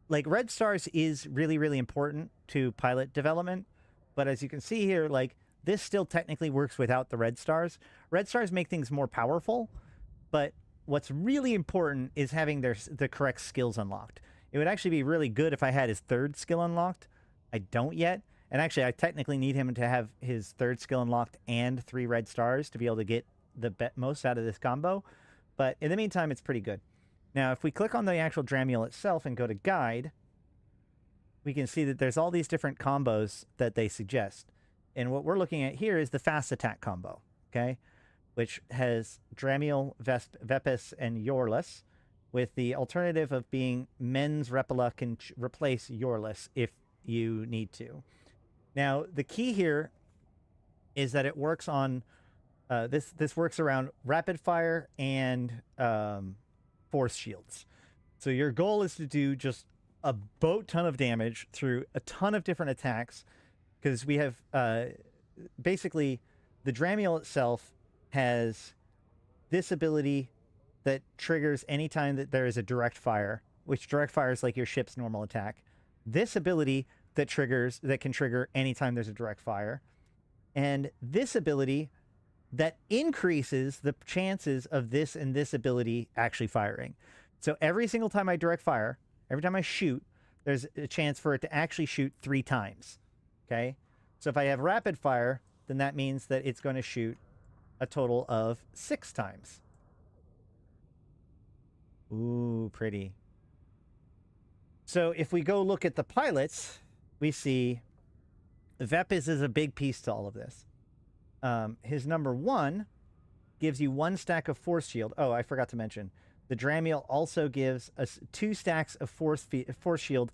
like, red stars is really, really important to pilot development. But as you can see here, like, this still technically works without the red stars. Red stars make things more powerful, but what's really important is having the correct skills unlocked. It would actually be really good if I had his third skill unlocked. I don't yet. And actually, I technically need him to have his third skill unlocked and 3 red stars to be able to get the most out of this combo. But in the meantime, it's pretty good. Now, if we click on the actual Dramule itself and go to Guide, we can see that there's all these different combos that they suggest. And what we're looking at here is the fast attack combo, okay? Which has Dramule, Vepis, and Yorless, with the alternative of being Men's Repala can replace Yorless if you need to. Now, the key here is that it works on, this works around rapid fire and force shields. So your goal is to do just a boat ton of damage through a ton of different attacks, because we have, basically, the Dramule itself has this ability that triggers anytime that there is a direct fire, which direct fire is like your ship's normal attack. This ability that can trigger anytime there's a direct fire. And this ability that increases the chances of this and this ability actually firing. So every single time I direct fire, every time I shoot, there's a chance for it to actually shoot 3 times. Okay? So if I have rapid fire, then that means that it's going to shoot a total of 6 times. Ooh, pretty. So if we go look at the pilots, we see Vepis is a big piece to all of this. His number 1 gives you 1 stack of force shield. Oh, I forgot to mention. The Dramule also gives us 2 stacks of force shield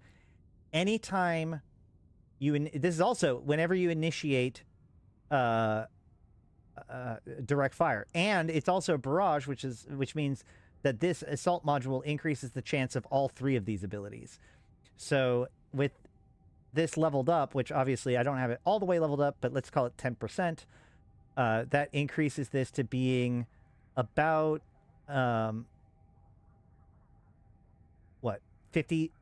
anytime you... This is also whenever you initiate direct fire. And it's also a barrage, which means that this assault module increases the chance of all 3 of these abilities. So with this leveled up, which obviously I don't have it all the way leveled up, but let's call it 10%, that increases this to being about, 50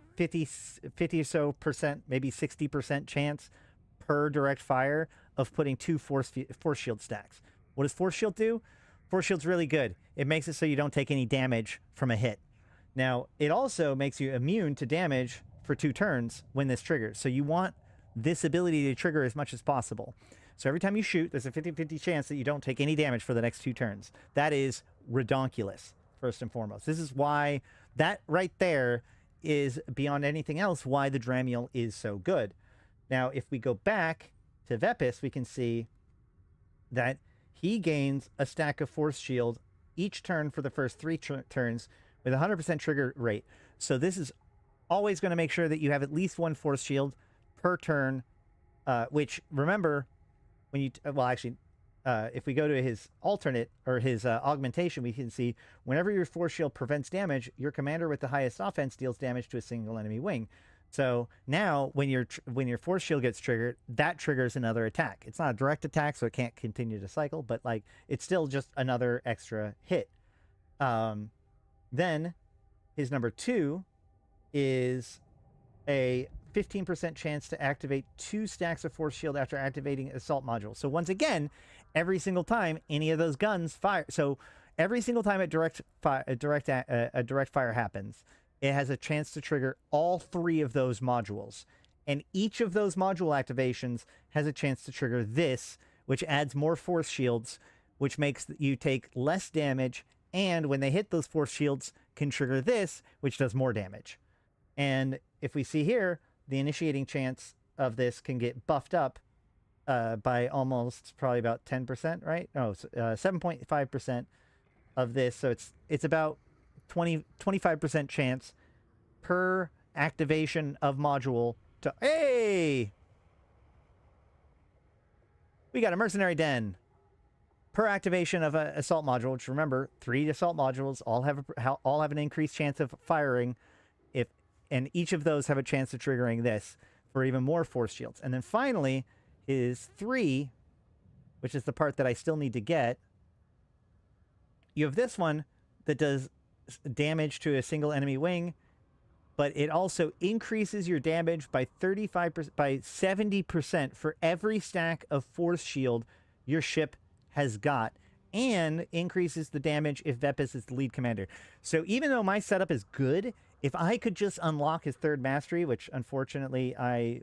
or so percent, maybe 60% chance per direct fire of putting 2 force shield stacks. What does force shield do? Force shield's really good. It makes it so you don't take any damage from a hit. Now, it also makes you immune to damage for 2 turns when this triggers. So you want this ability to trigger as much as possible. So every time you shoot, there's a 50-50 chance that you don't take any damage for the next 2 turns. That is redonkulous, first and foremost. This is why that right there is, beyond anything else, why the Dramule is so good. Now, if we go back to Vepis, we can see that he gains a stack of force shield each turn for the first 3 turns with a 100% trigger rate. So this is always going to make sure that you have at least 1 force shield per turn, which, remember, when you... if we go to his alternate, or his augmentation, we can see whenever your force shield prevents damage, your commander with the highest offense deals damage to a single enemy wing. So now, when your force shield gets triggered, that triggers another attack. It's not a direct attack, so it can't continue to cycle, but like it's still just another extra hit. Then his number 2 is a 15% chance to activate 2 stacks of force shield after activating assault module. So once again, every single time any of those guns fire, so every single time a direct fire happens, it has a chance to trigger all 3 of those modules. And each of those module activations has a chance to trigger this, which adds more force shields, which makes you take less damage. And when they hit those force shields, can trigger this, which does more damage. And if we see here, the initiating chance of this can get buffed up by almost probably about 10%, right? No, 7.5% of this. So it's about 25% chance per activation of module to... Hey! We got a mercenary den. Per activation of an assault module, which, remember, 3 assault modules all have an increased chance of firing, and each of those have a chance of triggering this for even more force shields. And then finally is 3, which is the part that I still need to get. You have this one that does damage to a single enemy wing, but it also increases your damage by 70% for every stack of force shield your ship has got and increases the damage if Vepis is the lead commander. So even though my setup is good, if I could just unlock his third mastery, which unfortunately I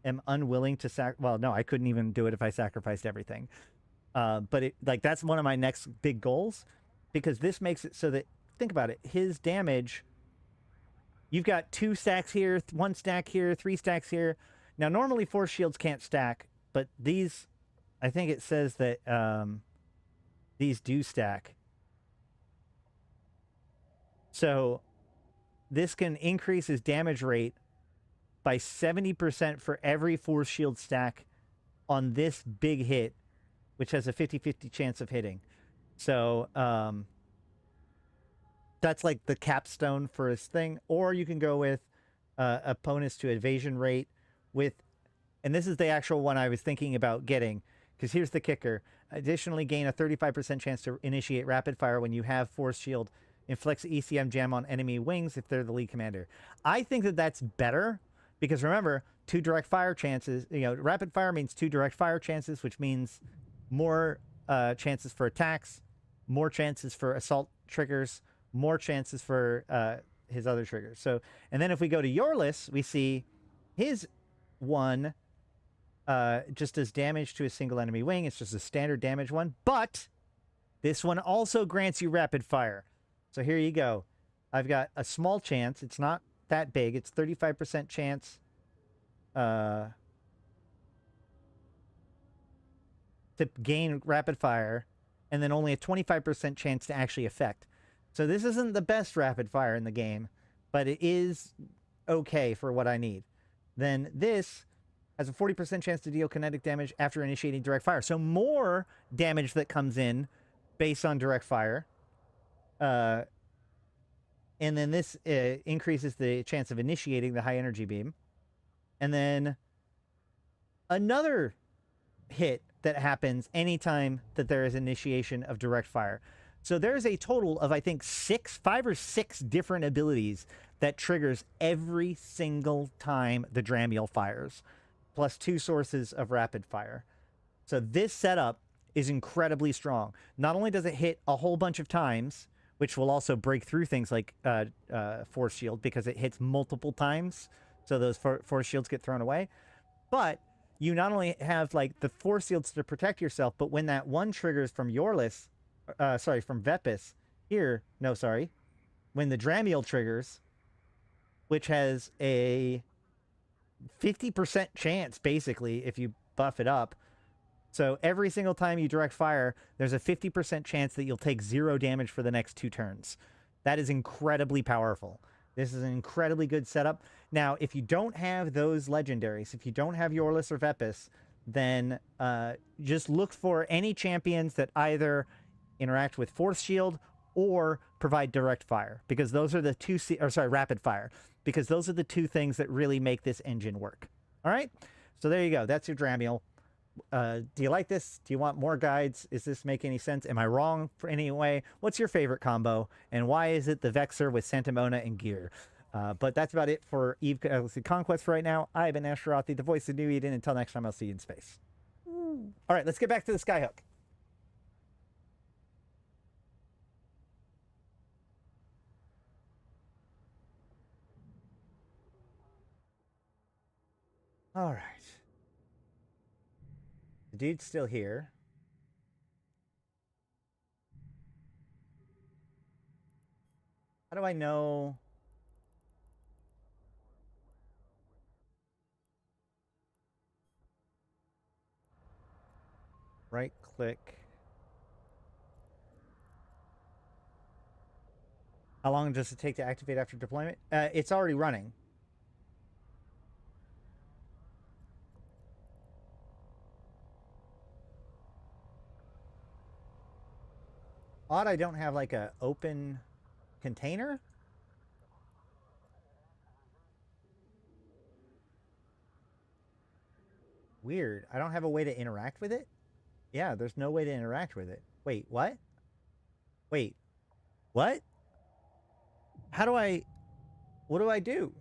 am unwilling to well, no, I couldn't even do it if I sacrificed everything. But that's one of my next big goals, because this makes it so that, think about it, his damage, you've got 2 stacks here, 1 stack here, 3 stacks here. Now, normally force shields can't stack, but these, I think it says that these do stack. So this can increase his damage rate by 70% for every force shield stack on this big hit, which has a 50-50 chance of hitting. So that's like the capstone for his thing. Or you can go with opponents to evasion rate with, and this is the actual one I was thinking about getting, because here's the kicker. Additionally, gain a 35% chance to initiate rapid fire when you have force shield. Inflicts ECM jam on enemy wings if they're the lead commander. I think that that's better, because remember, 2 direct fire chances, rapid fire means 2 direct fire chances, which means more chances for attacks, more chances for assault triggers, more chances for his other triggers. So, and then if we go to your list, we see his one just does damage to a single enemy wing. It's just a standard damage one, but this one also grants you rapid fire. So here you go. I've got a small chance. It's not that big. It's 35% chance to gain rapid fire, and then only a 25% chance to actually affect. So this isn't the best rapid fire in the game, but it is okay for what I need. Then this has a 40% chance to deal kinetic damage after initiating direct fire. So more damage that comes in based on direct fire. And then this increases the chance of initiating the high energy beam. And then another hit that happens anytime that there is initiation of direct fire. So there's a total of, I think, 5 or 6 different abilities that triggers every single time the Dramiel fires, plus 2 sources of rapid fire. So this setup is incredibly strong. Not only does it hit a whole bunch of times, which will also break through things like force shield, because it hits multiple times, so those force shields get thrown away, but you not only have like the force shields to protect yourself, but when that one triggers from your list, from Vepis here, when the Dramiel triggers, which has a 50% chance, basically, if you buff it up. So every single time you direct fire, there's a 50% chance that you'll take 0 damage for the next 2 turns. That is incredibly powerful. This is an incredibly good setup. Now, if you don't have those legendaries, if you don't have Yorlis or Vepis, then just look for any champions that either interact with Force Shield or provide direct fire, because those are the rapid fire, because those are the 2 things that really make this engine work. All right? So there you go. That's your Dramiel. Do you like this? Do you want more guides? Does this make any sense? Am I wrong for any way? What's your favorite combo? And why is it the Vexer with Santamona and Gear? But that's about it for Eve Conquest for right now. I've been Ashtarothi, the voice of New Eden. Until next time, I'll see you in space. All right, let's get back to the Skyhook. All right. The dude's still here. How do I know? Right click. How long does it take to activate after deployment? It's already running. Odd I don't have like a open container. Weird. I don't have a way to interact with it. Yeah, there's no way to interact with it. Wait, what? Wait, what? How do I... What do I do?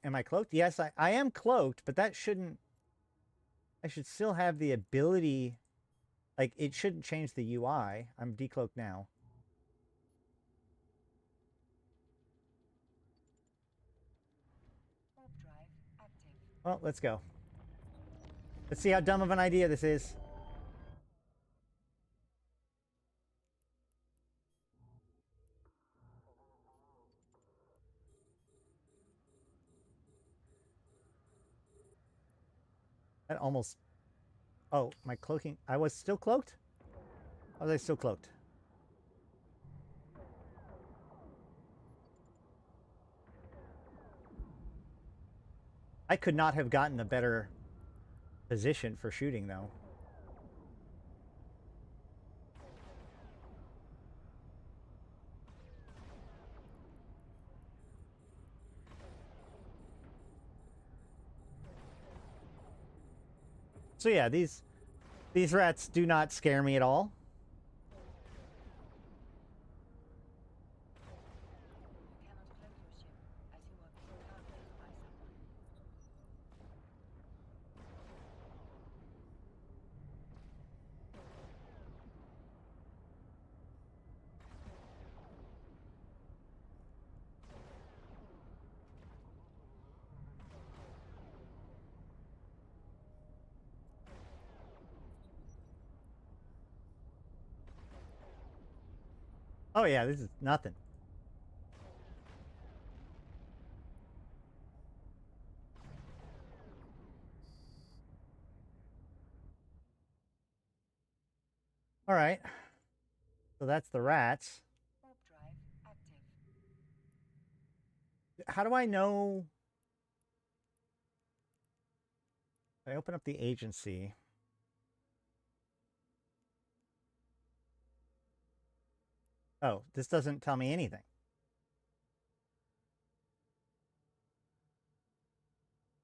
am I cloaked? Yes, I am cloaked, but that shouldn't... I should still have the ability... Like, it shouldn't change the UI. I'm decloaked now. Warp drive active. Well, let's go. Let's see how dumb of an idea this is. That almost... Oh, my cloaking... I was still cloaked? Or was I still cloaked? I could not have gotten a better position for shooting, though. So yeah, these rats do not scare me at all. You cannot cloak your ship as you are being targeted by someone. Oh yeah, this is nothing. All right. So that's the rats. Warp drive active. How do I know? I open up the agency. Oh, this doesn't tell me anything.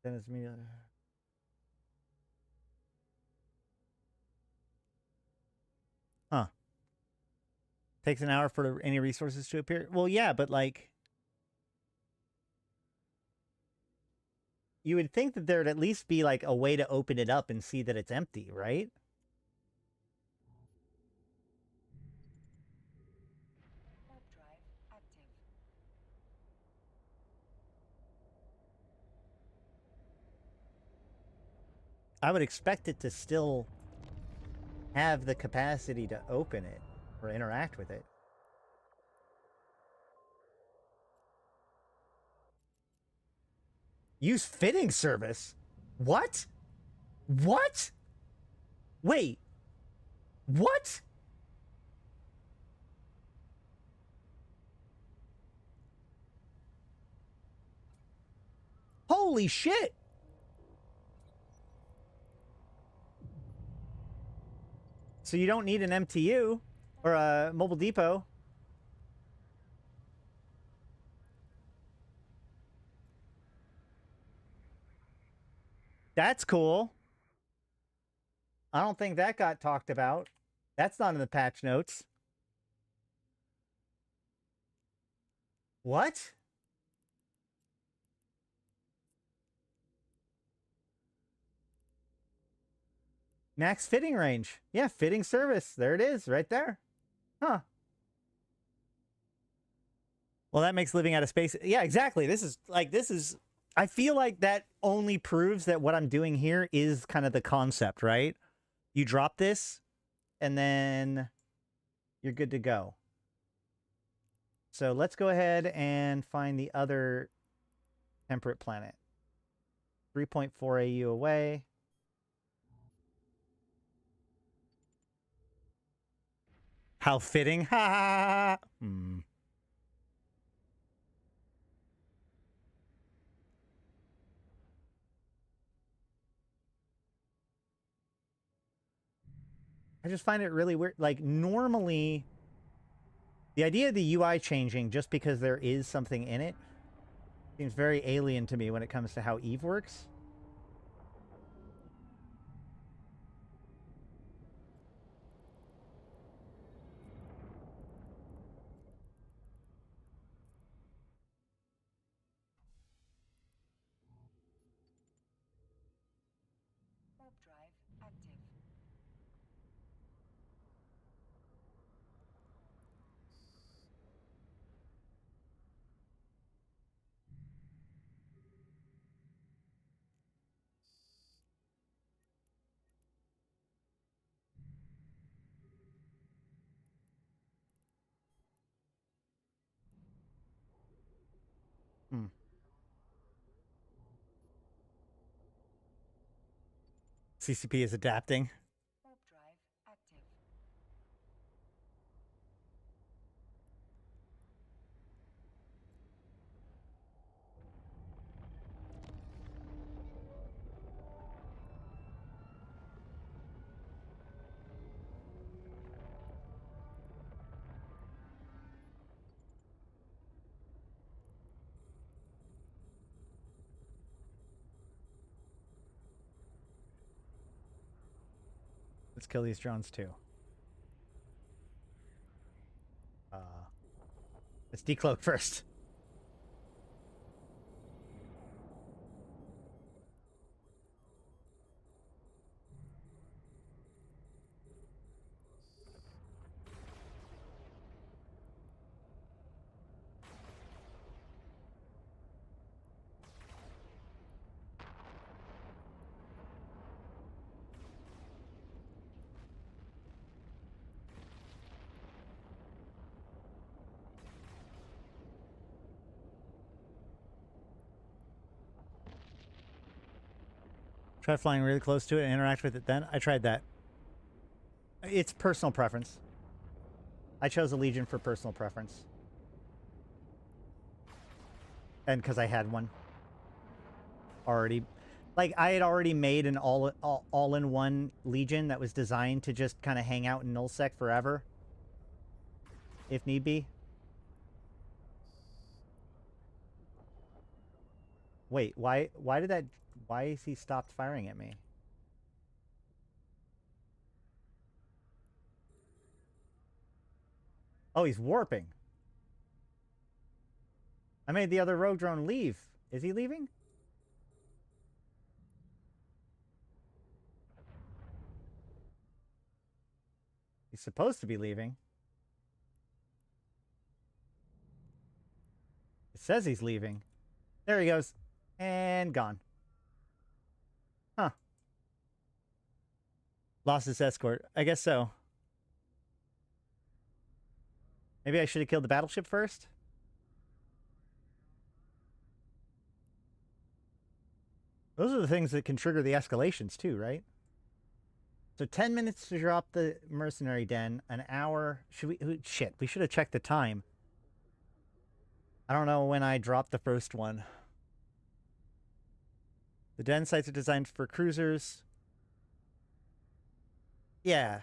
Then it's me. Huh. Takes an hour for any resources to appear. Well, yeah, but like, you would think that there'd at least be like a way to open it up and see that it's empty, right? Warp drive active. I would expect it to still have the capacity to open it or interact with it. Use fitting service? What? What? Wait. What? Holy shit. So you don't need an MTU or a mobile depot. That's cool. I don't think that got talked about. That's not in the patch notes. What? Max fitting range. Yeah, fitting service. There it is, right there. Huh. Well, that makes living out of space. Yeah, exactly. This is... I feel like that only proves that what I'm doing here is kind of the concept, right? You drop this, and then you're good to go. So let's go ahead and find the other temperate planet. 3.4 AU away. How fitting. Ha ha. Hmm. I just find it really weird. Like, normally, the idea of the UI changing just because there is something in it seems very alien to me when it comes to how Eve works. CCP is adapting. Warp drive active. Let's kill these drones too. Let's decloak first. Try flying really close to it and interact with it then. I tried that. It's personal preference. I chose a Legion for personal preference. And because I had one already. Like, I had already made an all-in-one Legion that was designed to just kind of hang out in nullsec forever. If need be. Wait, why is he stopped firing at me? Oh, he's warping. I made the other rogue drone leave. Is he leaving? He's supposed to be leaving. It says he's leaving. There he goes. And gone. Huh. Lost his escort. I guess so. Maybe I should have killed the battleship first? Those are the things that can trigger the escalations too, right? So 10 minutes to drop the mercenary den. An hour. Should we... Shit, we should have checked the time. I don't know when I dropped the first one. The den sites are designed for cruisers. Yeah.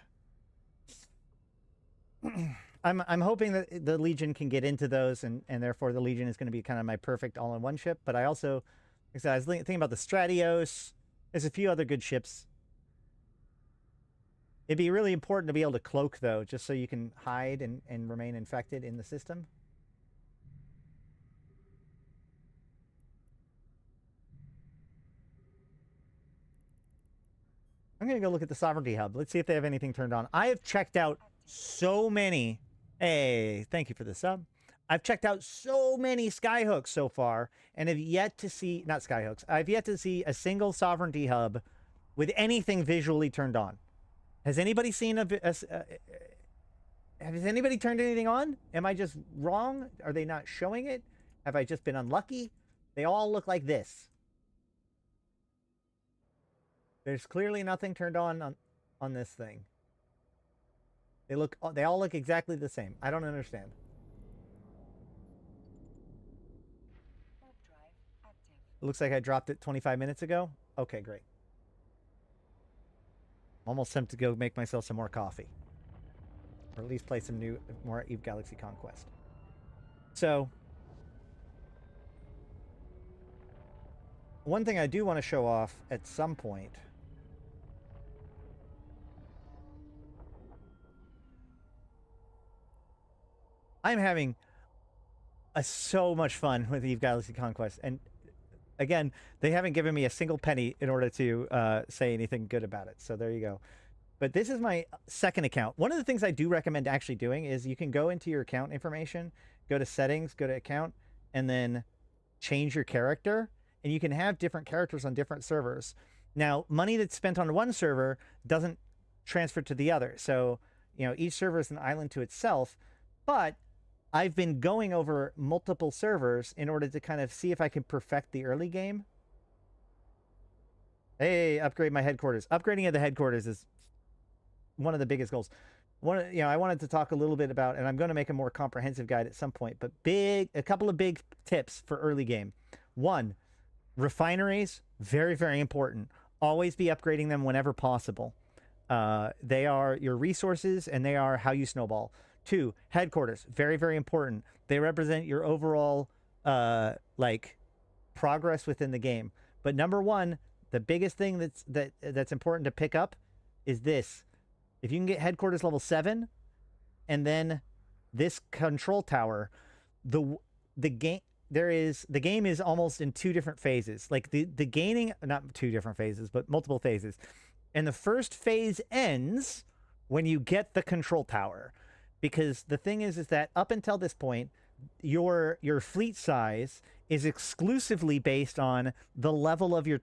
I'm hoping that the Legion can get into those, and therefore the Legion is going to be kind of my perfect all-in-one ship. But I also, like I said, I was thinking about the Stratios. There's a few other good ships. It'd be really important to be able to cloak, though, just so you can hide and remain infected in the system. I'm going to go look at the Sovereignty Hub. Let's see if they have anything turned on. I have checked out so many. Hey, thank you for the sub. I've checked out so many skyhooks so far and have yet to see, not skyhooks, I've yet to see a single Sovereignty Hub with anything visually turned on. Has anybody seen has anybody turned anything on? Am I just wrong? Are they not showing it? Have I just been unlucky? They all look like this. There's clearly nothing turned on this thing. They all look exactly the same. I don't understand. Warp drive active. It looks like I dropped it 25 minutes ago. Okay, great. I'm almost tempted to go make myself some more coffee. Or at least play some more Eve Galaxy Conquest. So, one thing I do want to show off at some point. I'm having so much fun with Eve Galaxy Conquest. And again, they haven't given me a single penny in order to say anything good about it. So there you go. But this is my second account. One of the things I do recommend actually doing is you can go into your account information, go to settings, go to account, and then change your character. And you can have different characters on different servers. Now, money that's spent on one server doesn't transfer to the other. So, you know, each server is an island to itself. But I've been going over multiple servers in order to kind of see if I can perfect the early game. Hey, upgrade my headquarters. Upgrading of the headquarters is one of the biggest goals. I wanted to talk a little bit about, and I'm going to make a more comprehensive guide at some point, but a couple of big tips for early game. One, refineries, very, very important. Always be upgrading them whenever possible. They are your resources, and they are how you snowball. Two, headquarters, very, very important. They represent your overall, progress within the game. But number one, the biggest thing that's important to pick up is this. If you can get headquarters level 7, and then this control tower, the game is almost in 2 different phases. Like the gaining, not 2 different phases, but multiple phases. And the first phase ends when you get the control tower, because the thing is that up until this point, your fleet size is exclusively based on the level of your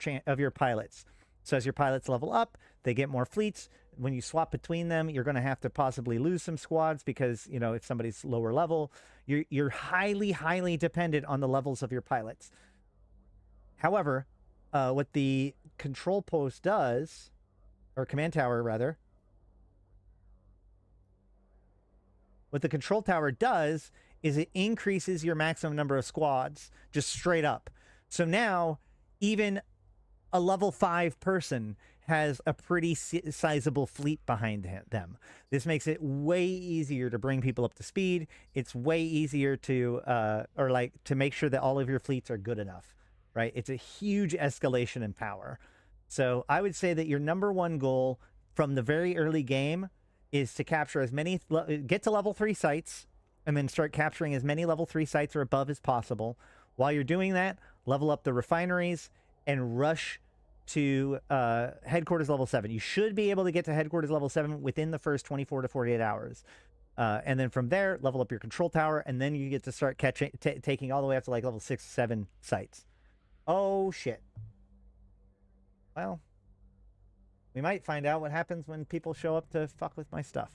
pilots. So as your pilots level up, they get more fleets. When you swap between them, you're going to have to possibly lose some squads because, if somebody's lower level, you're highly, highly dependent on the levels of your pilots. However, what the control post does, or command tower rather, what the control tower does is it increases your maximum number of squads just straight up. So now even a level 5 person has a pretty sizable fleet behind them. This makes it way easier to bring people up to speed. It's way easier to make sure that all of your fleets are good enough, right? It's a huge escalation in power. So I would say that your number one goal from the very early game is to capture as many, get to level 3 sites, and then start capturing as many level 3 sites or above as possible. While you're doing that, level up the refineries and rush to headquarters level 7. You should be able to get to headquarters level 7 within the first 24 to 48 hours. And then from there, level up your control tower, and then you get to start taking all the way up to like level 6, 7 sites. Oh, shit. Well, we might find out what happens when people show up to fuck with my stuff.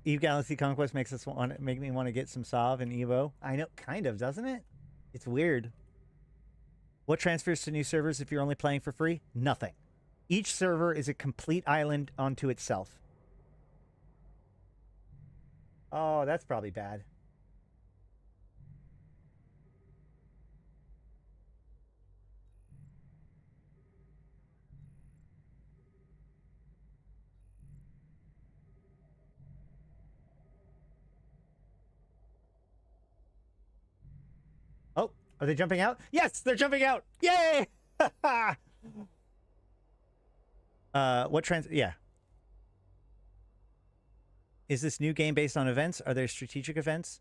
Eve Galaxy Conquest makes make me want to get some Sav and Evo. I know, kind of, doesn't it? It's weird. What transfers to new servers if you're only playing for free? Nothing. Each server is a complete island unto itself. Oh, that's probably bad. Oh, are they jumping out? Yes, they're jumping out. Yay! Yeah. Is this new game based on events? Are there strategic events?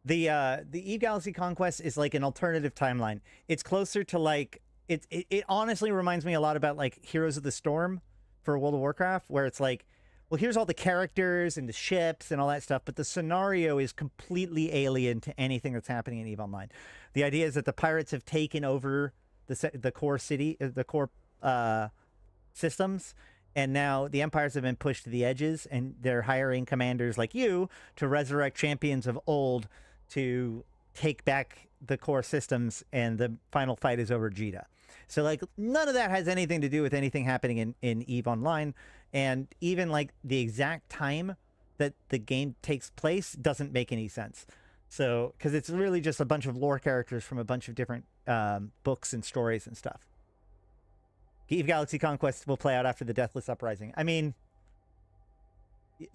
The Eve Galaxy Conquest is like an alternative timeline. It's closer to like it honestly reminds me a lot about like Heroes of the Storm for World of Warcraft, where it's like, well, here's all the characters and the ships and all that stuff, but the scenario is completely alien to anything that's happening in EVE Online. The idea is that the pirates have taken over the core city, the core systems, and now the empires have been pushed to the edges, and they're hiring commanders like you to resurrect champions of old to take back the core systems, and the final fight is over Jeddah. So like none of that has anything to do with anything happening in EVE Online, and even like the exact time that the game takes place doesn't make any sense. So because it's really just a bunch of lore characters from a bunch of different books and stories and stuff. EVE Galaxy Conquest will play out after the Deathless Uprising. I mean,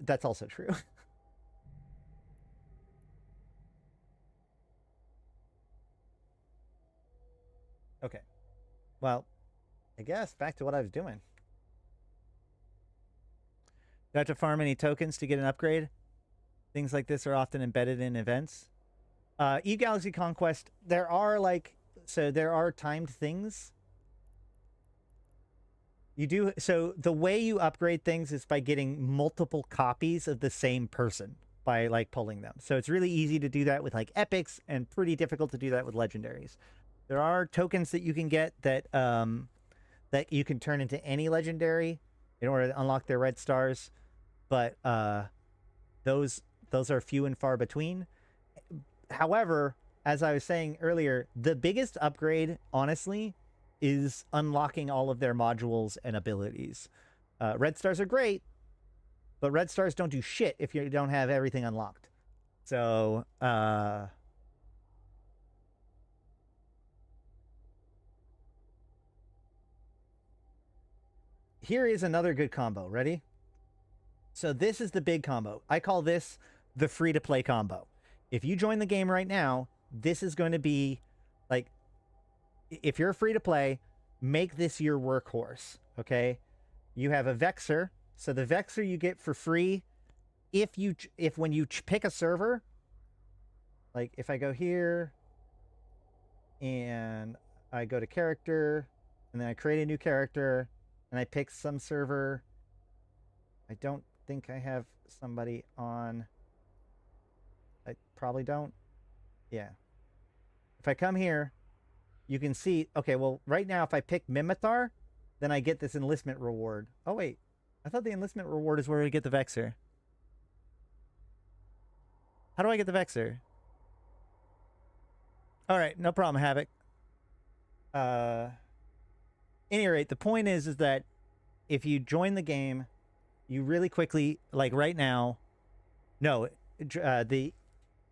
that's also true. Okay. Well, I guess back to what I was doing. Do I have to farm any tokens to get an upgrade? Things like this are often embedded in events. EVE Galaxy Conquest, there are timed things. So the way you upgrade things is by getting multiple copies of the same person by like pulling them. So it's really easy to do that with like epics and pretty difficult to do that with legendaries. There are tokens that you can get that that you can turn into any legendary in order to unlock their red stars, but those are few and far between. However, as I was saying earlier, the biggest upgrade, honestly, is unlocking all of their modules and abilities. Red stars are great, but red stars don't do shit if you don't have everything unlocked. So, here is another good combo. Ready? So this is the big combo. I call this the free-to-play combo. If you join the game right now, this is going to be, like, if you're free-to-play, make this your workhorse, okay? You have a Vexer. So the Vexer you get for free if when you pick a server, like if I go here and I go to character and then I create a new character and I pick some server. I don't think I have somebody on. I probably don't. Yeah. If I come here, you can see, okay, well, right now if I pick Mimitar, then I get this enlistment reward. Oh, wait. I thought the enlistment reward is where we get the Vexer. How do I get the Vexer? All right, no problem, Havoc. Any rate, the point is that if you join the game, you really quickly, like right now, no, the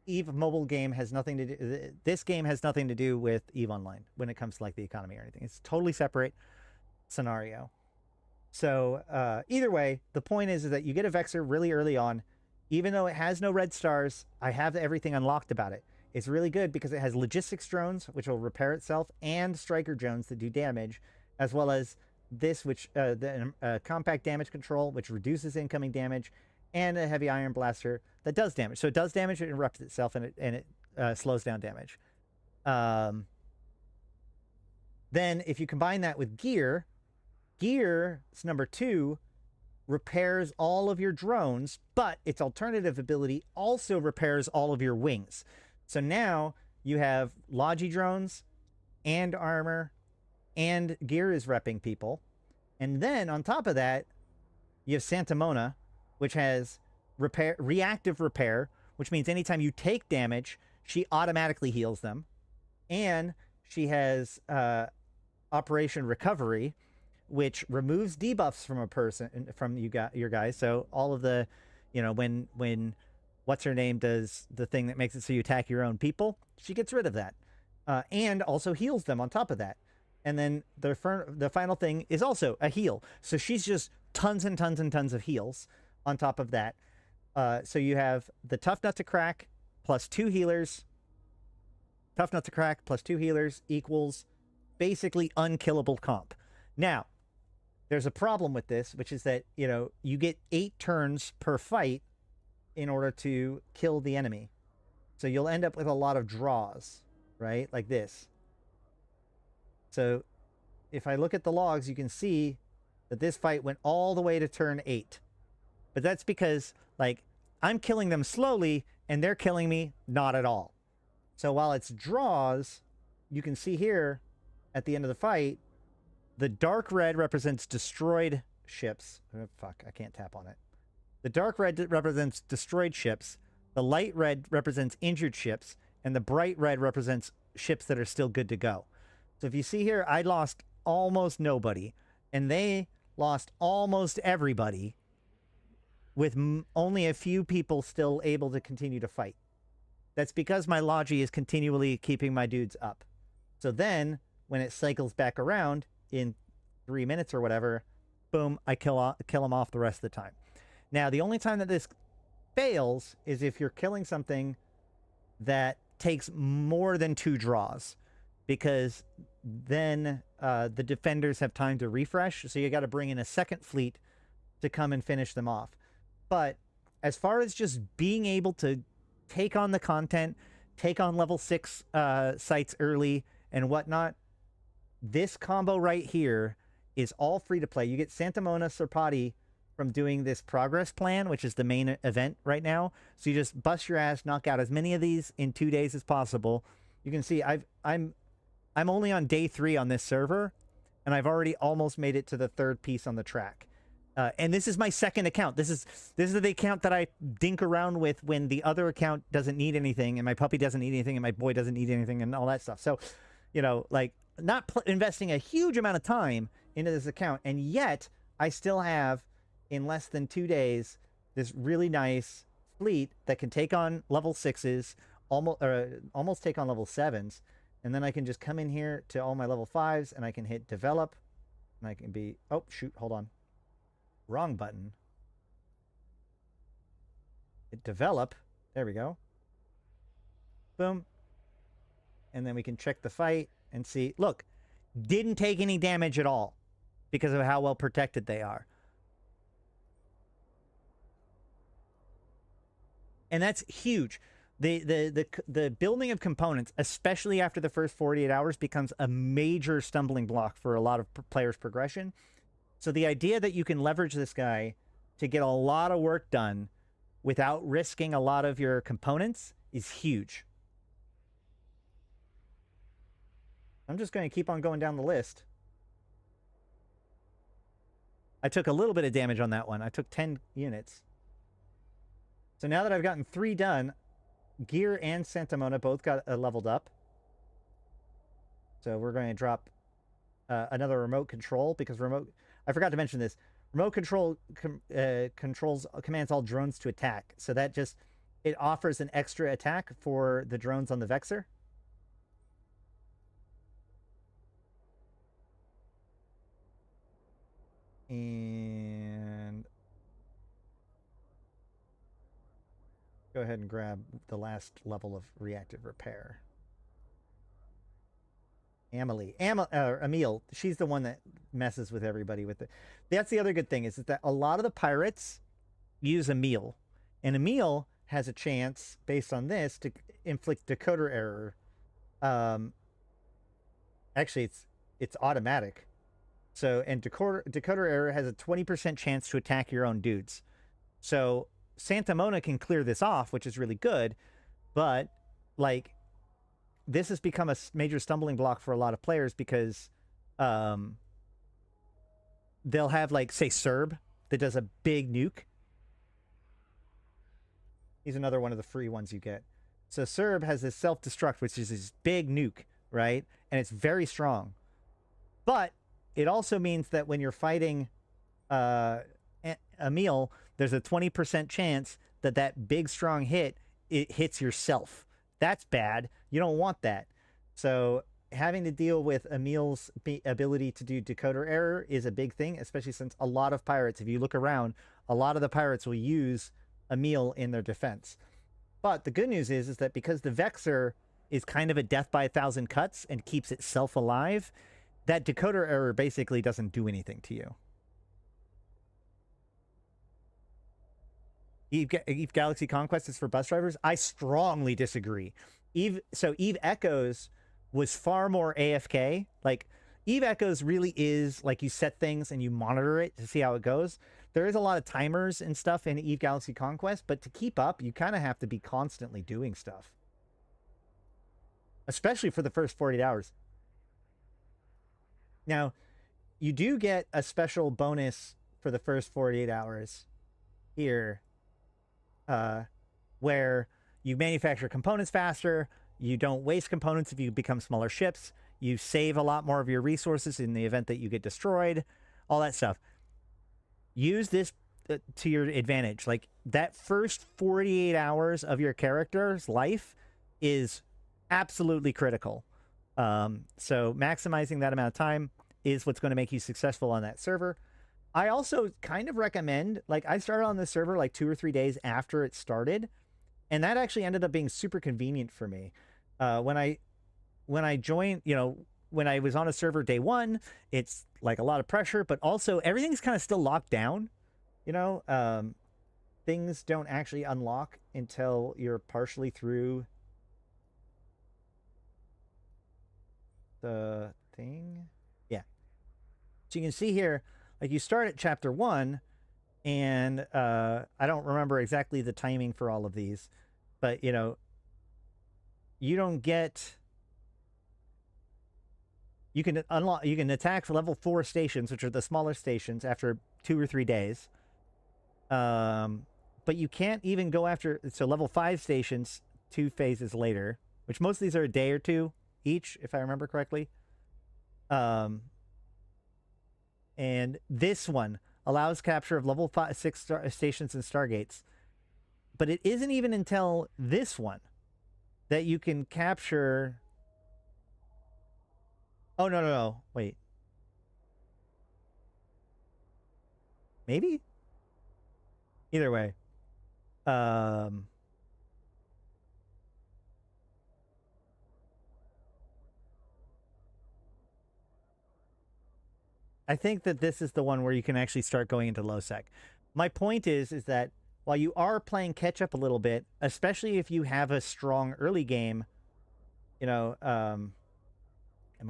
EVE mobile game has nothing to do, this game has nothing to do with EVE Online when it comes to like the economy or anything. It's totally separate scenario. So either way, the point is that you get a Vexer really early on. Even though it has no red stars, I have everything unlocked about it. It's really good because it has logistics drones, which will repair itself, and striker drones that do damage, as well as this, which the compact damage control, which reduces incoming damage, and a heavy iron blaster that does damage. So it does damage, it interrupts itself, and it slows down damage. Then if you combine that with gear, it's number 2, repairs all of your drones, but its alternative ability also repairs all of your wings. So now you have Logi drones and armor, and gear is repping people. And then on top of that, you have Santa Mona, which has reactive repair, which means anytime you take damage, she automatically heals them. And she has Operation Recovery, which removes debuffs from a person, from your guys. So all of the, you know, when what's her name does the thing that makes it so you attack your own people, she gets rid of that, and also heals them on top of that. And then the final thing is also a heal. So she's just tons and tons and tons of heals on top of that. So you have the Tough Nut to Crack plus 2 healers. Tough Nut to Crack plus 2 healers equals basically unkillable comp. Now, there's a problem with this, which is that, you know, you get 8 turns per fight in order to kill the enemy. So you'll end up with a lot of draws, right? Like this. So if I look at the logs, you can see that this fight went all the way to turn 8. But that's because, like, I'm killing them slowly and they're killing me not at all. So while it's draws, you can see here at the end of the fight, the dark red represents destroyed ships. Oh, fuck, I can't tap on it. The dark red represents destroyed ships. The light red represents injured ships. And the bright red represents ships that are still good to go. So if you see here, I lost almost nobody. And they lost almost everybody, with only a few people still able to continue to fight. That's because my Logi is continually keeping my dudes up. So then, when it cycles back around in 3 minutes or whatever, boom, I kill them off the rest of the time. Now, the only time that this fails is if you're killing something that takes more than 2 draws, because then the defenders have time to refresh, so you got to bring in a second fleet to come and finish them off. But as far as just being able to take on the content, take on level 6 sites early and whatnot, this combo right here is all free to play. You get Santa Mona Serpati from doing this progress plan, which is the main event right now. So you just bust your ass, knock out as many of these in 2 days as possible. You can see I'm only on day 3 on this server, and I've already almost made it to the third piece on the track. And this is my second account. This is the account that I dink around with when the other account doesn't need anything, and my puppy doesn't need anything, and my boy doesn't need anything, and all that stuff. So, you know, like, not investing a huge amount of time into this account, and yet I still have, in less than 2 days, this really nice fleet that can take on level 6s, almost take on level 7s, and then I can just come in here to all my level 5s, and I can hit develop, and I can be, oh, shoot, hold on. Wrong button. Hit develop. There we go. Boom. And then we can check the fight and see, look, didn't take any damage at all because of how well protected they are. And that's huge. The building of components, especially after the first 48 hours, becomes a major stumbling block for a lot of players' progression. So the idea that you can leverage this guy to get a lot of work done without risking a lot of your components is huge. I'm just going to keep on going down the list. I took a little bit of damage on that one. I took 10 units. So now that I've gotten 3 done, Gear and Santa Mona both got leveled up. So we're going to drop another remote control, because I forgot to mention this. Remote control commands all drones to attack. So that just, it offers an extra attack for the drones on the Vexor. And go ahead and grab the last level of reactive repair. Emile, she's the one that messes with everybody with it. That's the other good thing, is that a lot of the pirates use Emile, and Emile has a chance, based on this, to inflict decoder error. Actually, it's automatic. So, and decoder error has a 20% chance to attack your own dudes. So Santa Mona can clear this off, which is really good, but like, this has become a major stumbling block for a lot of players, because they'll have, like, say, Serb that does a big nuke. He's another one of the free ones you get. So Serb has this self-destruct, which is this big nuke, right? And it's very strong. But it also means that when you're fighting Emile, there's a 20% chance that that big, strong hit, it hits yourself. That's bad. You don't want that. So having to deal with Emile's ability to do decoder error is a big thing, especially since a lot of pirates, if you look around, a lot of the pirates will use Emile in their defense. But the good news is that because the Vexor is kind of a death by 1,000 cuts and keeps itself alive, that decoder error basically doesn't do anything to you. Eve Galaxy Conquest is for bus drivers. I strongly disagree. Eve Echoes was far more AFK. Like, Eve Echoes really is like, you set things and you monitor it to see how it goes. There is a lot of timers and stuff in Eve Galaxy Conquest, but to keep up, you kind of have to be constantly doing stuff. Especially for the first 48 hours. Now, you do get a special bonus for the first 48 hours here, where you manufacture components faster, you don't waste components if you become smaller ships, you save a lot more of your resources in the event that you get destroyed, all that stuff. Use this to your advantage. Like, that first 48 hours of your character's life is absolutely critical. So maximizing that amount of time is what's going to make you successful on that server. I also kind of recommend, like, I started on this server like 2 or 3 days after it started, and that actually ended up being super convenient for me. When I joined, you know, when I was on a server day 1, it's like a lot of pressure, but also everything's kind of still locked down. You know, things don't actually unlock until you're partially through the thing. Yeah. So you can see here, like, you start at chapter 1, and I don't remember exactly the timing for all of these, but, you know, you don't get You can unlock. You can attack level 4 stations, which are the smaller stations, after 2 or 3 days. But you can't even go after. So level 5 stations 2 phases later, which most of these are a day or 2 each, if I remember correctly. And this one allows capture of level 6 stations and stargates. But it isn't even until this one that you can capture. Oh, no. Wait. Maybe? Either way. I think that this is the one where you can actually start going into low sec. My point is that while you are playing catch up a little bit, especially if you have a strong early game, you know, am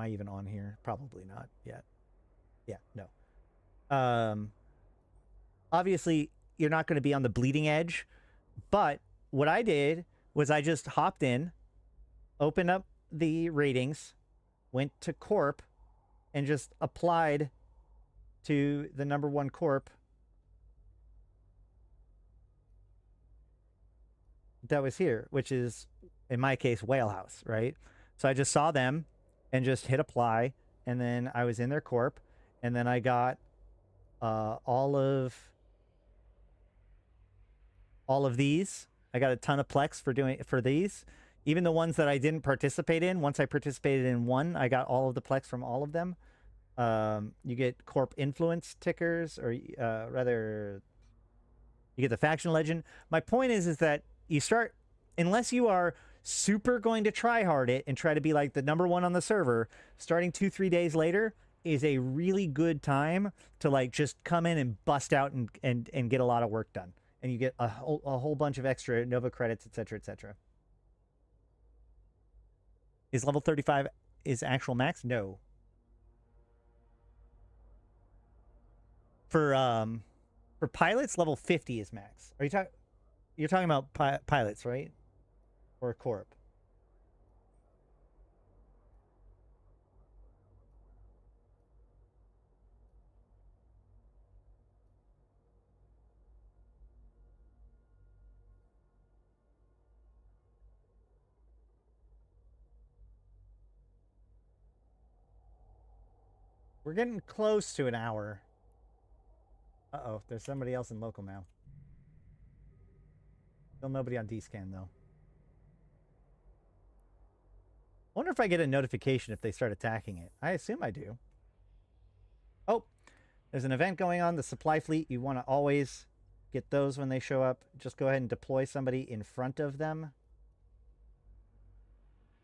I even on here? Probably not yet. Yeah, no. Obviously, you're not going to be on the bleeding edge, but what I did was I just hopped in, opened up the ratings, went to Corp, and just applied to the number 1 Corp that was here, which is, in my case, Whale House, right? So I just saw them and just hit apply, and then I was in their Corp, and then I got all of these. I got a ton of Plex for these. Even the ones that I didn't participate in, once I participated in one, I got all of the Plex from all of them. You get Corp influence tickers, or rather, you get the faction legend. My point is that you start, unless you are super going to try hard it and try to be like the number 1 on the server, starting 2-3 days later is a really good time to like just come in and bust out and get a lot of work done. And you get a whole bunch of extra Nova credits, etc., etc. Is level 35 is actual max? No. For pilots, level 50 is max. Are you talking? You're talking about pilots, right? Or Corp? We're getting close to an hour. Uh-oh, there's somebody else in local now. Still nobody on D-scan, though. I wonder if I get a notification if they start attacking it. I assume I do. Oh, there's an event going on, the supply fleet. You want to always get those when they show up. Just go ahead and deploy somebody in front of them,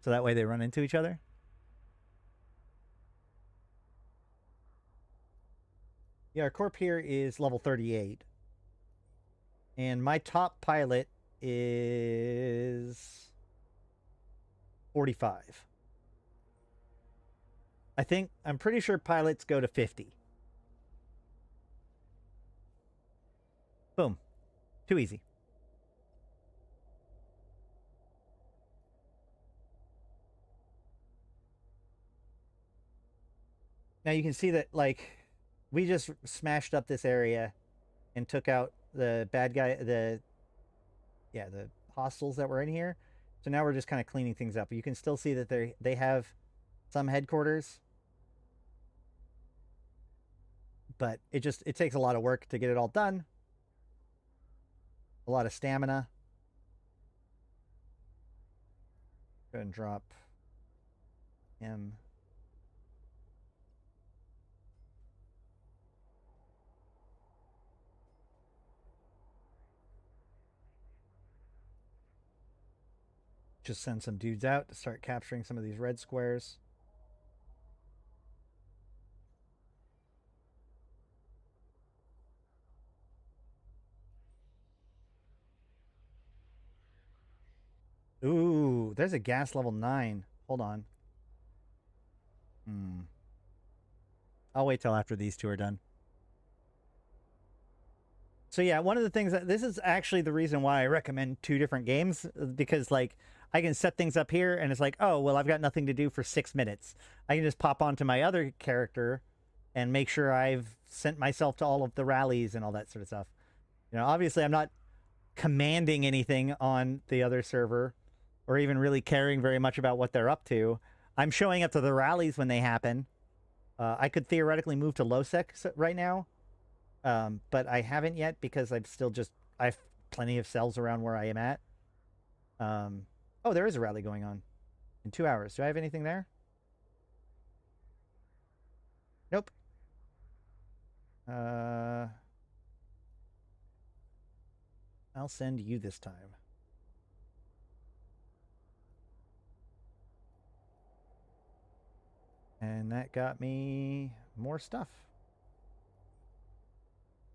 so that way they run into each other. Yeah, our Corp here is level 38. And my top pilot is 45. I'm pretty sure pilots go to 50. Boom. Too easy. Now you can see that, like, we just smashed up this area and took out the bad guy, the hostiles that were in here. So now we're just kind of cleaning things up. You can still see that they have some headquarters, but it takes a lot of work to get it all done. A lot of stamina. Go ahead and drop him. Just send some dudes out to start capturing some of these red squares. Ooh, there's a gas level 9. Hold on. I'll wait till after these two are done. So yeah, one of the things that this is actually the reason why I recommend 2 different games, because like I can set things up here, and it's like, oh, well, I've got nothing to do for 6 minutes. I can just pop onto my other character and make sure I've sent myself to all of the rallies and all that sort of stuff. You know, obviously, I'm not commanding anything on the other server or even really caring very much about what they're up to. I'm showing up to the rallies when they happen. I could theoretically move to low-sec right now, but I haven't yet because I have plenty of cells around where I am at. Oh, there is a rally going on in 2 hours. Do I have anything there? Nope. I'll send you this time. And that got me more stuff.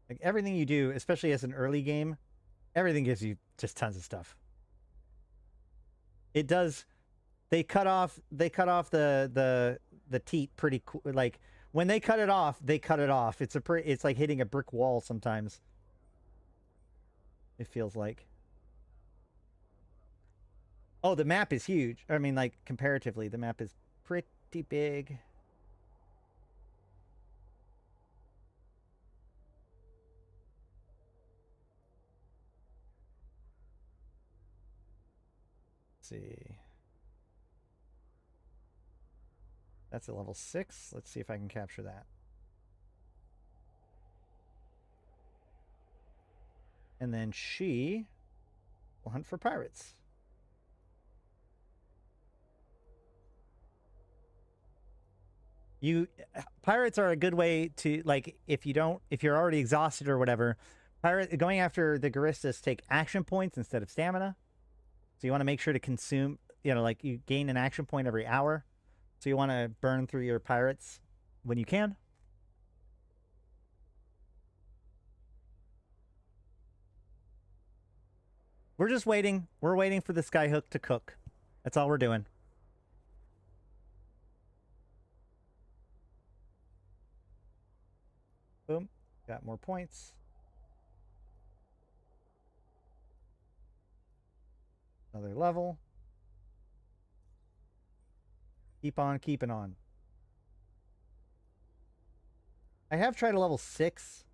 Like everything you do, especially as an early game, everything gives you just tons of stuff. It does. They cut off the teat pretty like when they cut it off, they cut it off. It's like hitting a brick wall sometimes. It feels like. Oh, the map is huge. I mean, like comparatively, the map is pretty big. Let's see. That's a level 6. Let's see if I can capture that. And then she will hunt for pirates. Pirates are a good way to, like, if you're already exhausted or whatever, going after the Guristas take action points instead of stamina. So you want to make sure to consume, like you gain an action point every hour. So you want to burn through your pirates when you can. We're just waiting. We're waiting for the skyhook to cook. That's all we're doing. Boom. Got more points. Another level. Keep on keeping on. I have tried a level 6.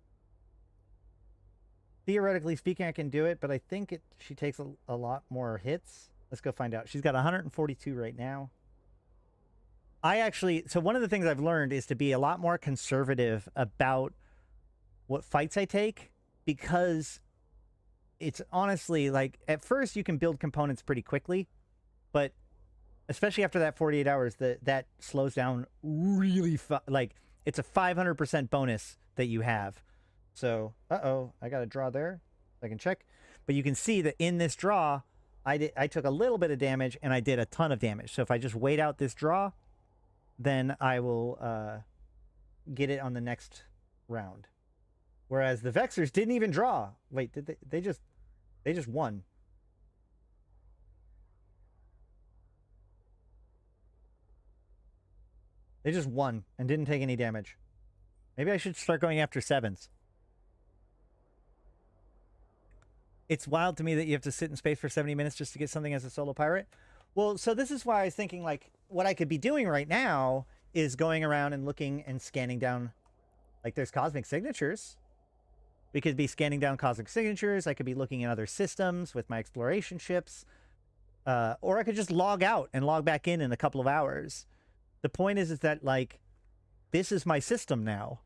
Theoretically speaking, I can do it, but I think she takes a lot more hits. Let's go find out. She's got 142 right now. So one of the things I've learned is to be a lot more conservative about what fights I take, because it's honestly like at first you can build components pretty quickly, but especially after that 48 hours, that slows down really like it's a 500% bonus that you have. So, I got a draw there. I can check. But you can see that in this draw, I took a little bit of damage and I did a ton of damage. So if I just wait out this draw, then I will get it on the next round. Whereas the Vexers didn't even draw. Wait, did they just won. They just won and didn't take any damage. Maybe I should start going after 7s. It's wild to me that you have to sit in space for 70 minutes just to get something as a solo pirate. Well, so this is why I was thinking, like, what I could be doing right now is going around and looking and scanning down, like, there's cosmic signatures. We could be scanning down cosmic signatures. I could be looking at other systems with my exploration ships. Or I could just log out and log back in a couple of hours. The point is that, like, this is my system now.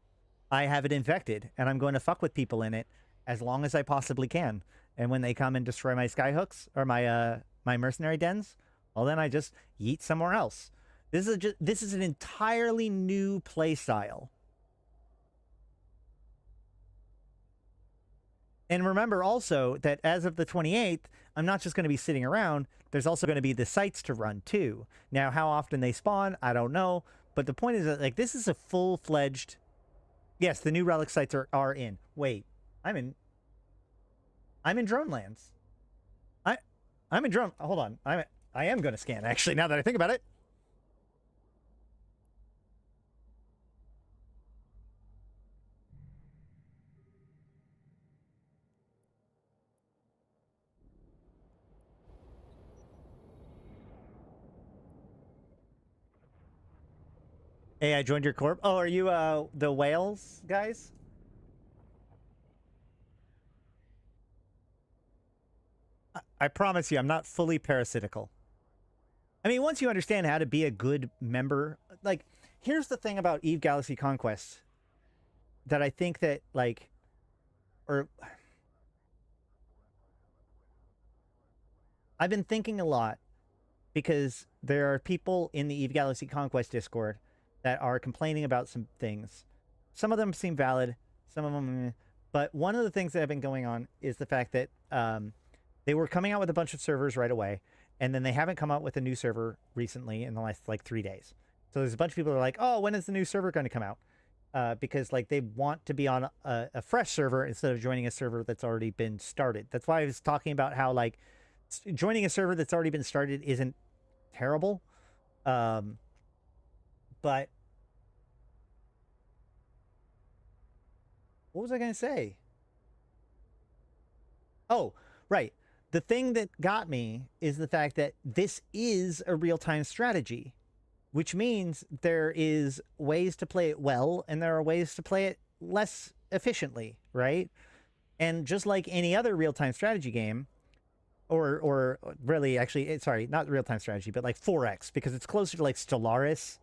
I have it infected, and I'm going to fuck with people in it as long as I possibly can. And when they come and destroy my skyhooks or my my mercenary dens, well, then I just yeet somewhere else. This is an entirely new play style. And remember also that as of the 28th, I'm not just going to be sitting around. There's also going to be the sites to run too. Now, how often they spawn, I don't know. But the point is that, like, this is a full-fledged... Yes, the new relic sites are in. Wait, I'm in drone lands. I'm in drone... Hold on. I am going to scan, actually, now that I think about it. Hey, I joined your corp. Oh, are you the whales guys? I promise you, I'm not fully parasitical. I mean, once you understand how to be a good member, like, here's the thing about Eve Galaxy Conquest that I think that, like, or I've been thinking a lot because there are people in the Eve Galaxy Conquest Discord that are complaining about some things. Some of them seem valid, some of them, but one of the things that have been going on is the fact that they were coming out with a bunch of servers right away, and then they haven't come out with a new server recently in the last like 3 days. So there's a bunch of people that are like, oh, when is the new server going to come out? Because like they want to be on a fresh server instead of joining a server that's already been started. That's why I was talking about how like joining a server that's already been started isn't terrible. But what was I going to say? Oh, right. The thing that got me is the fact that this is a real-time strategy, which means there is ways to play it well and there are ways to play it less efficiently, right? And just like any other real-time strategy game, or really actually, sorry, not real-time strategy, but like 4X, because it's closer to like Stellaris,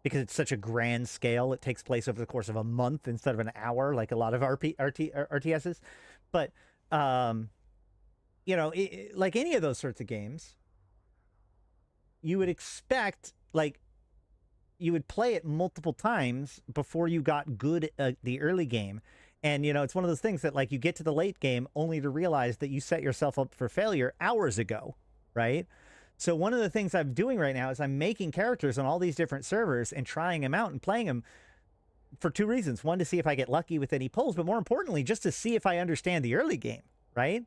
because it's such a grand scale. It takes place over the course of a month instead of an hour, like a lot of RTSs. But, you know, like any of those sorts of games, you would expect, like, you would play it multiple times before you got good at the early game. And, you know, it's one of those things that, like, you get to the late game only to realize that you set yourself up for failure hours ago, right? So one of the things I'm doing right now is I'm making characters on all these different servers and trying them out and playing them for two reasons. One, to see if I get lucky with any pulls, but more importantly, just to see if I understand the early game, right?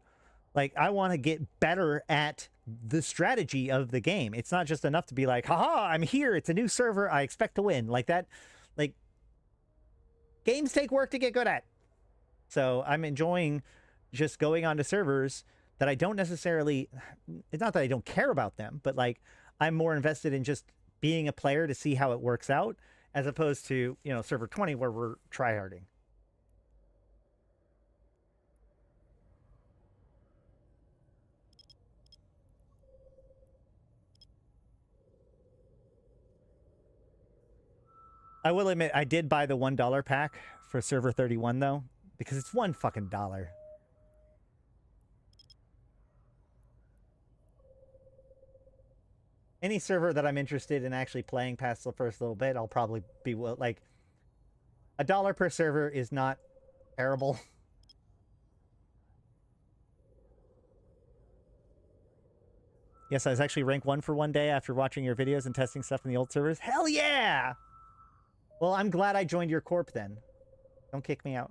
Like, I want to get better at the strategy of the game. It's not just enough to be like, haha, I'm here. It's a new server. I expect to win. Like that. Like, games take work to get good at. So I'm enjoying just going onto servers that I don't necessarily, it's not that I don't care about them, but like I'm more invested in just being a player to see how it works out, as opposed to, you know, server 20 where we're tryharding. I will admit, I did buy the $1 pack for server 31 though, because it's one fucking dollar. Any server that I'm interested in actually playing past the first little bit, I'll probably be like, $1 per server is not terrible. Yes, I was actually rank 1 for one day after watching your videos and testing stuff in the old servers. Hell yeah! Well, I'm glad I joined your corp then. Don't kick me out.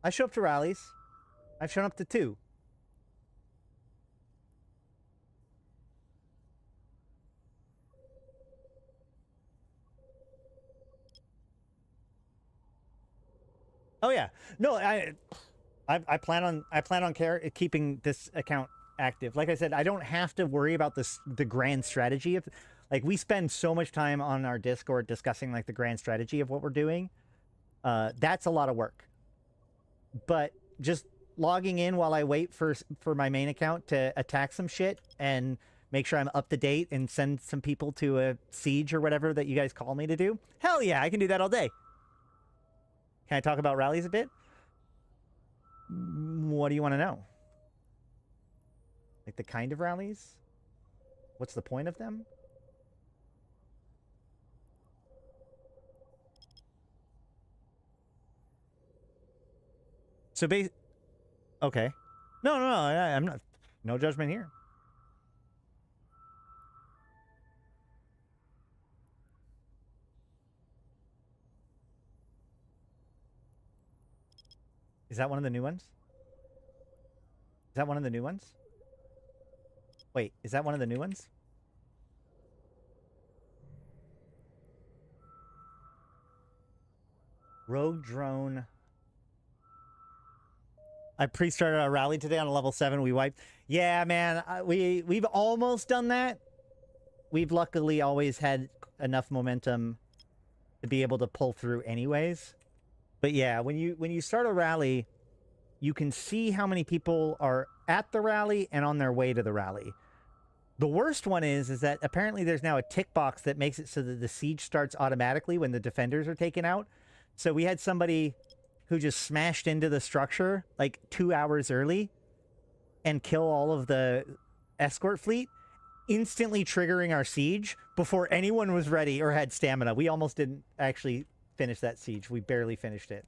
I show up to rallies. I've shown up to 2. Oh yeah, no, I plan on keeping this account active. Like I said, I don't have to worry about the grand strategy of, like, we spend so much time on our Discord discussing like the grand strategy of what we're doing. That's a lot of work. But just logging in while I wait for my main account to attack some shit and make sure I'm up to date and send some people to a siege or whatever that you guys call me to do. Hell yeah, I can do that all day. Can I talk about rallies a bit? What do you want to know? Like the kind of rallies? What's the point of them? So okay. No, I'm not. No judgment here. Is that one of the new ones? Is that one of the new ones? Wait, is that one of the new ones? Rogue drone. I pre-started our rally today on a level 7. We wiped. Yeah, man. We've almost done that. We've luckily always had enough momentum to be able to pull through anyways. But yeah, when you start a rally, you can see how many people are at the rally and on their way to the rally. The worst one is that apparently there's now a tick box that makes it so that the siege starts automatically when the defenders are taken out. So we had somebody who just smashed into the structure like 2 hours early and kill all of the escort fleet, instantly triggering our siege before anyone was ready or had stamina. We almost didn't actually finish that siege. We barely finished it.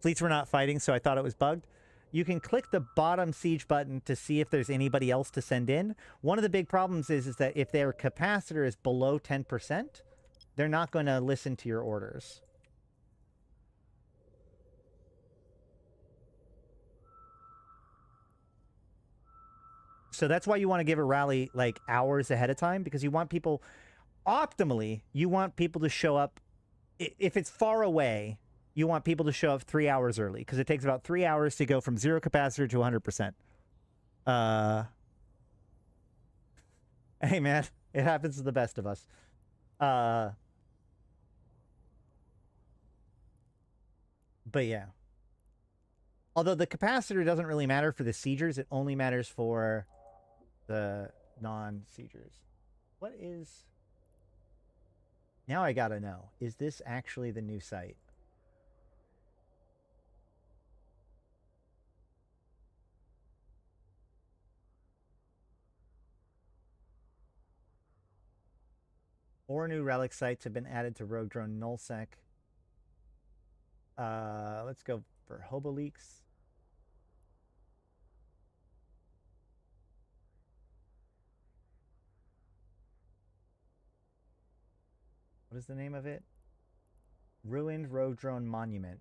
Fleets were not fighting, so I thought it was bugged. You can click the bottom siege button to see if there's anybody else to send in. One of the big problems is that if their capacitor is below 10%, they're not going to listen to your orders. So that's why you want to give a rally like hours ahead of time, because you want people, optimally, you want people to show up. If it's far away, you want people to show up 3 hours early, because it takes about 3 hours to go from 0 capacitor to 100%. Hey, man, it happens to the best of us. But yeah. Although the capacitor doesn't really matter for the siegers, it only matters for the non-siegers. What is... Now I gotta know. Is this actually the new site? Four new relic sites have been added to Rogue Drone Nullsec. Let's go for Hoboleaks. What is the name of it? Ruined Rogue Drone Monument.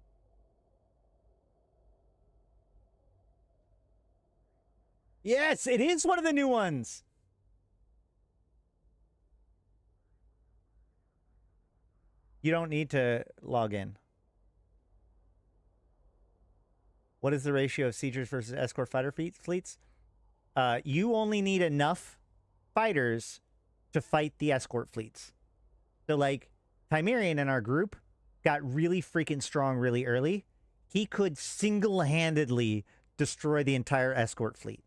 Yes, it is one of the new ones. You don't need to log in. What is the ratio of siegers versus escort fighter fleets? You only need enough fighters to fight the escort fleets. So, like, Timerian in our group got really freaking strong really early. He could single-handedly destroy the entire escort fleet.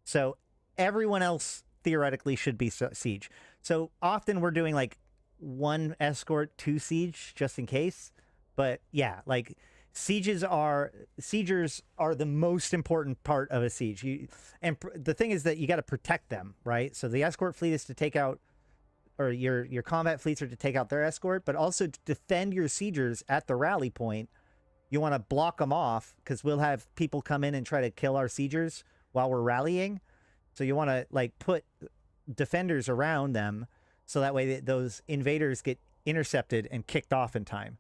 So, everyone else theoretically should be siege. So, often we're doing, like, 1 escort, 2 siege, just in case. But, yeah, like... Siegers are the most important part of a siege. And the thing is that you got to protect them, right? So the escort fleet is to take out, or your combat fleets are to take out their escort, but also to defend your siegers at the rally point. You want to block them off, because we'll have people come in and try to kill our siegers while we're rallying. So you want to like put defenders around them, so that way those invaders get intercepted and kicked off in time.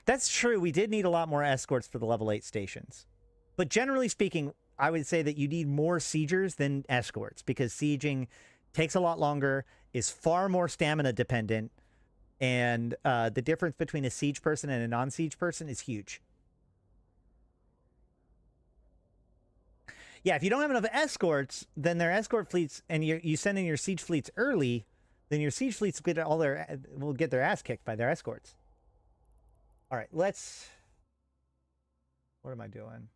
That's true. We did need a lot more escorts for the level 8 stations. But generally speaking, I would say that you need more siegers than escorts, because sieging takes a lot longer, is far more stamina dependent, and the difference between a siege person and a non-siege person is huge. Yeah, if you don't have enough escorts, then their escort fleets, and you send in your siege fleets early, then your siege fleets will get their ass kicked by their escorts. All right, let's... What am I doing?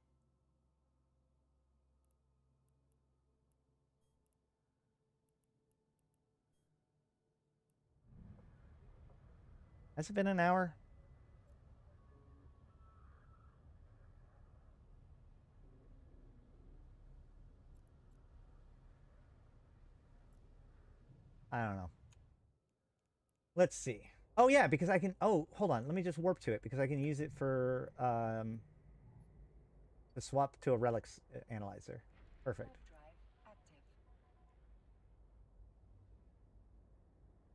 Has it been an hour? I don't know. Let's see. Oh, yeah, because I can... Oh, hold on. Let me just warp to it, because I can use it for... to swap to a relics analyzer. Perfect.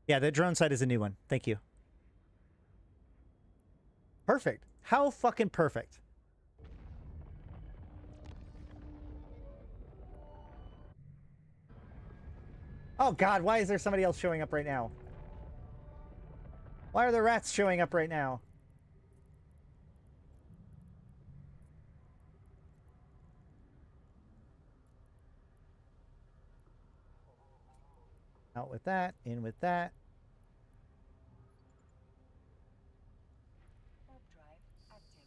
Yeah, the drone site is a new one. Thank you. Perfect. How fucking perfect. Oh, God, why is there somebody else showing up right now? Why are the rats showing up right now? Out with that, in with that. Warp drive active.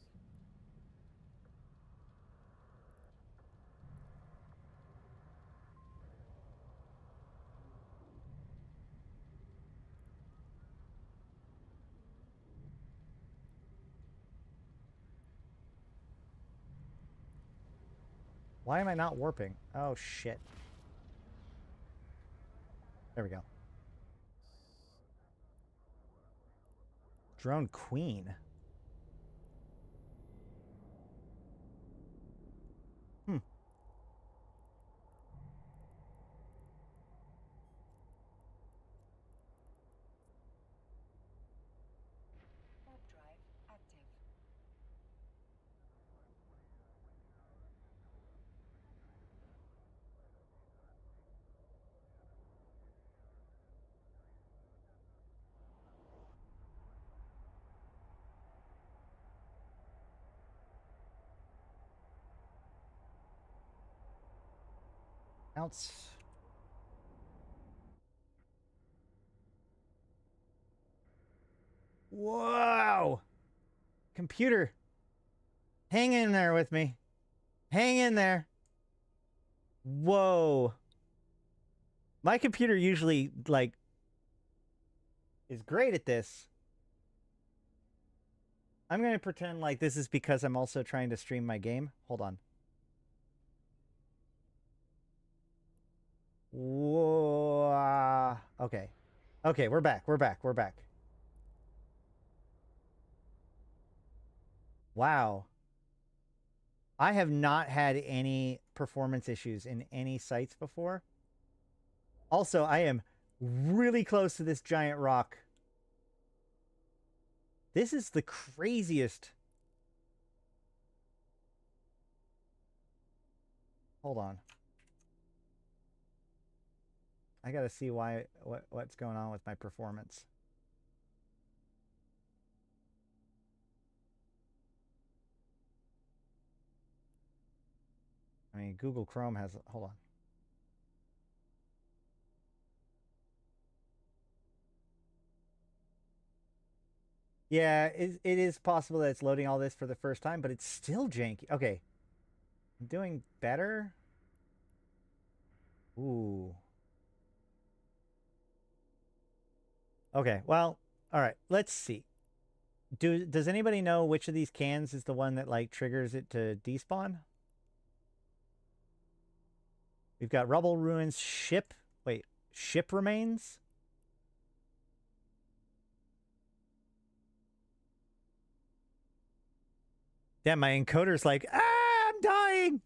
Why am I not warping? Oh, shit. There we go. Drone Queen. Hmm. Warp drive active. Bounce. Whoa! Computer. Hang in there with me. Hang in there. Whoa. My computer usually, like, is great at this. I'm going to pretend like this is because I'm also trying to stream my game. Hold on. Whoa. Okay. Okay, we're back. We're back. We're back. Wow. I have not had any performance issues in any sites before. Also, I am really close to this giant rock. This is the craziest. Hold on. I gotta see what's going on with my performance. I mean, Google Chrome has. Hold on. Yeah, it is possible that it's loading all this for the first time, but it's still janky. Okay. I'm doing better. Ooh. Okay, well, all right. Let's see. Does anybody know which of these cans is the one that like triggers it to despawn? We've got rubble, ruins, ship. Wait, ship remains? Damn, my encoder's like, I'm dying.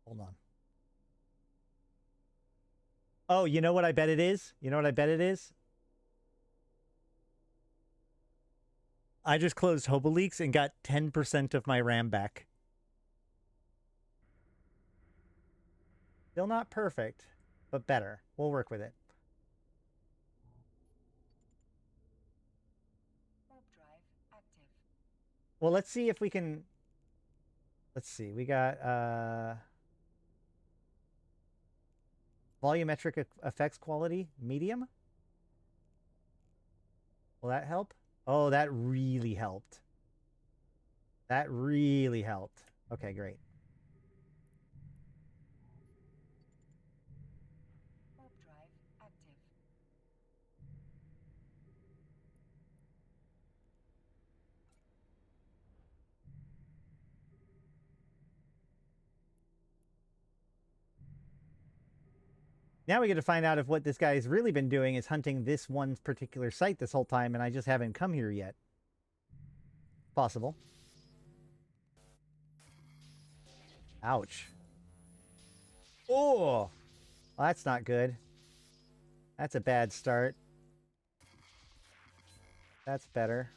Hold on. Oh, you know what I bet it is? You know what I bet it is? I just closed HoboLeaks and got 10% of my RAM back. Still not perfect, but better. We'll work with it. Warp drive active. Well, let's see if we can. Let's see. We got volumetric effects quality medium. Will that help? Oh, that really helped. That really helped. Okay, great. Warp drive active. Now we get to find out if what this guy's really been doing is hunting this one particular site this whole time, and I just haven't come here yet. Possible. Ouch. Oh! Well, that's not good. That's a bad start. That's better.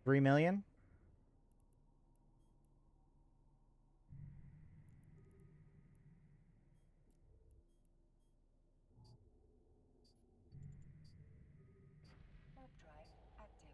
3 million. Warp drive active.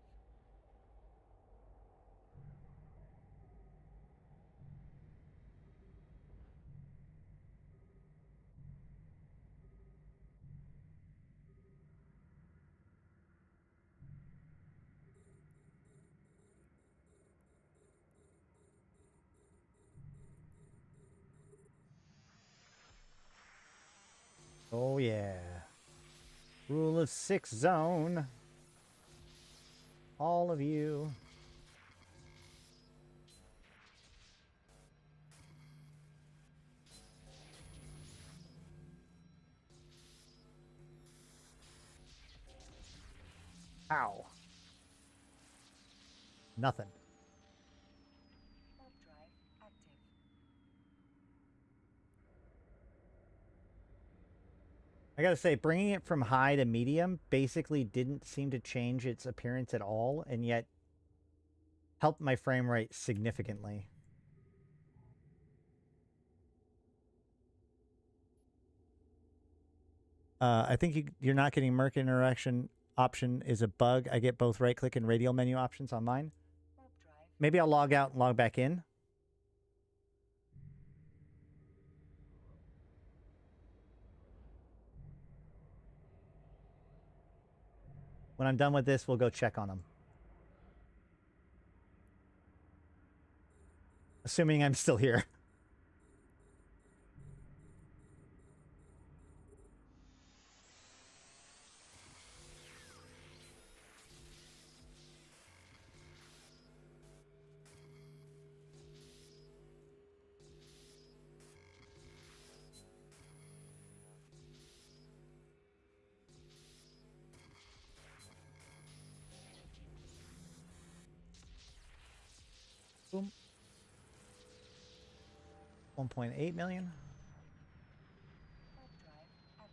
Oh yeah. Rule of 6 zone. All of you. Ow. Nothing. Warp drive active. I gotta say, bringing it from high to medium basically didn't seem to change its appearance at all, and yet helped my frame rate significantly. I think you're not getting Merc interaction option is a bug. I get both right click and radial menu options on mine. Warp drive. Maybe I'll log out and log back in. When I'm done with this, we'll go check on them. Assuming I'm still here. Boom. 1.8 million. Warp drive active.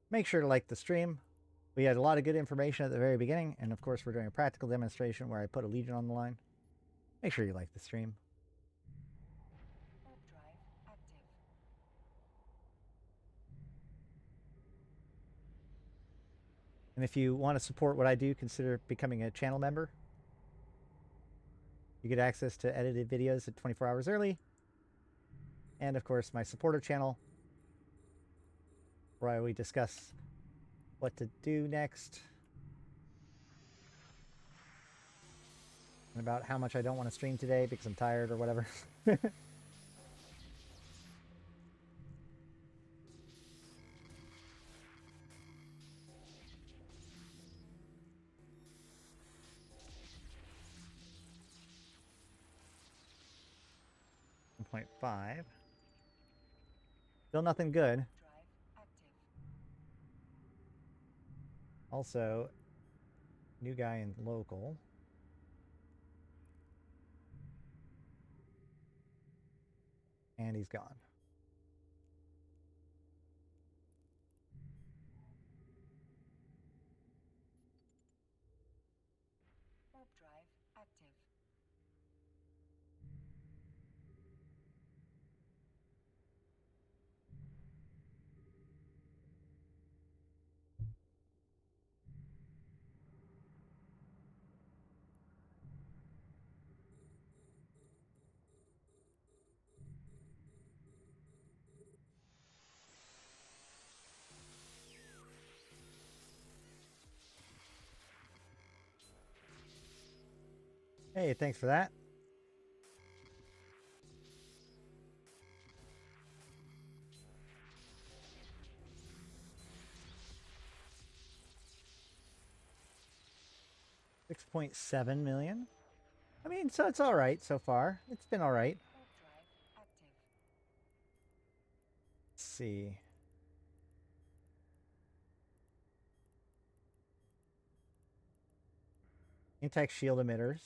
Make sure to like the stream. We had a lot of good information at the very beginning, and of course we're doing a practical demonstration where I put a Legion on the line. Make sure you like the stream. Warp drive active. And if you want to support what I do, consider becoming a channel member. You get access to edited videos at 24 hours early. And of course, my supporter channel, where we discuss what to do next. And about how much I don't want to stream today because I'm tired or whatever. .5. Still nothing good. Drive active. Also, new guy in local. And he's gone. Warp drive active. Hey, thanks for that. $6.7 million. I mean, so it's all right so far. It's been all right. Warp drive active. Let's see. Intact shield emitters.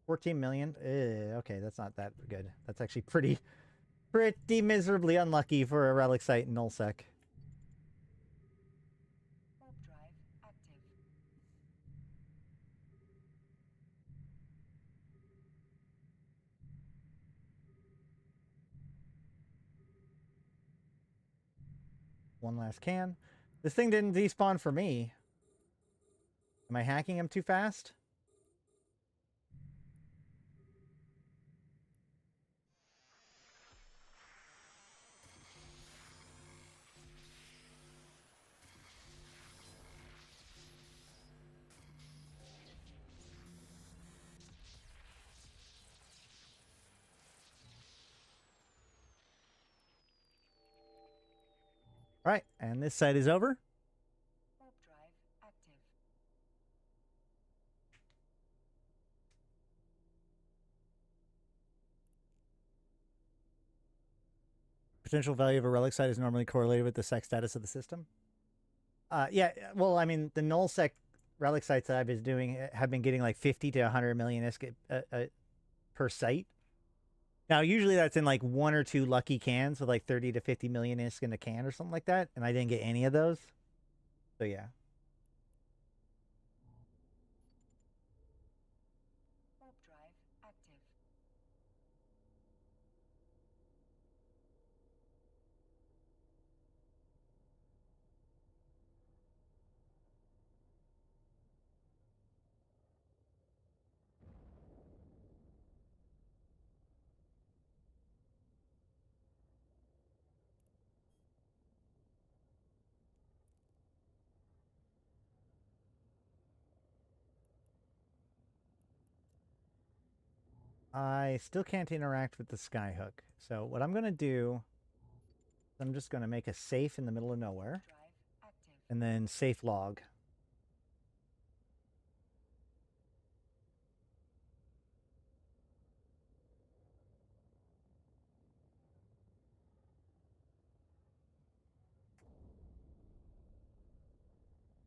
14 million. Okay, that's not that good. That's actually pretty miserably unlucky for a relic site in nullsec. Warp drive active. One last can. This thing didn't despawn for me. Am I hacking him too fast? All right, and this site is over. Warp drive active. Potential value of a relic site is normally correlated with the sec status of the system. Yeah, well, I mean, the nullsec relic sites that I've been doing have been getting like 50 to 100 million ISK per site. Now, usually that's in like 1 or 2 lucky cans with like 30 to 50 million ISK in a can or something like that, and I didn't get any of those. So yeah. Warp drive active. I still can't interact with the skyhook. So what I'm going to do, I'm just going to make a safe in the middle of nowhere Drive active. and then safe log.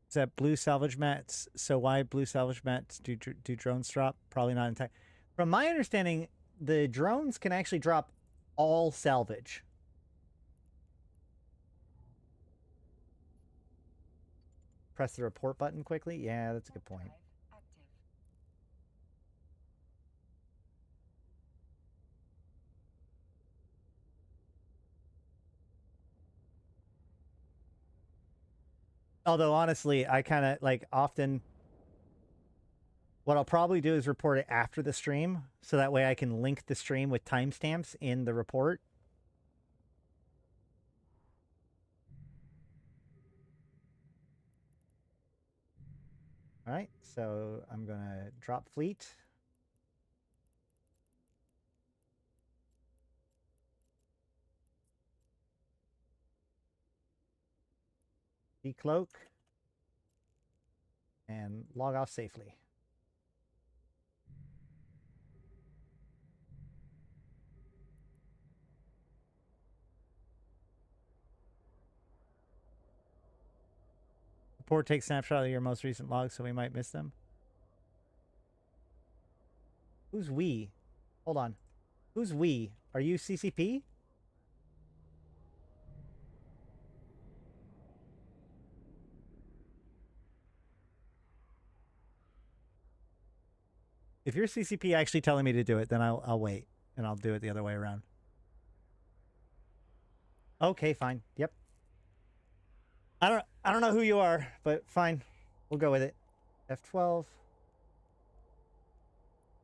Is that blue salvage mats? So why blue salvage mats do drones drop? Probably not in time. From my understanding, the drones can actually drop all salvage. Press the report button quickly. Yeah, that's a good Warp point. drive active. Although honestly, I kind of like often what I'll probably do is report it after the stream, so that way I can link the stream with timestamps in the report. All right, so I'm gonna drop fleet. Decloak. And log off safely. Report takes snapshot of your most recent logs, so we might miss them. Who's we? Hold on. Who's we? Are you CCP? If you're CCP actually telling me to do it, then I'll wait and I'll do it the other way around. Okay, fine. Yep. I don't know who you are, but fine. We'll go with it. F12.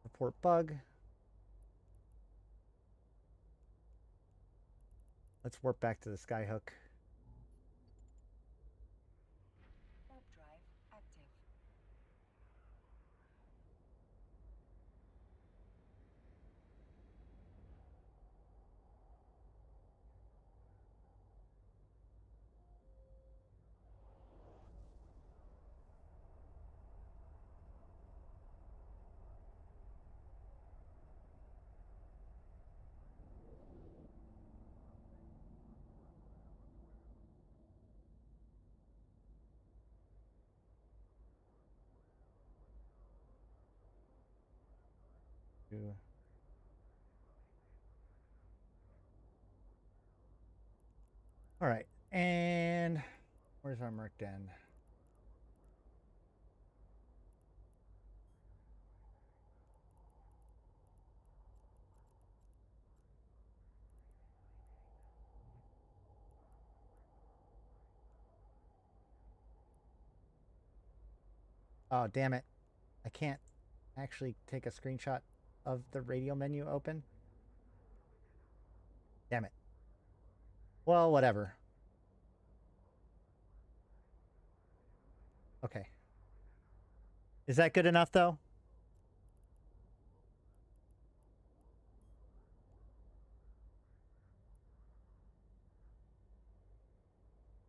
Report bug. Let's warp back to the skyhook. Warp drive active. Two. All right, and where's our merc den? Oh, damn it. I can't actually take a screenshot of the radio menu open. Damn it. Well, whatever. Okay. Is that good enough, though?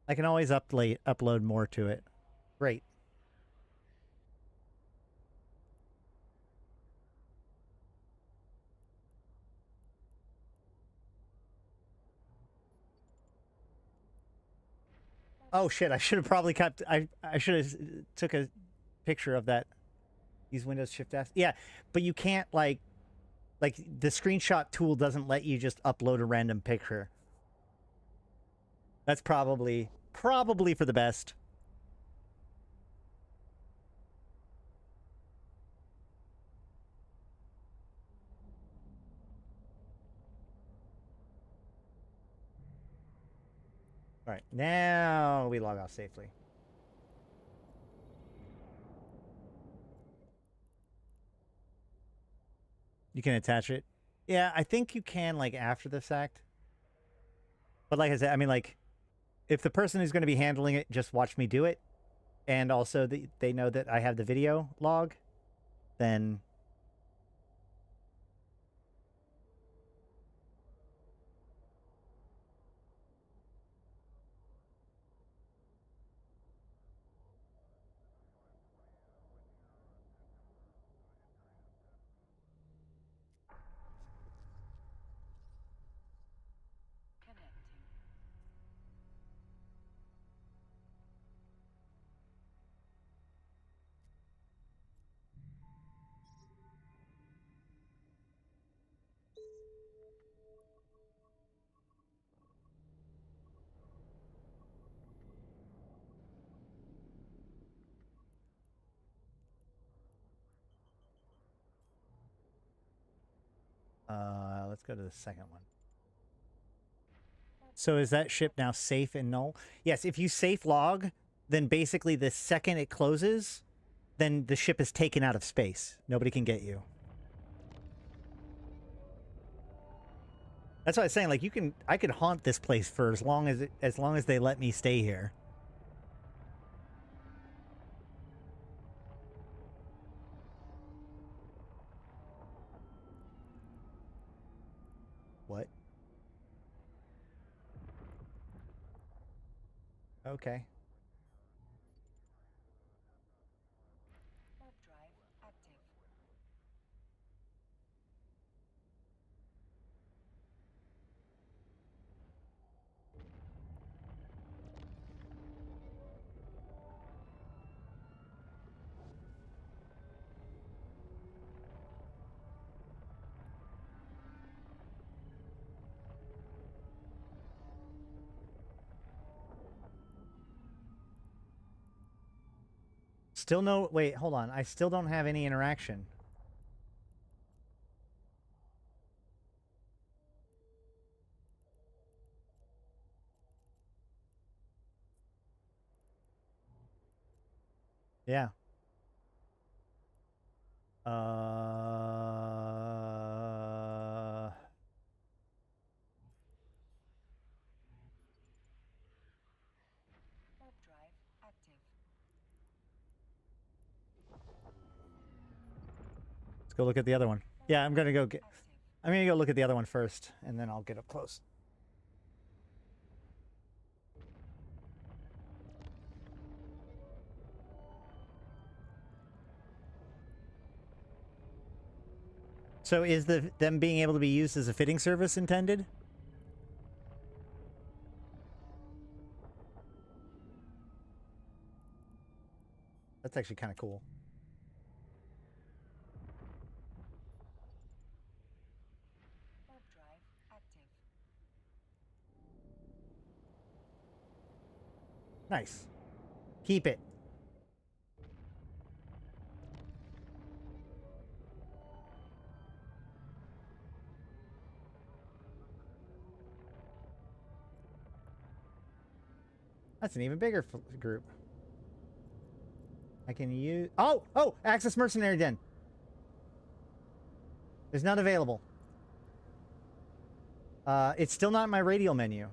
I can always upload more to it. Great. Oh shit! I should have probably kept. I should have took a picture of that. Use Windows Shift S. Yeah, but you can't like the screenshot tool doesn't let you just upload a random picture. That's probably for the best. All right, now we log off safely. You can attach it. Yeah, I think you can like after the fact. But like I said, I mean like if the person who's going to be handling it just watch me do it and also they know that I have the video log, then Connecting. let's go to the second one. So is that ship now safe and null? Yes, if you safe log, then basically the second it closes, then the ship is taken out of space. Nobody can get you. That's what I was saying. Like I could haunt this place for as long as they let me stay here. What? Okay. Warp drive active. Still no. Wait, hold on. I still don't have any interaction. Yeah. Warp drive active. Let's go look at the other one. Yeah, I'm gonna go get. Active. I'm gonna go look at the other one first, and then I'll get up close. So is them being able to be used as a fitting service intended? That's actually kind of cool. Nice. Keep it. That's an even bigger group. I can use... Oh! Access Mercenary Den. It's not available. It's still not in my radial menu.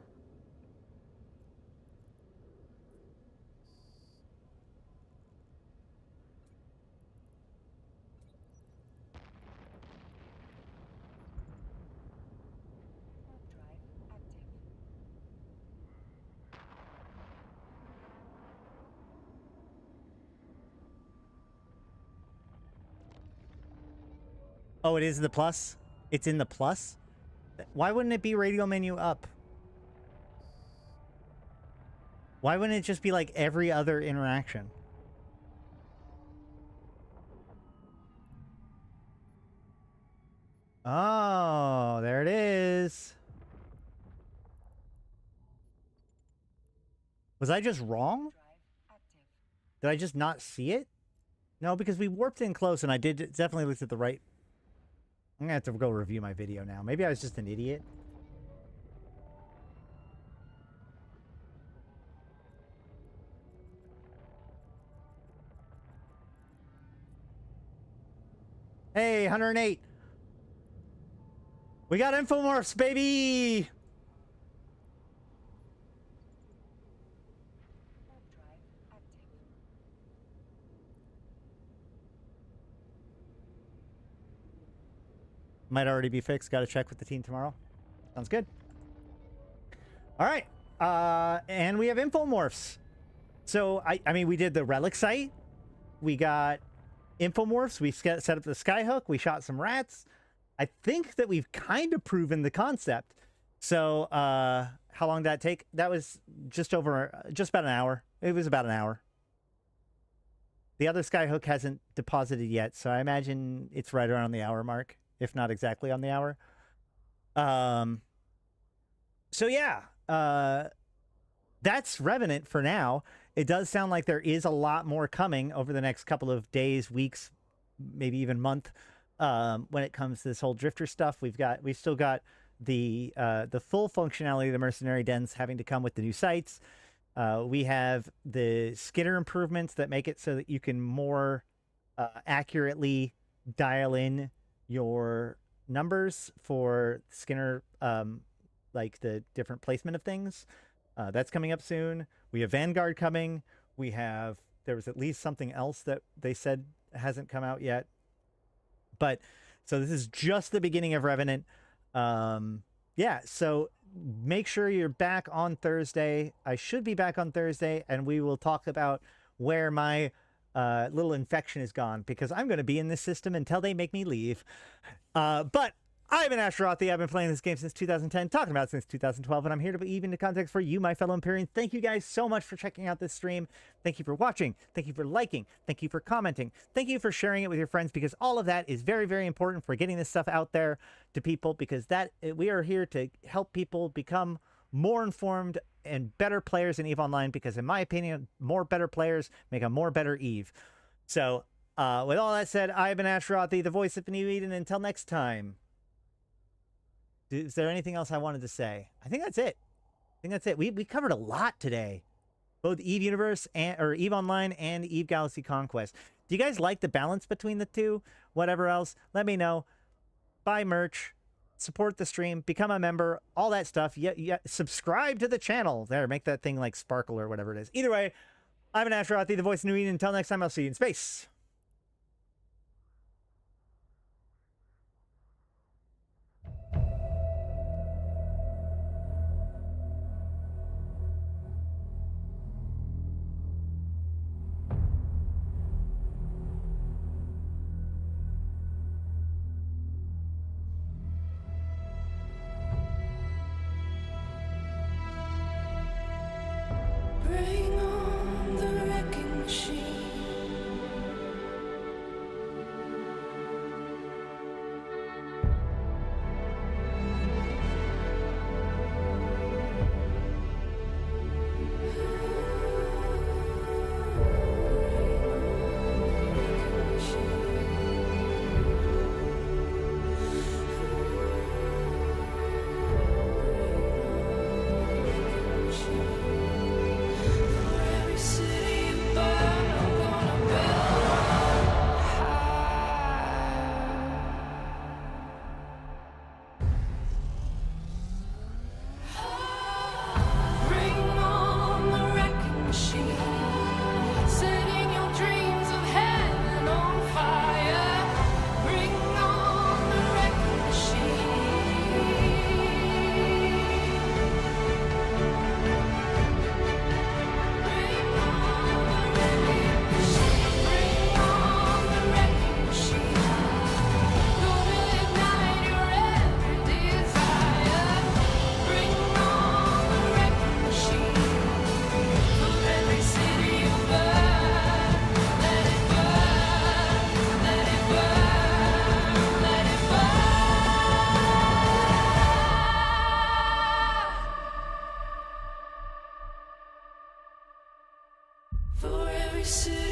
Oh, it is the plus? It's in the plus? Why wouldn't it be radial menu up? Why wouldn't it just be like every other interaction? Oh, there it is. Was I just wrong? Did I just not see it? No, because we warped in close and I did definitely looked at the right. I'm gonna have to go review my video now. Maybe I was just an idiot. Hey, 108. We got infomorphs, baby! Might already be fixed. Got to check with the team tomorrow. Sounds good. All right. And we have infomorphs. So, I mean, we did the relic site. We got infomorphs. We set up the skyhook. We shot some rats. I think that we've kind of proven the concept. So, how long did that take? That was just about an hour. It was about an hour. The other skyhook hasn't deposited yet, so I imagine it's right around the hour mark, if not exactly on the hour. So yeah, that's Revenant for now. It does sound like there is a lot more coming over the next couple of days, weeks, maybe even month. When it comes to this whole drifter stuff, we've still got the full functionality of the mercenary dens having to come with the new sites. We have the Skinner improvements that make it so that you can more accurately dial in your numbers for Skinner, like the different placement of things. That's coming up soon. We have Vanguard coming. There was at least something else that they said hasn't come out yet. But so this is just the beginning of Revenant. Yeah, so make sure you're back on Thursday. I should be back on Thursday, and we will talk about where my little infection is gone, because I'm going to be in this system until they make me leave. But I've been Ashtarothi. I've been playing this game since 2010, talking about it since 2012, and I'm here to be even the context for you, my fellow Empyreans. Thank you guys so much for checking out this stream. Thank you for watching. Thank you for liking. Thank you for commenting. Thank you for sharing it with your friends, because all of that is very, very important for getting this stuff out there to people, because we are here to help people become more informed and better players in EVE Online, because in my opinion, more better players make a more better EVE. So with all that said, I've been Ashtarothi, the voice of New Eden. Until next time. Is there anything else I wanted to say? I think that's it. We covered a lot today, both EVE Universe or EVE Online and EVE Galaxy Conquest. Do you guys like the balance between the two? Whatever else, let me know. Buy merch, support the stream, become a member, all that stuff. Yeah, subscribe to the channel. There, make that thing like sparkle or whatever it is. Either way, I've been Ashtarothi, the voice of New Eden. Until next time, I'll see you in space. Bring on the wrecking machine. every city.